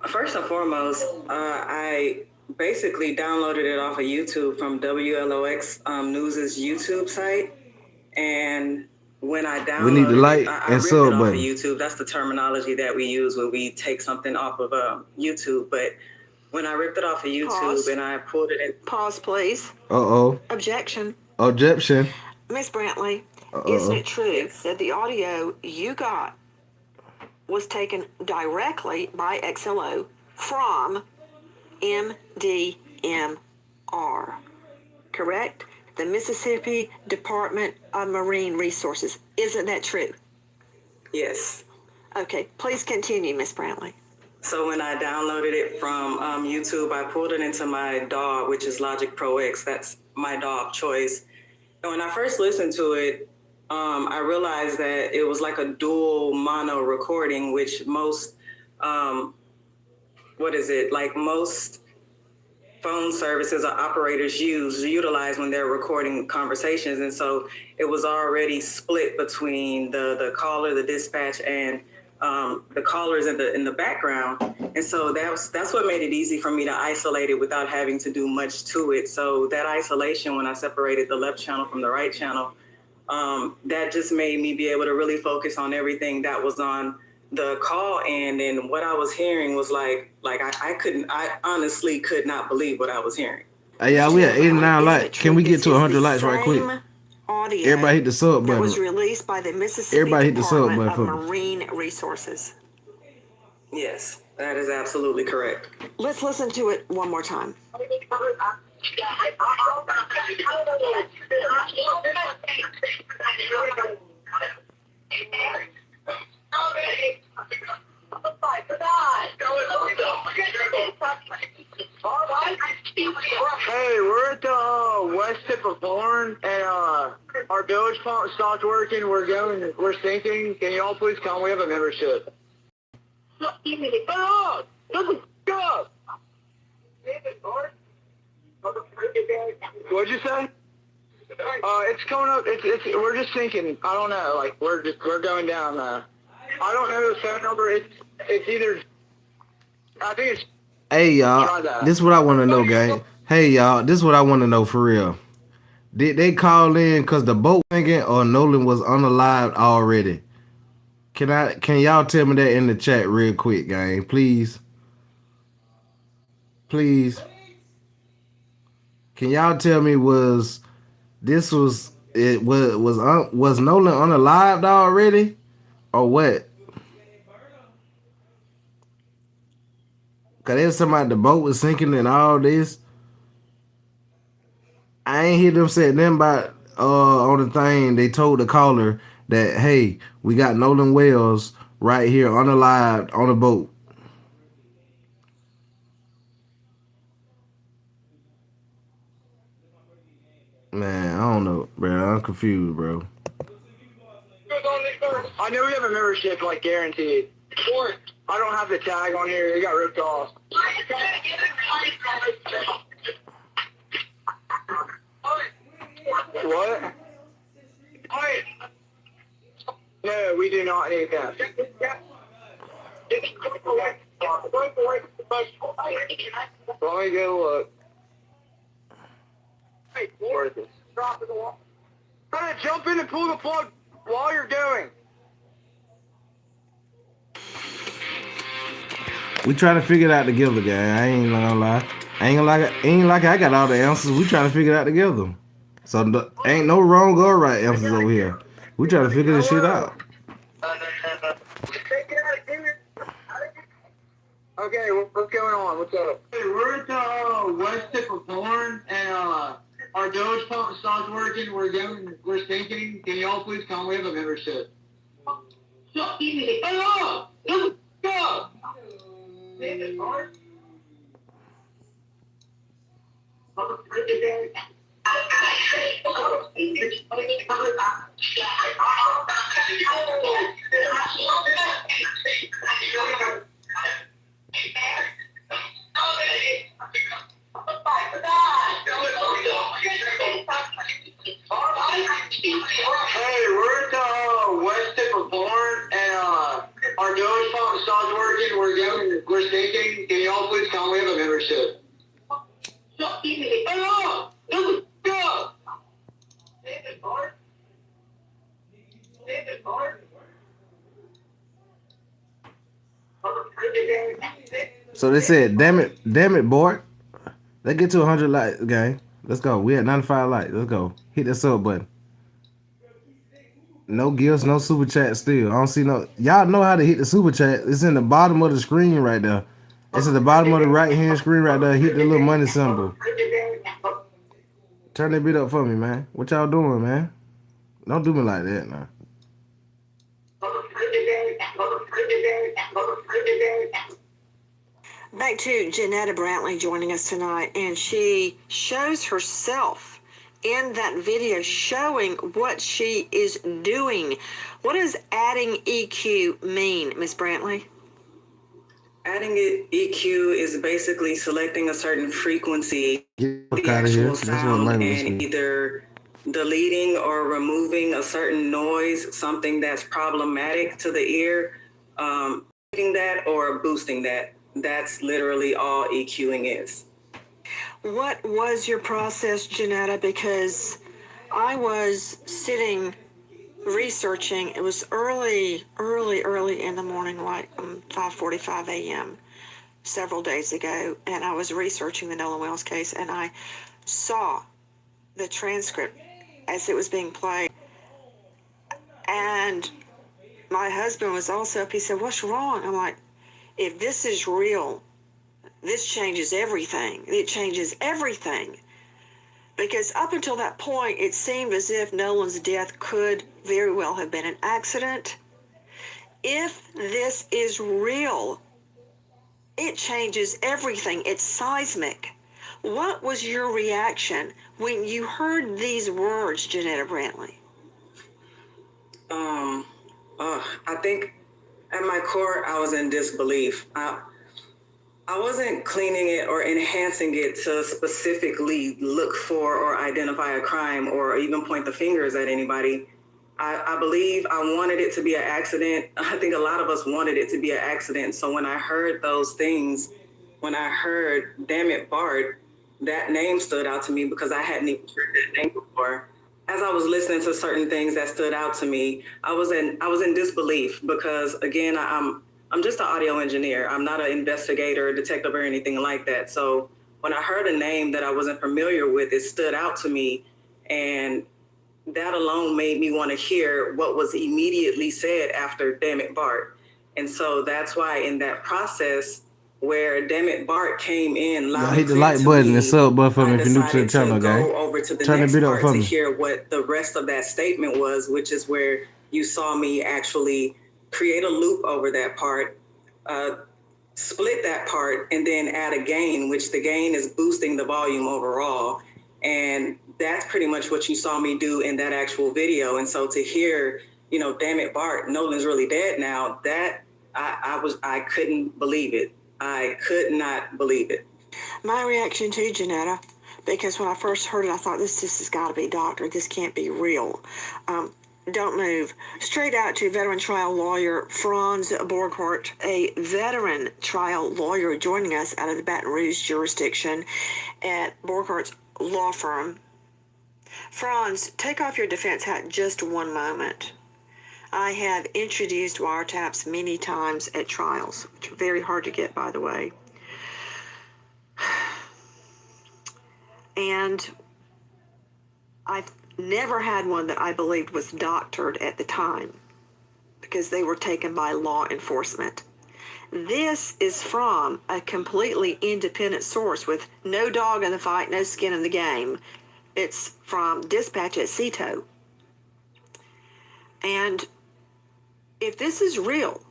First and foremost, I basically downloaded it off of YouTube from WLOX News's YouTube site, and when I downloaded We need the light I and ripped sub it off of button. YouTube. That's the terminology that we use when we take something off of YouTube. But when I ripped it off of YouTube Pause. and I pulled it in. Pause, please. Uh-oh. Objection. Objection. Miss Brantley, isn't it true that the audio you got was taken directly by XLO from MDMR, correct? The Mississippi Department of Marine Resources. Isn't that true? Yes. Okay, please continue, Miss Brantley. So when I downloaded it from YouTube, I pulled it into my DAW, which is Logic Pro X. That's my DAW of choice. And when I first listened to it, I realized that it was like a dual mono recording, which most, most phone services or operators utilize when they're recording conversations. And so it was already split between the caller, the dispatch, and the callers in the background. And so that's what made it easy for me to isolate it without having to do much to it. So that isolation, when I separated the left channel from the right channel, that just made me be able to really focus on everything that was on the call end. And what I was hearing was I honestly could not believe what I was hearing. Hey, y'all, we at 89 likes. Can we get to 100 likes right quick? Audio Everybody hit the sub that button. was released by the Mississippi Department of Marine Resources. Yes, that is absolutely correct. Let's listen to it one more time. Hey, we're at the west tip of Horn, and our village pump stopped working. We're sinking. Can y'all please come? We have a membership. What'd you say? It's coming up. We're just sinking. I don't know. We're going down. I don't know the phone number. It's either. I think it's. Hey, y'all. This is what I want to know, gang. Hey, y'all. This is what I want to know for real. Did they call in because the boat sinking or Nolan was unalived already? Can y'all tell me that in the chat real quick, gang? Please. Please. Can y'all tell me was Nolan unalived already? Or what? Cause there's somebody the boat was sinking and all this. I ain't hear them say nothing about on the thing. They told the caller that, hey, we got Nolan Wells right here unalived on a boat. Man, I don't know, bro. I'm confused, bro. I know we have a membership, guaranteed. I don't have the tag on here. It got ripped off. What? No, we do not need that. Let me go look. Hey, where is this? Drop in the wall. Try to jump in and pull the plug while you're going. We trying to figure it out together, gang. I ain't gonna lie. Ain't like I got all the answers. We trying to figure it out together. So ain't no wrong or right answers over here. We trying to figure this shit out. Okay, what's going on? What's up? Hey, we're at the west tip of Horn, and our Doge pump stopped working. We're sinking. Can y'all please come? We have a membership. Hello! Let's go! Hey, we're at the west tip of Horn, and our Doge pump stopped working. We're sinking. Can y'all please come? We have a membership. Hello! Let's go! So they said, damn it, boy. Let's get to 100 likes, gang. Let's go. We at 95 likes. Let's go. Hit that sub button. No gifts, no super chat still. I don't see no. Y'all know how to hit the super chat. It's in the bottom of the screen right there. It's at the bottom of the right hand screen right there. Hit the little money symbol. Turn that bit up for me, man. What y'all doing, man? Don't do me like that, now. Back to Janetta Brantley joining us tonight, and she shows herself in that video showing what she is doing. What does adding EQ mean, Ms. Brantley? Adding EQ is basically selecting a certain frequency, Get the out of here. actual That's what sound, language and is. either deleting or removing a certain noise, something that's problematic to the ear, that or boosting that. That's literally all EQing is. What was your process, Janetta? Because I was sitting researching. It was early in the morning, like 5:45 a.m. several days ago, and I was researching the Nolan Wells case, and I saw the transcript as it was being played. And my husband was also up. He said, "What's wrong?" I'm like, if this is real, this changes everything. It changes everything. Because up until that point, it seemed as if Nolan's death could very well have been an accident. If this is real, it changes everything. It's seismic. What was your reaction when you heard these words, Janetta Brantley? I think at my core, I was in disbelief. I wasn't cleaning it or enhancing it to specifically look for or identify a crime or even point the fingers at anybody. I believe I wanted it to be an accident. I think a lot of us wanted it to be an accident. So when I heard those things, when I heard, damn it, Bart, that name stood out to me because I hadn't even heard that name before. As I was listening to certain things that stood out to me, I was in disbelief because, again, I'm just an audio engineer. I'm not an investigator or detective or anything like that. So when I heard a name that I wasn't familiar with, it stood out to me. And that alone made me want to hear what was immediately said after damn it, Bart. And so that's why in that process where damn it, Bart came in loud, hit the like button and sub button for me if you're new to the channel, guys. Go over to the Turn next the bit up part for to me. hear what the rest of that statement was, which is where you saw me actually create a loop over that part, split that part, and then add a gain, which the gain is boosting the volume overall. And that's pretty much what you saw me do in that actual video. And so to hear, damn it, Bart, Nolan's really dead now, that I couldn't believe it. I could not believe it. My reaction too, Janetta, because when I first heard it, I thought this has got to be doctored. This can't be real. Don't move. Straight out to veteran trial lawyer Franz Borghardt, a veteran trial lawyer joining us out of the Baton Rouge jurisdiction at Borghardt's law firm. Franz, take off your defense hat just one moment. I have introduced wiretaps many times at trials, which are very hard to get, by the way. And I've never had one that I believed was doctored at the time because they were taken by law enforcement. This is from a completely independent source with no dog in the fight, no skin in the game. It's from dispatch at CETO. And if this is real,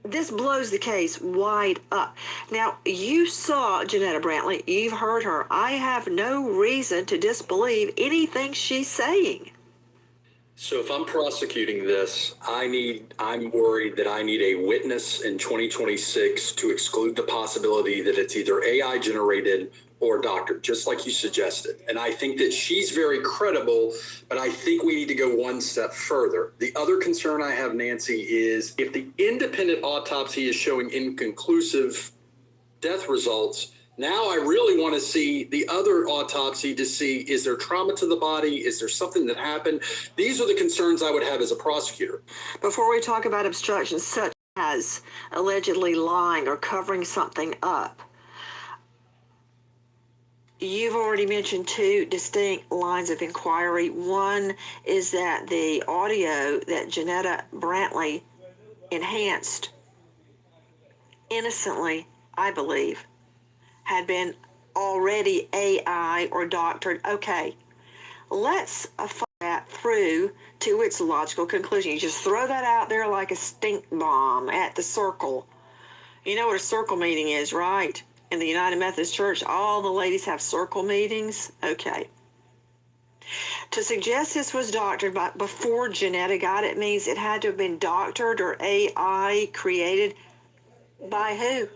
this blows the case wide up. Now, you saw Janetta Brantley. You've heard her. I have no reason to disbelieve anything she's saying. So if I'm prosecuting this, I'm worried that I need a witness in 2026 to exclude the possibility that it's either AI generated or doctored, just like you suggested. And I think that she's very credible, but I think we need to go one step further. The other concern I have, Nancy, is if the independent autopsy is showing inconclusive death results, now I really want to see the other autopsy to see, is there trauma to the body? Is there something that happened? These are the concerns I would have as a prosecutor. Before we talk about obstructions such as allegedly lying or covering something up, you've already mentioned two distinct lines of inquiry. One is that the audio that Janetta Brantley enhanced innocently, I believe, had been already AI or doctored. Okay, let's follow that through to its logical conclusion. You just throw that out there like a stink bomb at the circle. You know what a circle meeting is, right? In the United Methodist Church, all the ladies have circle meetings. Okay. To suggest this was doctored before Janetta got it means it had to have been doctored or AI created by who?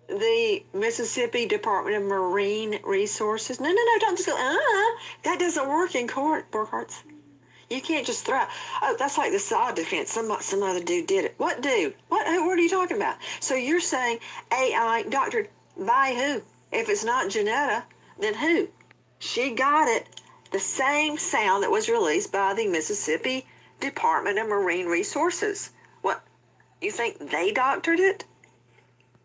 The Mississippi Department of Marine Resources. No, don't just go, that doesn't work in court, Burkhardt's. You can't just throw, that's like the side defense. Some other dude did it. What dude? What are you talking about? So you're saying AI doctored by who? If it's not Janetta, then who? She got it. The same sound that was released by the Mississippi Department of Marine Resources. What? You think they doctored it?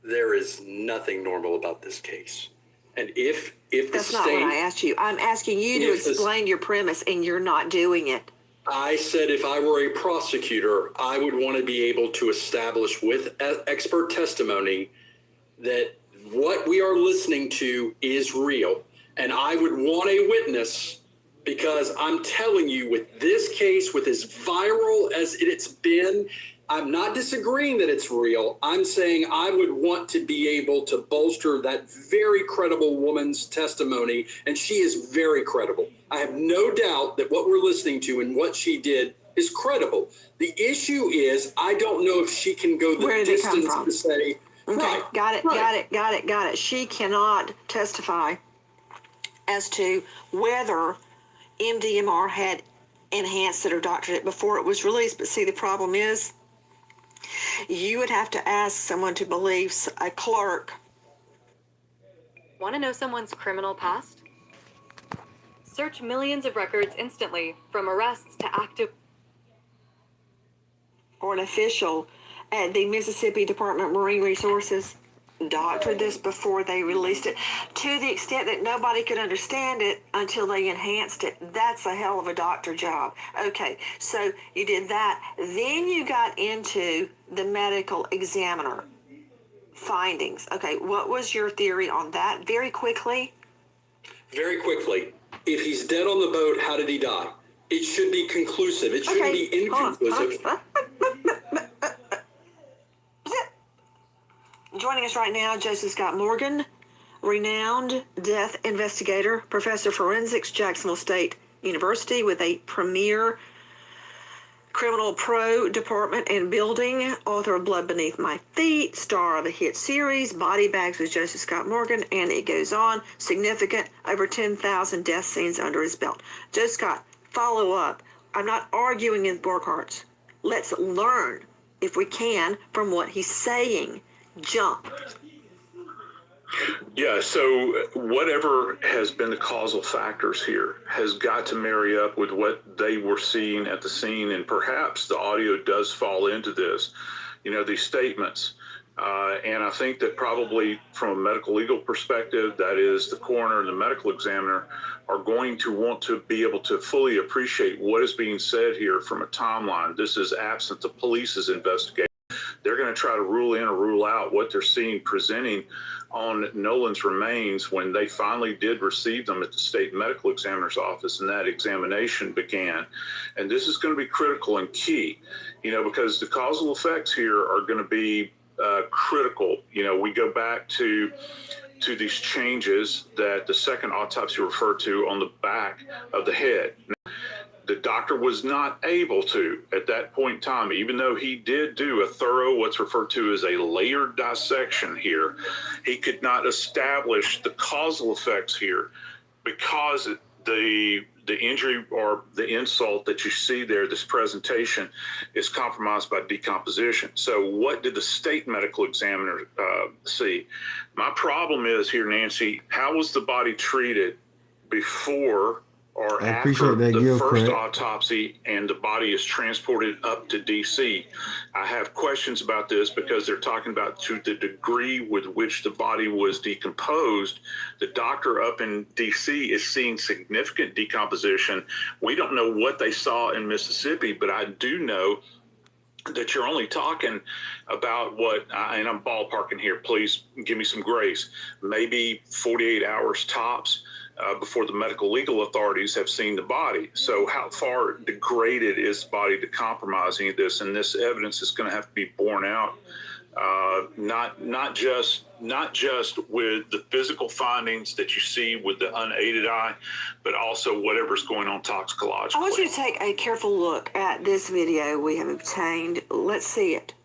There is nothing normal about this case. And if the That's not what I asked you. I'm asking you to explain your premise, and you're not doing it. I said if I were a prosecutor, I would want to be able to establish with expert testimony that what we are listening to is real. And I would want a witness, because I'm telling you, with this case, with as viral as it's been, I'm not disagreeing that it's real. I'm saying I would want to be able to bolster that very credible woman's testimony, and she is very credible. I have no doubt that what we're listening to and what she did is credible. The issue is I don't know if she can go the distance to say, okay, right, got it. She cannot testify as to whether MDMR had enhanced it or doctored it before it was released. But see, the problem is, you would have to ask someone to believe a clerk. Want to know someone's criminal past? Search millions of records instantly, from arrests to active... Or an official at the Mississippi Department of Marine Resources doctored this before they released it, to the extent that nobody could understand it until they enhanced it. That's a hell of a doctor job. Okay, so you did that. Then you got into the medical examiner findings. Okay, what was your theory on that? Very quickly. Very quickly. If he's dead on the boat, how did he die? It should be conclusive. It shouldn't be inconclusive. Joining us right now, Joseph Scott Morgan, renowned death investigator, professor of forensics, Jacksonville State University, with a premier criminal pro department and building, author of Blood Beneath My Feet, star of a hit series, Body Bags with Joseph Scott Morgan, and it goes on. Significant, over 10,000 death scenes under his belt. Joe Scott, follow up. I'm not arguing with Burkhart. Let's learn, if we can, from what he's saying. Jump. Yeah, so whatever has been the causal factors here has got to marry up with what they were seeing at the scene, and perhaps the audio does fall into this, these statements. And I think that probably from a medical legal perspective, that is the coroner and the medical examiner are going to want to be able to fully appreciate what is being said here from a timeline. This is absent the police's investigation. They're going to try to rule in or rule out what they're seeing presenting on Nolan's remains when they finally did receive them at the state medical examiner's office and that examination began. And this is going to be critical and key, because the causal effects here are going to be critical. We go back to these changes that the second autopsy referred to on the back of the head. The doctor was not able to, at that point in time, even though he did do a thorough, what's referred to as a layered dissection here, he could not establish the causal effects here because the injury or the insult that you see there, this presentation, is compromised by decomposition. So what did the state medical examiner see? My problem is here, Nancy, how was the body treated before or after the first autopsy and the body is transported up to DC? I have questions about this because they're talking about to the degree with which the body was decomposed. The doctor up in DC is seeing significant decomposition. We don't know what they saw in Mississippi, but I do know that you're only talking about and I'm ballparking here, please give me some grace, maybe 48 hours tops. Before the medical legal authorities have seen the body. So how far degraded is the body to compromise any of this? And this evidence is going to have to be borne out, not just with the physical findings that you see with the unaided eye, but also whatever's going on toxicologically. I want you to take a careful look at this video we have obtained. Let's see it.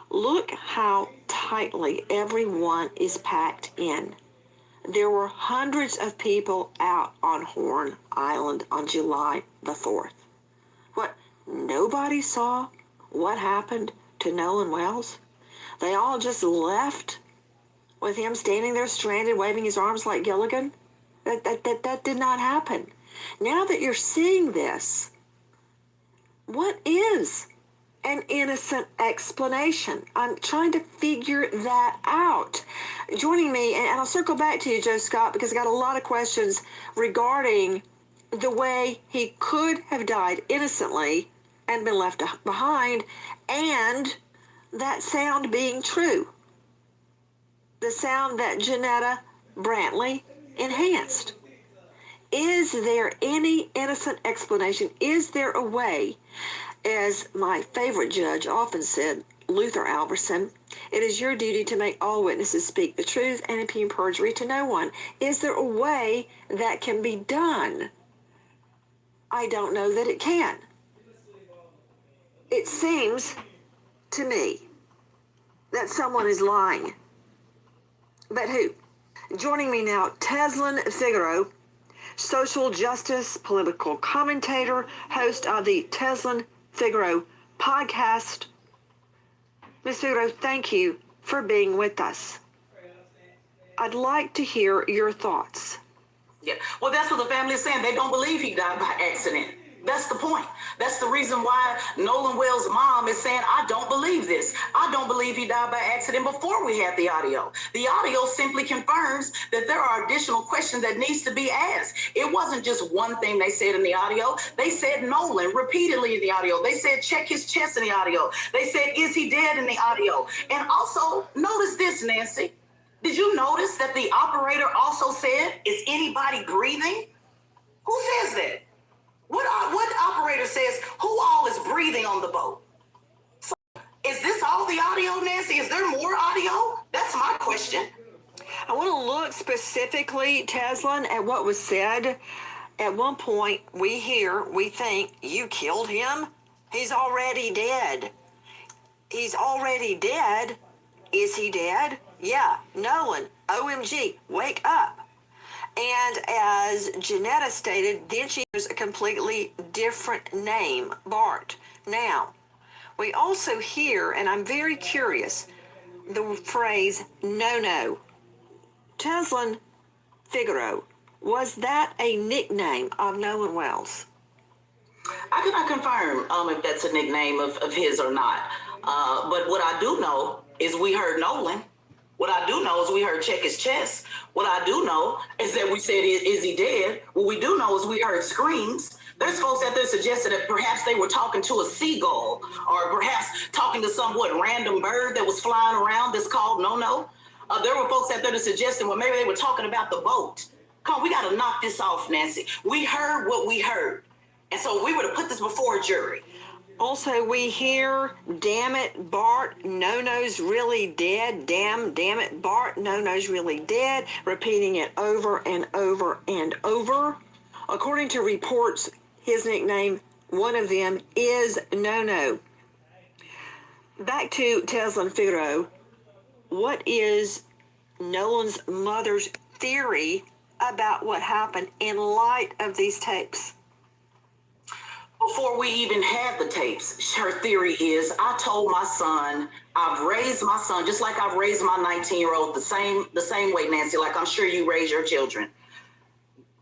Look how tightly everyone is packed in. There were hundreds of people out on Horn Island on July the 4th. What, nobody saw what happened to Nolan Wells? They all just left with him standing there stranded, waving his arms like Gilligan? That did not happen. Now that you're seeing this, what is an innocent explanation? I'm trying to figure that out. Joining me, and I'll circle back to you, Joe Scott, because I got a lot of questions regarding the way he could have died innocently and been left behind, and that sound being true. The sound that Janetta Brantley enhanced. Is there any innocent explanation? Is there a way? As my favorite judge often said, Luther Alverson, it is your duty to make all witnesses speak the truth and impugn perjury to no one. Is there a way that can be done? I don't know that it can. It seems to me that someone is lying. But who? Joining me now, Teslin Figaro, social justice, political commentator, host of the Teslin Figaro podcast. Ms. Figaro, thank you for being with us. I'd like to hear your thoughts. Yeah, well, that's what the family is saying. They don't believe he died by accident. That's the point. That's the reason why Nolan Wells' mom is saying, I don't believe this. I don't believe he died by accident before we had the audio. The audio simply confirms that there are additional questions that needs to be asked. It wasn't just one thing they said in the audio. They said Nolan repeatedly in the audio. They said check his chest in the audio. They said, is he dead in the audio? And also, notice this, Nancy. Did you notice that the operator also said, is anybody breathing? Who says that? What operator says who all is breathing on the boat? So is this all the audio, Nancy? Is there more audio? That's my question. I want to look specifically, Teslin, at what was said. At one point, we think, you killed him? He's already dead. He's already dead. Is he dead? Yeah. Nolan, OMG, wake up. And as Janetta stated, then she was a completely different name, Bart. Now, we also hear, and I'm very curious, the phrase no. Teslin Figaro, was that a nickname of Nolan Wells? I cannot confirm if that's a nickname of his or not. But what I do know is we heard Nolan. What I do know is we heard check his chest. What I do know is that we said, is he dead? What we do know is we heard screams. There's folks out there suggesting that perhaps they were talking to a seagull or perhaps talking to some random bird that was flying around that's called no. There were folks out there that suggested, well, maybe they were talking about the boat. Come on, we got to knock this off, Nancy. We heard what we heard. And so we were to put this before a jury. Also, we hear, damn it, Bart, no-no's really dead. Damn it, Bart, no-no's really dead. Repeating it over and over and over. According to reports, his nickname, one of them, is no. Back to Teslin Figaro. What is Nolan's mother's theory about what happened in light of these tapes? Before we even had the tapes, her theory is, I told my son, I've raised my son just like I've raised my 19-year-old the same way, Nancy, like I'm sure you raise your children.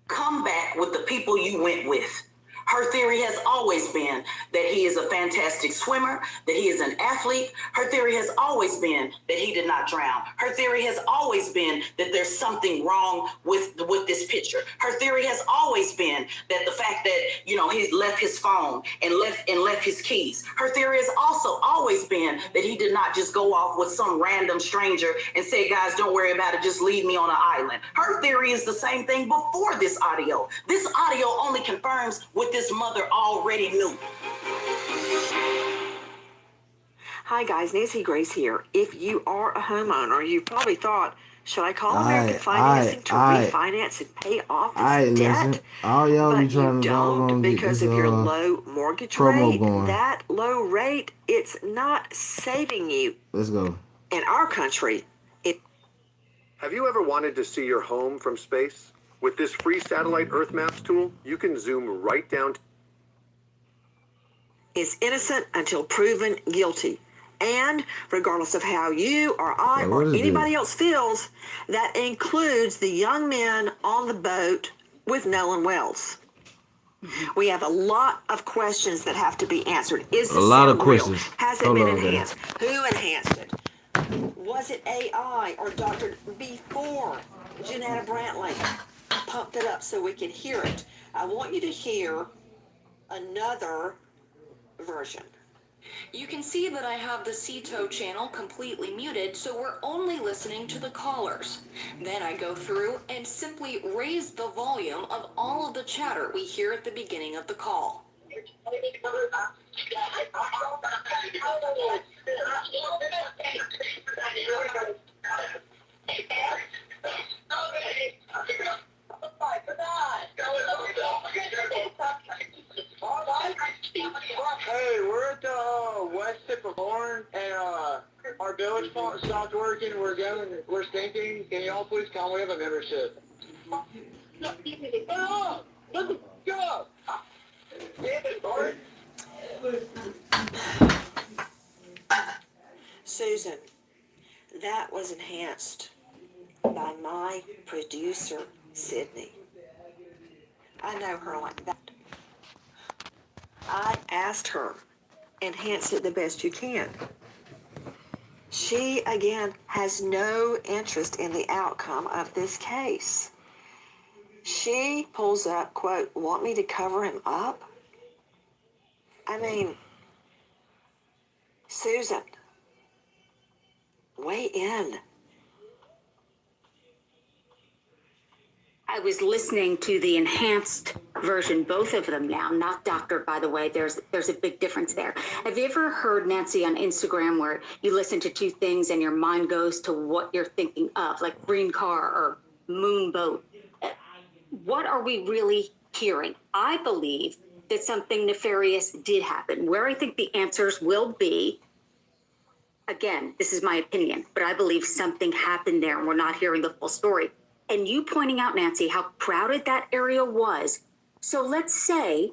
Come back with the people you went with. Her theory has always been that he is a fantastic swimmer, that he is an athlete. Her theory has always been that he did not drown. Her theory has always been that there's something wrong with this picture. Her theory has always been that the fact that, he left his phone and left his keys. Her theory has also always been that he did not just go off with some random stranger and say, guys, don't worry about it, just leave me on an island. Her theory is the same thing before this audio. This audio only confirms what this mother already knew. Hi guys, Nancy Grace here. If you are a homeowner, you probably thought, should I call American Financing to refinance and pay off this debt? Listen, all y'all But be trying you to don't because of your low mortgage promo rate. going. That low rate, it's not saving you. Let's go. In our country, Have you ever wanted to see your home from space? With this free satellite Earth Maps tool, you can zoom right down to is innocent until proven guilty. And regardless of how you or I or anybody else feels, that includes the young men on the boat with Nolan Wells. We have a lot of questions that have to be answered. Is this a lot of real? questions. Has it been enhanced? Who enhanced it? Was it AI or doctored before Janetta Brantley pumped it up so we can hear it? I want you to hear another version. You can see that I have the CTO channel completely muted, so we're only listening to the callers. Then I go through and simply raise the volume of all of the chatter we hear at the beginning of the call. Hey, we're at the west tip of Horn, and our village phone stopped working. We're stinking. Can y'all please come? We have a membership. Go! Susan, that was enhanced by my producer, Sydney. I know her like that. I asked her, enhance it the best you can. She, again, has no interest in the outcome of this case. She pulls up, quote, want me to cover him up? I mean, Susan, weigh in. I was listening to the enhanced version, both of them now, not doctored, by the way. There's a big difference there. Have you ever heard, Nancy, on Instagram where you listen to two things and your mind goes to what you're thinking of, like green car or moon boat? What are we really hearing? I believe that something nefarious did happen. Where I think the answers will be, again, this is my opinion, but I believe something happened there and we're not hearing the full story. And you pointing out, Nancy, how crowded that area was. So let's say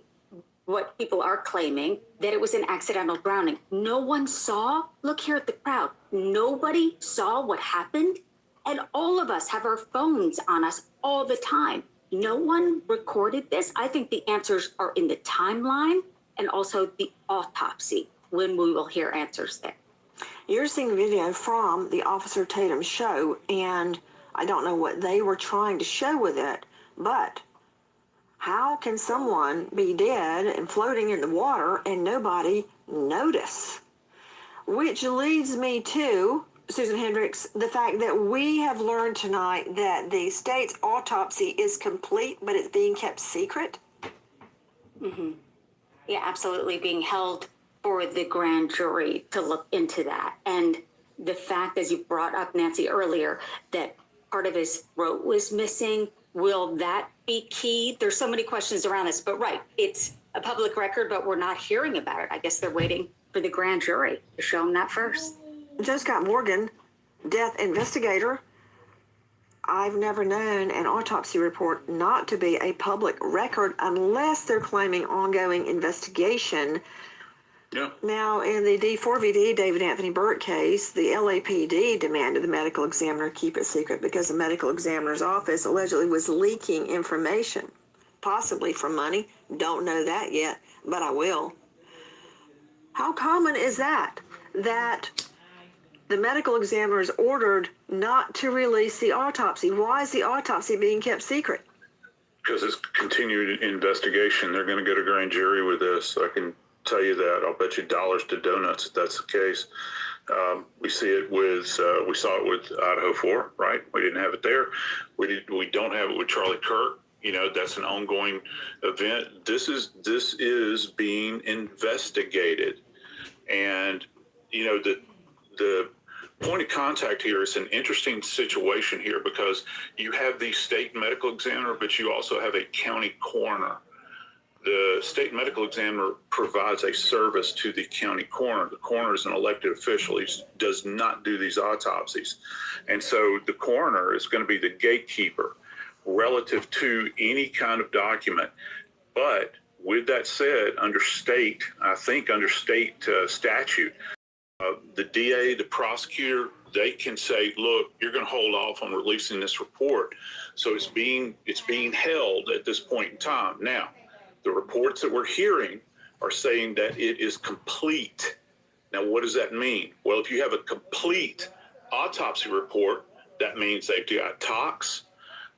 what people are claiming, that it was an accidental drowning. No one saw, look here at the crowd, nobody saw what happened. And all of us have our phones on us all the time. No one recorded this. I think the answers are in the timeline and also the autopsy, when we will hear answers there. You're seeing video from the Officer Tatum show, and I don't know what they were trying to show with it, but how can someone be dead and floating in the water and nobody notice? Which leads me to, Susan Hendricks, the fact that we have learned tonight that the state's autopsy is complete, but it's being kept secret. Mm-hmm. Yeah, absolutely, being held for the grand jury to look into that. And the fact, as you brought up, Nancy, earlier, that part of his throat was missing, will that be key? There's so many questions around this, but right, it's a public record, but we're not hearing about it. I guess they're waiting for the grand jury to show them that first. Joe Scott Morgan, death investigator. I've never known an autopsy report not to be a public record unless they're claiming ongoing investigation. Yeah. Now, in the D4VD David Anthony Burt case, the LAPD demanded the medical examiner keep it secret because the medical examiner's office allegedly was leaking information, possibly for money. Don't know that yet, but I will. How common is that? That the medical examiner is ordered not to release the autopsy. Why is the autopsy being kept secret? Because it's continued investigation. They're going to go to grand jury with this. I can tell you that. I'll bet you dollars to donuts if that's the case. We see it with, we saw it with Idaho 4, right? We didn't have it there. We don't have it with Charlie Kirk. You know, that's an ongoing event. This is being investigated. And, you know, the point of contact here is an interesting situation here because you have the state medical examiner, but you also have a county coroner. The state medical examiner provides a service to the county coroner. The coroner is an elected official. He does not do these autopsies. And so the coroner is going to be the gatekeeper relative to any kind of document. But with that said, under state statute, the DA, the prosecutor, they can say, look, you're going to hold off on releasing this report. So it's being held at this point in time. Now, the reports that we're hearing are saying that it is complete. Now, what does that mean? Well, if you have a complete autopsy report, that means they've got tox,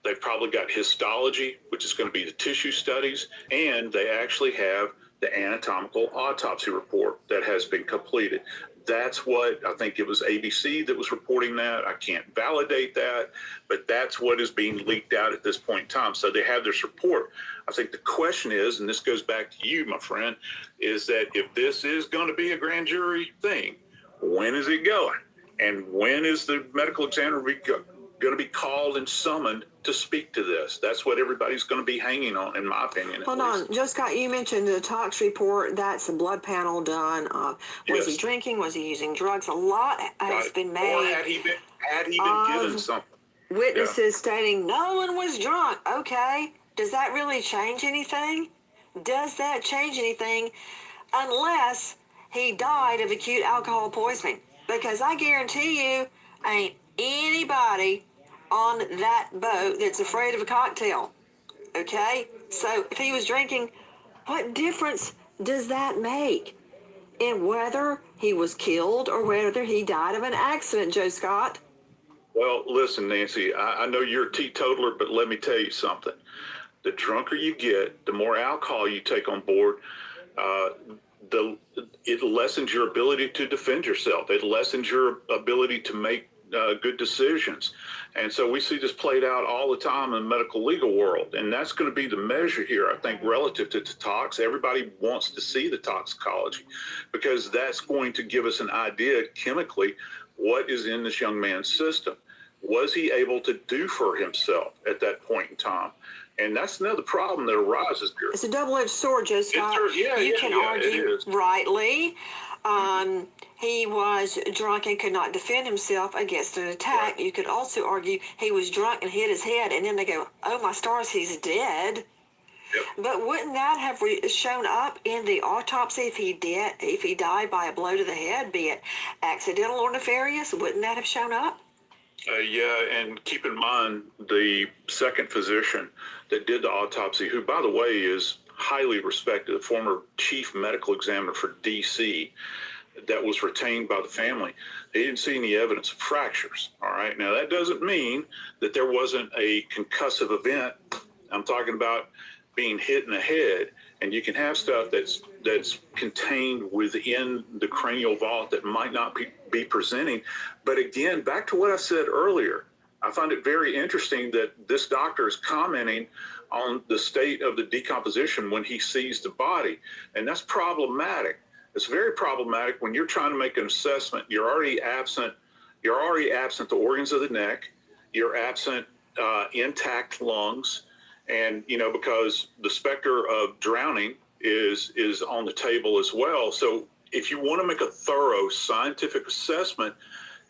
they've probably got histology, which is going to be the tissue studies, and they actually have the anatomical autopsy report that has been completed. That's what, I think it was ABC that was reporting that. I can't validate that, but that's what is being leaked out at this point in time. So they have this report. I think the question is, and this goes back to you, my friend, is that if this is going to be a grand jury thing, when is it going? And when is the medical examiner going to be called and summoned to speak to this? That's what everybody's going to be hanging on, in my opinion. Hold on, Joe Scott, you mentioned the tox report. That's a blood panel done. Was he drinking? Was he using drugs? A lot has been made. Or had he been given something? Witnesses stating Nolan was drunk. Okay, does that really change anything? Does that change anything? Unless he died of acute alcohol poisoning. Because I guarantee you, ain't anybody on that boat that's afraid of a cocktail. Okay? So if he was drinking, what difference does that make in whether he was killed or whether he died of an accident, Joe Scott? Well, listen, Nancy, I know you're a teetotaler, but let me tell you something. The drunker you get, the more alcohol you take on board, it lessens your ability to defend yourself. It lessens your ability to make good decisions. And so we see this played out all the time in the medical legal world. And that's going to be the measure here, I think, relative to the tox. Everybody wants to see the toxicology because that's going to give us an idea chemically what is in this young man's system. Was he able to do for himself at that point in time? And that's another problem that arises here. It's a double-edged sword, Joe Scott. You can argue rightly. He was drunk and could not defend himself against an attack. Right. You could also argue he was drunk and hit his head, and then they go, oh, my stars, he's dead. But wouldn't that have shown up in the autopsy if he died by a blow to the head, be it accidental or nefarious? Wouldn't that have shown up? Yeah, and keep in mind the second physician that did the autopsy, who, by the way, is highly respected, a former chief medical examiner for D.C., that was retained by the family. They didn't see any evidence of fractures. All right. Now, that doesn't mean that there wasn't a concussive event. I'm talking about being hit in the head, and you can have stuff that's contained within the cranial vault that might not be presenting. But again, back to what I said earlier, I find it very interesting that this doctor is commenting on the state of the decomposition when he sees the body, and that's problematic. It's very problematic when you're trying to make an assessment. You're already absent the organs of the neck. You're absent intact lungs, and because the specter of drowning is on the table as well. So if you want to make a thorough scientific assessment,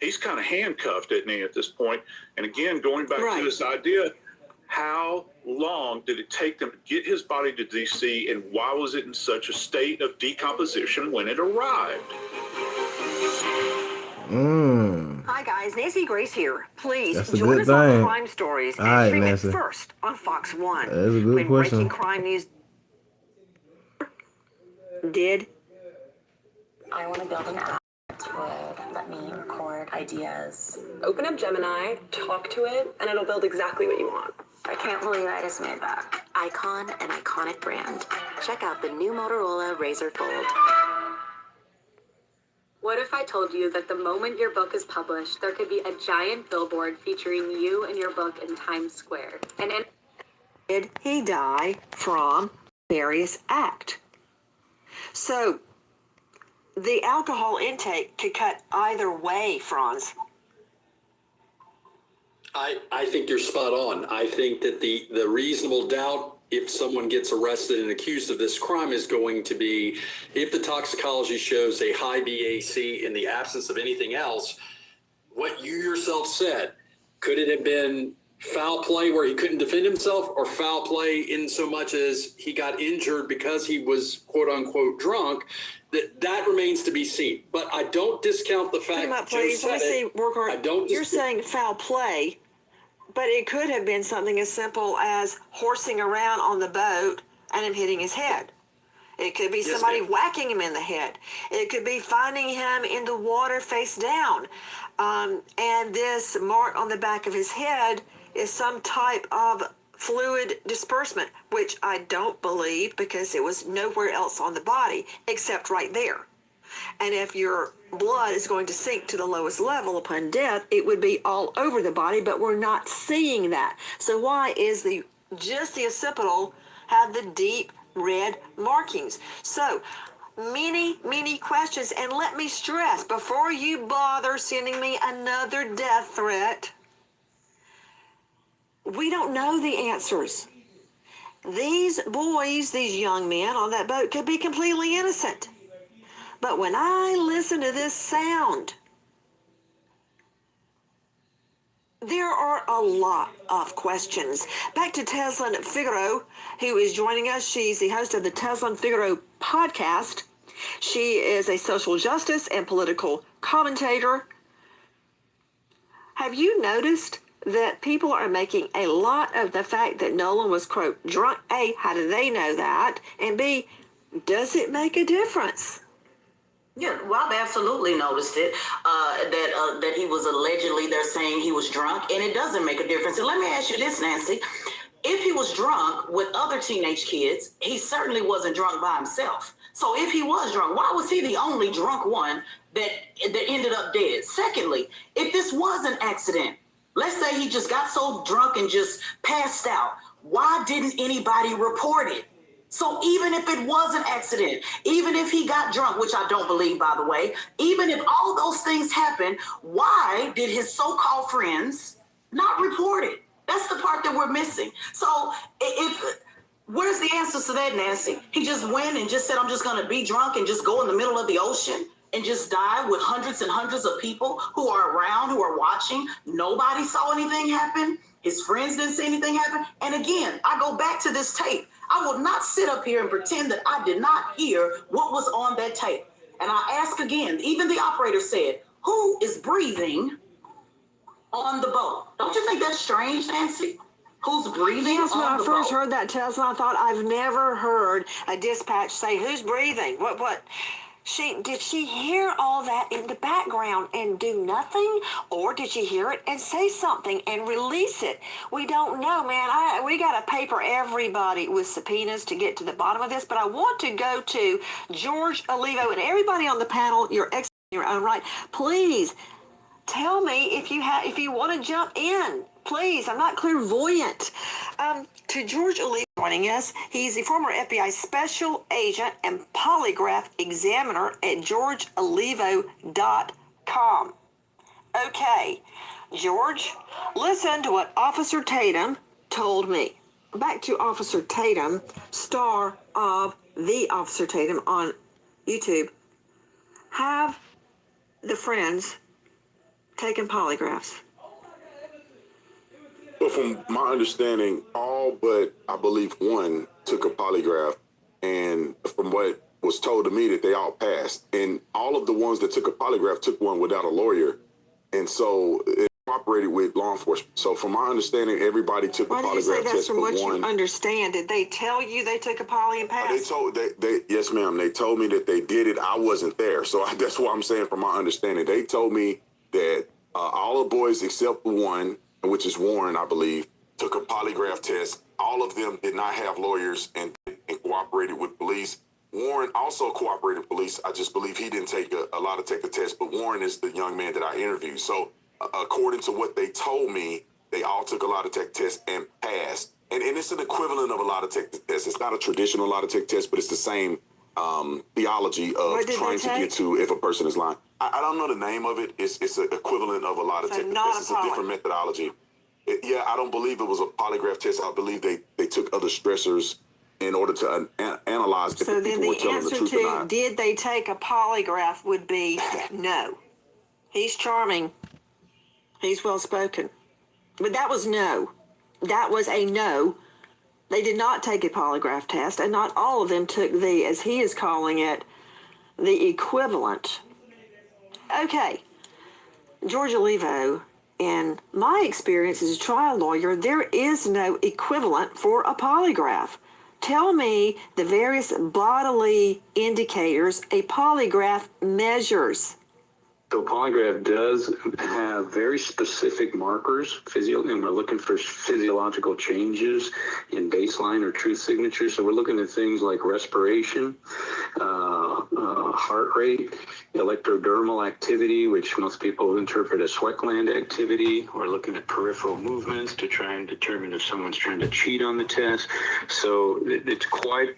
he's kind of handcuffed, isn't he, at this point? And again, going back to this idea, how long did it take them to get his body to DC, and why was it in such a state of decomposition when it arrived? Hi guys, Nancy Grace here. Please That's a join good us on thing. Crime Stories All and right, stream Nancy. it first on Fox 1. That's a good when question. Breaking Crime News did. I want to build an app that would let me record ideas. Open up Gemini, talk to it, and it'll build exactly what you want. I can't believe I just made that. Icon, an iconic brand. Check out the new Motorola Razr Fold. What if I told you that the moment your book is published, there could be a giant billboard featuring you and your book in Times Square? And Did he die from various act? So the alcohol intake could cut either way, Franz. I think you're spot on. I think that the reasonable doubt, if someone gets arrested and accused of this crime, is going to be if the toxicology shows a high BAC in the absence of anything else. What you yourself said, could it have been foul play where he couldn't defend himself, or foul play in so much as he got injured because he was quote unquote drunk? That remains to be seen. But I don't discount the fact. Come up, please. Let me see, Workhorse. You're saying foul play, but it could have been something as simple as horsing around on the boat and him hitting his head. It could be somebody whacking him in the head. It could be finding him in the water face down. And this mark on the back of his head is some type of fluid disbursement, which I don't believe, because it was nowhere else on the body except right there. And if your blood is going to sink to the lowest level upon death, it would be all over the body, but we're not seeing that. So why is just the occipital have the deep red markings? So many questions. And let me stress, before you bother sending me another death threat, we don't know the answers. These boys, these young men on that boat could be completely innocent. But when I listen to this sound, there are a lot of questions. Back to Teslin Figaro, who is joining us. She's the host of the Teslin Figaro podcast. She is a social justice and political commentator. Have you noticed that people are making a lot of the fact that Nolan was, quote, drunk? A, how do they know that? And B, does it make a difference? Yeah, well, I've absolutely noticed it, that he was allegedly, they're saying he was drunk, and it doesn't make a difference. And let me ask you this, Nancy. If he was drunk with other teenage kids, he certainly wasn't drunk by himself. So if he was drunk, why was he the only drunk one that ended up dead? Secondly, if this was an accident, let's say he just got so drunk and just passed out, why didn't anybody report it? So even if it was an accident, even if he got drunk, which I don't believe, by the way, even if all those things happened, why did his so-called friends not report it? That's the part that we're missing. So where's the answers to that, Nancy? He just went and just said, I'm just going to be drunk and just go in the middle of the ocean and just die with hundreds and hundreds of people who are around, who are watching. Nobody saw anything happen. His friends didn't see anything happen. And again, I go back to this tape. I will not sit up here and pretend that I did not hear what was on that tape. And I ask again, even the operator said, who is breathing on the boat? Don't you think that's strange, Nancy? Who's breathing Yes, when on I the first boat? heard that, Tesla, I thought, I've never heard a dispatch say, who's breathing? What? Did she hear all that in the background and do nothing? Or did she hear it and say something and release it? We don't know, man. We got to paper everybody with subpoenas to get to the bottom of this, but I want to go to George Olivo and everybody on the panel, you're in your own right. Please tell me if you want to jump in. Please, I'm not clairvoyant. To George Olivo joining us, he's a former FBI special agent and polygraph examiner at georgeolivo.com. Okay, George, listen to what Officer Tatum told me. Back to Officer Tatum, star of The Officer Tatum on YouTube. Have the friends taken polygraphs? Well, from my understanding, all but I believe one took a polygraph, and from what was told to me that they all passed. And all of the ones that took a polygraph took one without a lawyer, and so it cooperated with law enforcement. So from my understanding, everybody took a polygraph test. Why do you say that's but from what one. you understand? Did they tell you they took a poly and passed? Yes, ma'am. They told me that they did it. I wasn't there, so that's what I'm saying. From my understanding, they told me that all the boys except one, which is Warren, I believe, took a polygraph test. All of them did not have lawyers and cooperated with police. Warren also cooperated with police. I just believe he didn't take a lot to take the test, but Warren is the young man that I interviewed. So according to what they told me, they all took a lot of tech tests and passed. And it's an equivalent of a lot of tech tests. It's not a traditional lot of tech test, but it's the same theology of trying to get to if a person is lying. I don't know the name of it. It's an equivalent of a lot of tech tests. It's a different methodology. I don't believe it was a polygraph test. I believe they took other stressors in order to analyze if So the then people were the telling the answer truth or to not. did they take a polygraph would be no. He's charming. He's well spoken. But that was no. That was a no. They did not take a polygraph test, and not all of them took the, as he is calling it, the equivalent. Okay, George Olivo, in my experience as a trial lawyer, there is no equivalent for a polygraph. Tell me the various bodily indicators a polygraph measures. So polygraph does have very specific markers, and we're looking for physiological changes in baseline or truth signature. So we're looking at things like respiration, heart rate, electrodermal activity, which most people interpret as sweat gland activity. We're looking at peripheral movements to try and determine if someone's trying to cheat on the test. So it's quite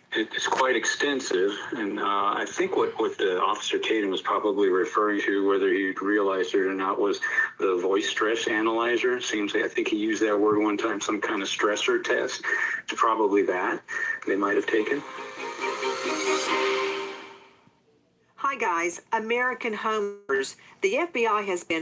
extensive, and I think what the Officer Tatum was probably referring to, whether he realized it or not, was the voice stress analyzer. I think he used that word one time, some kind of stressor test. It's probably that they might have taken. Hi guys, American homers. The FBI has been